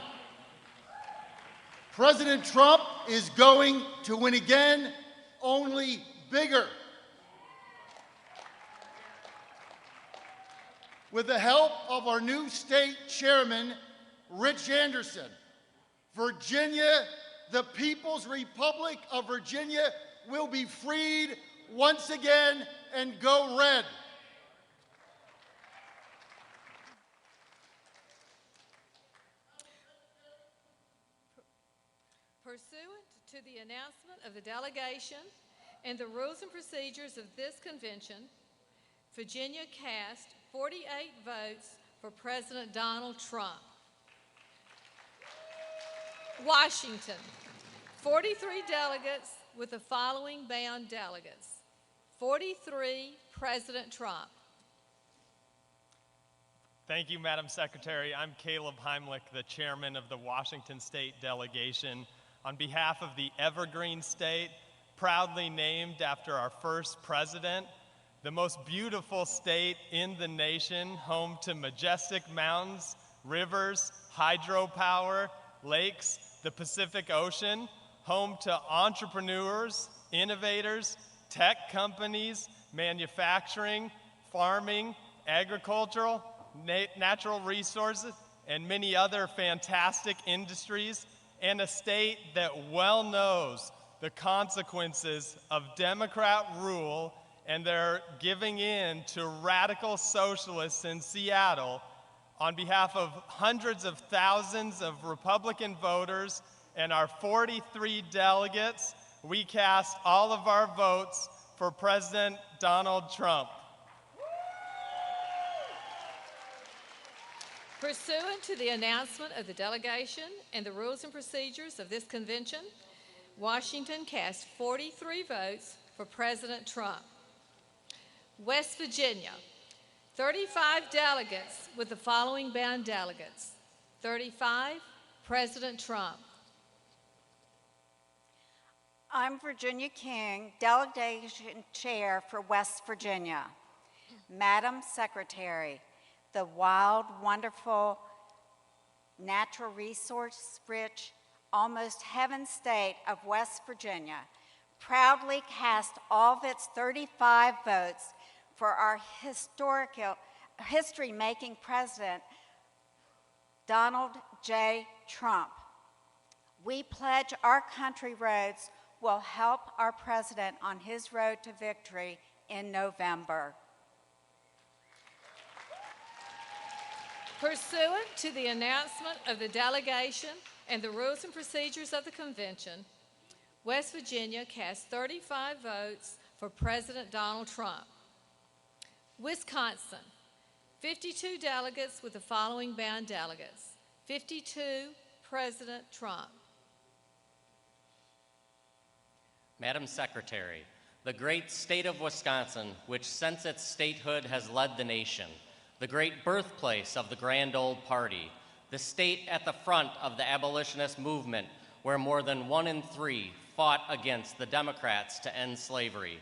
President Trump is going to win again, only bigger. With the help of our new state chairman, Rich Anderson, Virginia, the People's Republic of Virginia, will be freed once again and go red. Pursuant to the announcement of the delegation and the rules and procedures of this convention, Virginia cast 48 votes for President Donald Trump. Washington, 43 delegates with the following bound delegates. 43, President Trump. Thank you, Madam Secretary. I'm Caleb Heimlich, the chairman of the Washington State Delegation. On behalf of the Evergreen State, proudly named after our first president, the most beautiful state in the nation, home to majestic mountains, rivers, hydropower, lakes, the Pacific Ocean, home to entrepreneurs, innovators, tech companies, manufacturing, farming, agricultural, natural resources, and many other fantastic industries, and a state that well knows the consequences of Democrat rule, and they're giving in to radical socialists in Seattle. On behalf of hundreds of thousands of Republican voters and our 43 delegates, we cast all of our votes for President Donald Trump. Pursuant to the announcement of the delegation and the rules and procedures of this convention, Washington cast 43 votes for President Trump. West Virginia, 35 delegates with the following bound delegates. 35, President Trump. I'm Virginia King, Delegation Chair for West Virginia. Madam Secretary, the wild, wonderful, natural resource-rich, almost heaven state of West Virginia proudly cast all of its 35 votes for our history-making President, Donald J. Trump. We pledge our country roads will help our president on his road to victory in November. Pursuant to the announcement of the delegation and the rules and procedures of the convention, West Virginia cast 35 votes for President Donald Trump. Wisconsin, 52 delegates with the following bound delegates. 52, President Trump. Madam Secretary, the great state of Wisconsin, which since its statehood has led the nation, the great birthplace of the grand old party, the state at the front of the abolitionist movement, where more than 1 in 3 fought against the Democrats to end slavery,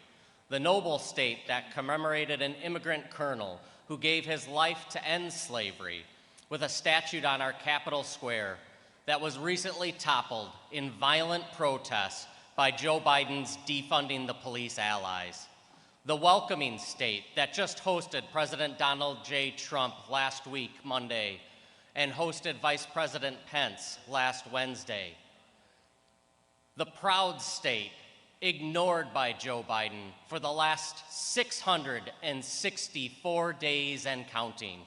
the noble state that commemorated an immigrant colonel who gave his life to end slavery, with a statue on our Capitol Square that was recently toppled in violent protests by Joe Biden's defunding the police allies. The welcoming state that just hosted President Donald J. Trump last week, Monday, and hosted Vice President Pence last Wednesday. The proud state ignored by Joe Biden for the last 664 days and counting.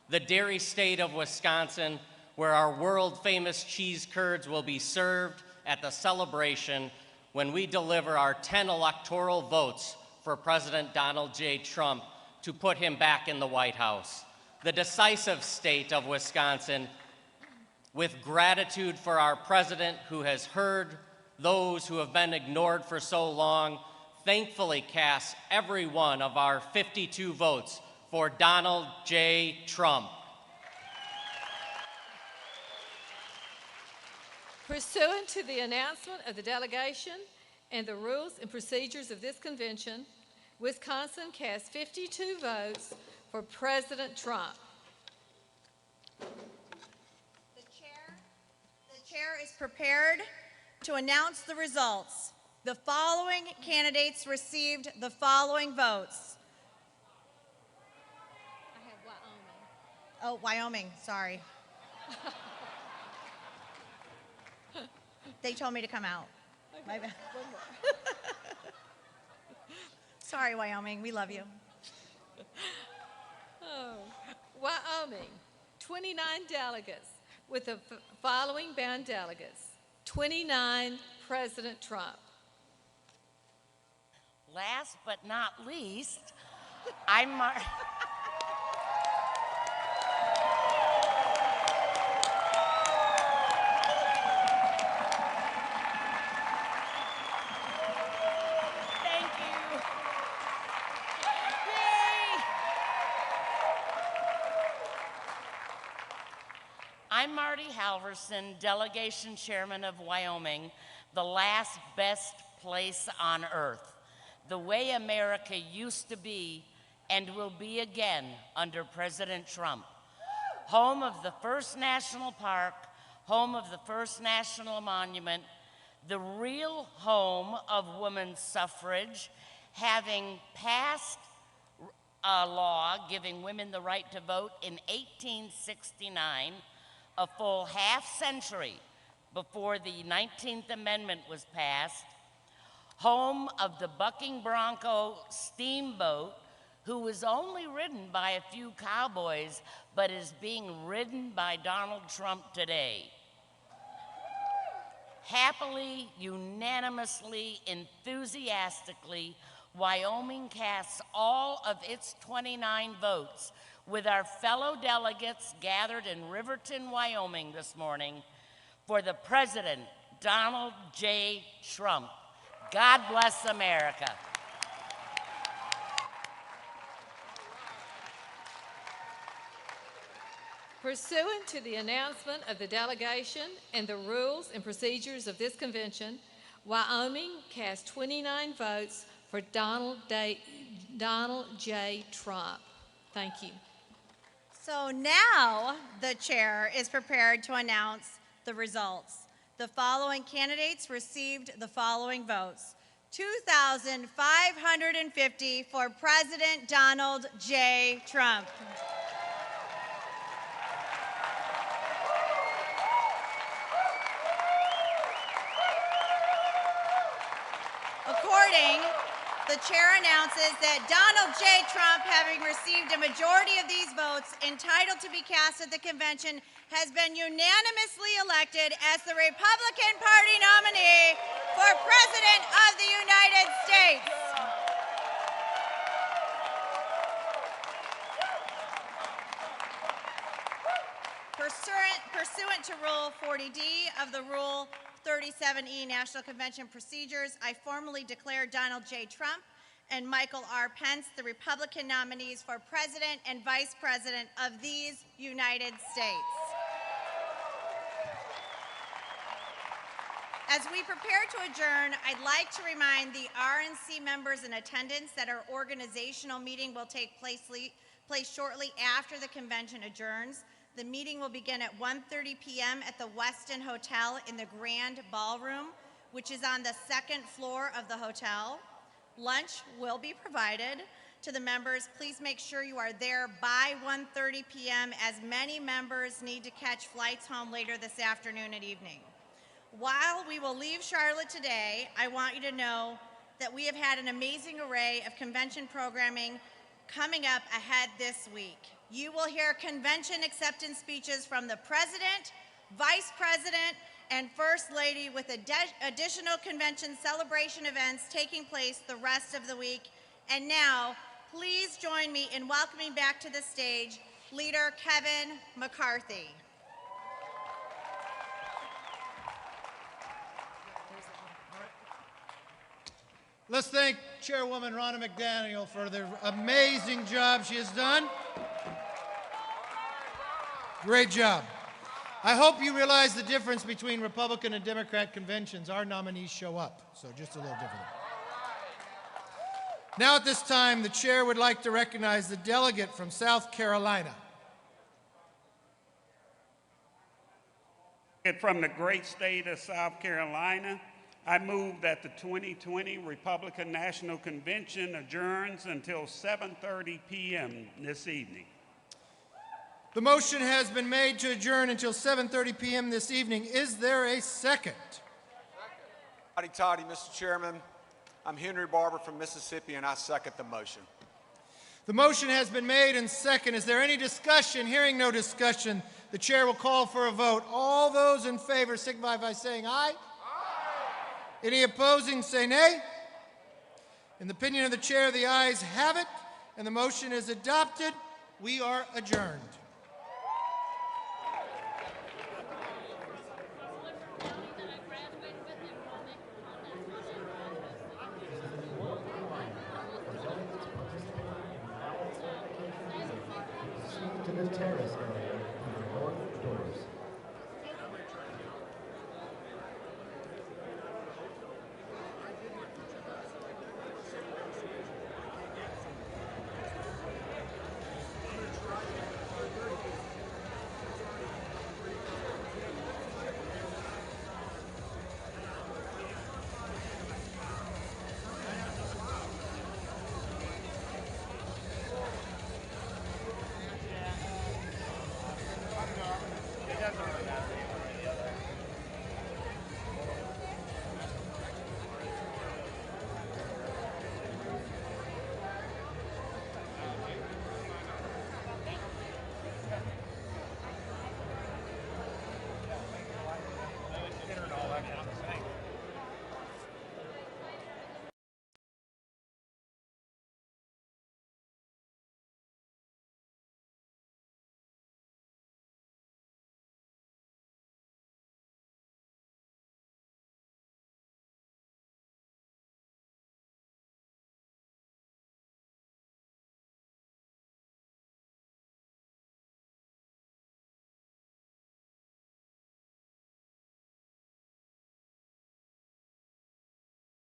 The dairy state of Wisconsin, where our world-famous cheese curds will be served at the celebration when we deliver our 10 electoral votes for President Donald J. Trump to put him back in the White House. The decisive state of Wisconsin, with gratitude for our president who has heard those who have been ignored for so long, thankfully casts every one of our 52 votes for Donald J. Trump. Pursuant to the announcement of the delegation and the rules and procedures of this convention, Wisconsin cast 52 votes for President Trump. The chair is prepared to announce the results. The following candidates received the following votes. I have Wyoming. Oh, Wyoming, sorry. They told me to come out. My bad. One more. Sorry, Wyoming, we love you. Oh, Wyoming, 29 delegates with the following bound delegates. 29, President Trump. Last but not least, I'm I'm Marty Halverson, Delegation Chairman of Wyoming, the last best place on earth, the way America used to be and will be again under President Trump. Home of the first national park, home of the first national monument, the real home of women's suffrage, having passed a law giving women the right to vote in 1869, a full half century before the 19th Amendment was passed, home of the bucking bronco steamboat, who was only ridden by a few cowboys, but is being ridden by Donald Trump today. Happily, unanimously, enthusiastically, Wyoming casts all of its 29 votes with our fellow delegates gathered in Riverton, Wyoming this morning for the President, Donald J. Trump. God bless America. Pursuant to the announcement of the delegation and the rules and procedures of this convention, Wyoming cast 29 votes for Donald J. Trump. Thank you. So now the chair is prepared to announce the results. The following candidates received the following votes: 2,550 for President Donald J. Trump. The chair announces that Donald J. Trump, having received a majority of these votes entitled to be cast at the convention, has been unanimously elected as the Republican Party nominee for President of the United States. Pursuant to Rule 40D of the Rule 37E National Convention Procedures, I formally declare Donald J. Trump and Michael R. Pence the Republican nominees for President and Vice President of these United States. As we prepare to adjourn, I'd like to remind the RNC members in attendance that our organizational meeting will take place shortly after the convention adjourns. The meeting will begin at 1:30 p.m. at the Westin Hotel in the Grand Ballroom, which is on the second floor of the hotel. Lunch will be provided to the members. Please make sure you are there by 1:30 p.m. as many members need to catch flights home later this afternoon and evening. While we will leave Charlotte today, I want you to know that we have had an amazing array of convention programming coming up ahead this week. You will hear convention acceptance speeches from the President, Vice President, and First Lady, with additional convention celebration events taking place the rest of the week. And now, please join me in welcoming back to the stage Leader Kevin McCarthy. Let's thank Chairwoman Ronna McDaniel for the amazing job she has done. Great job. I hope you realize the difference between Republican and Democrat conventions. Our nominees show up, so just a little different. Now at this time, the chair would like to recognize the delegate from South Carolina. From the great state of South Carolina, I move that the 2020 Republican National Convention adjourns until 7:30 p.m. this evening. The motion has been made to adjourn until 7:30 p.m. this evening. Is there a second? Howdy toddy, Mr. Chairman. I'm Henry Barber from Mississippi, and I second the motion. The motion has been made and second. Is there any discussion? Hearing no discussion, the chair will call for a vote. All those in favor signify by saying aye. Aye. Any opposing, say nay. In the opinion of the chair, the ayes have it, and the motion is adopted. We are adjourned. To the terrace area.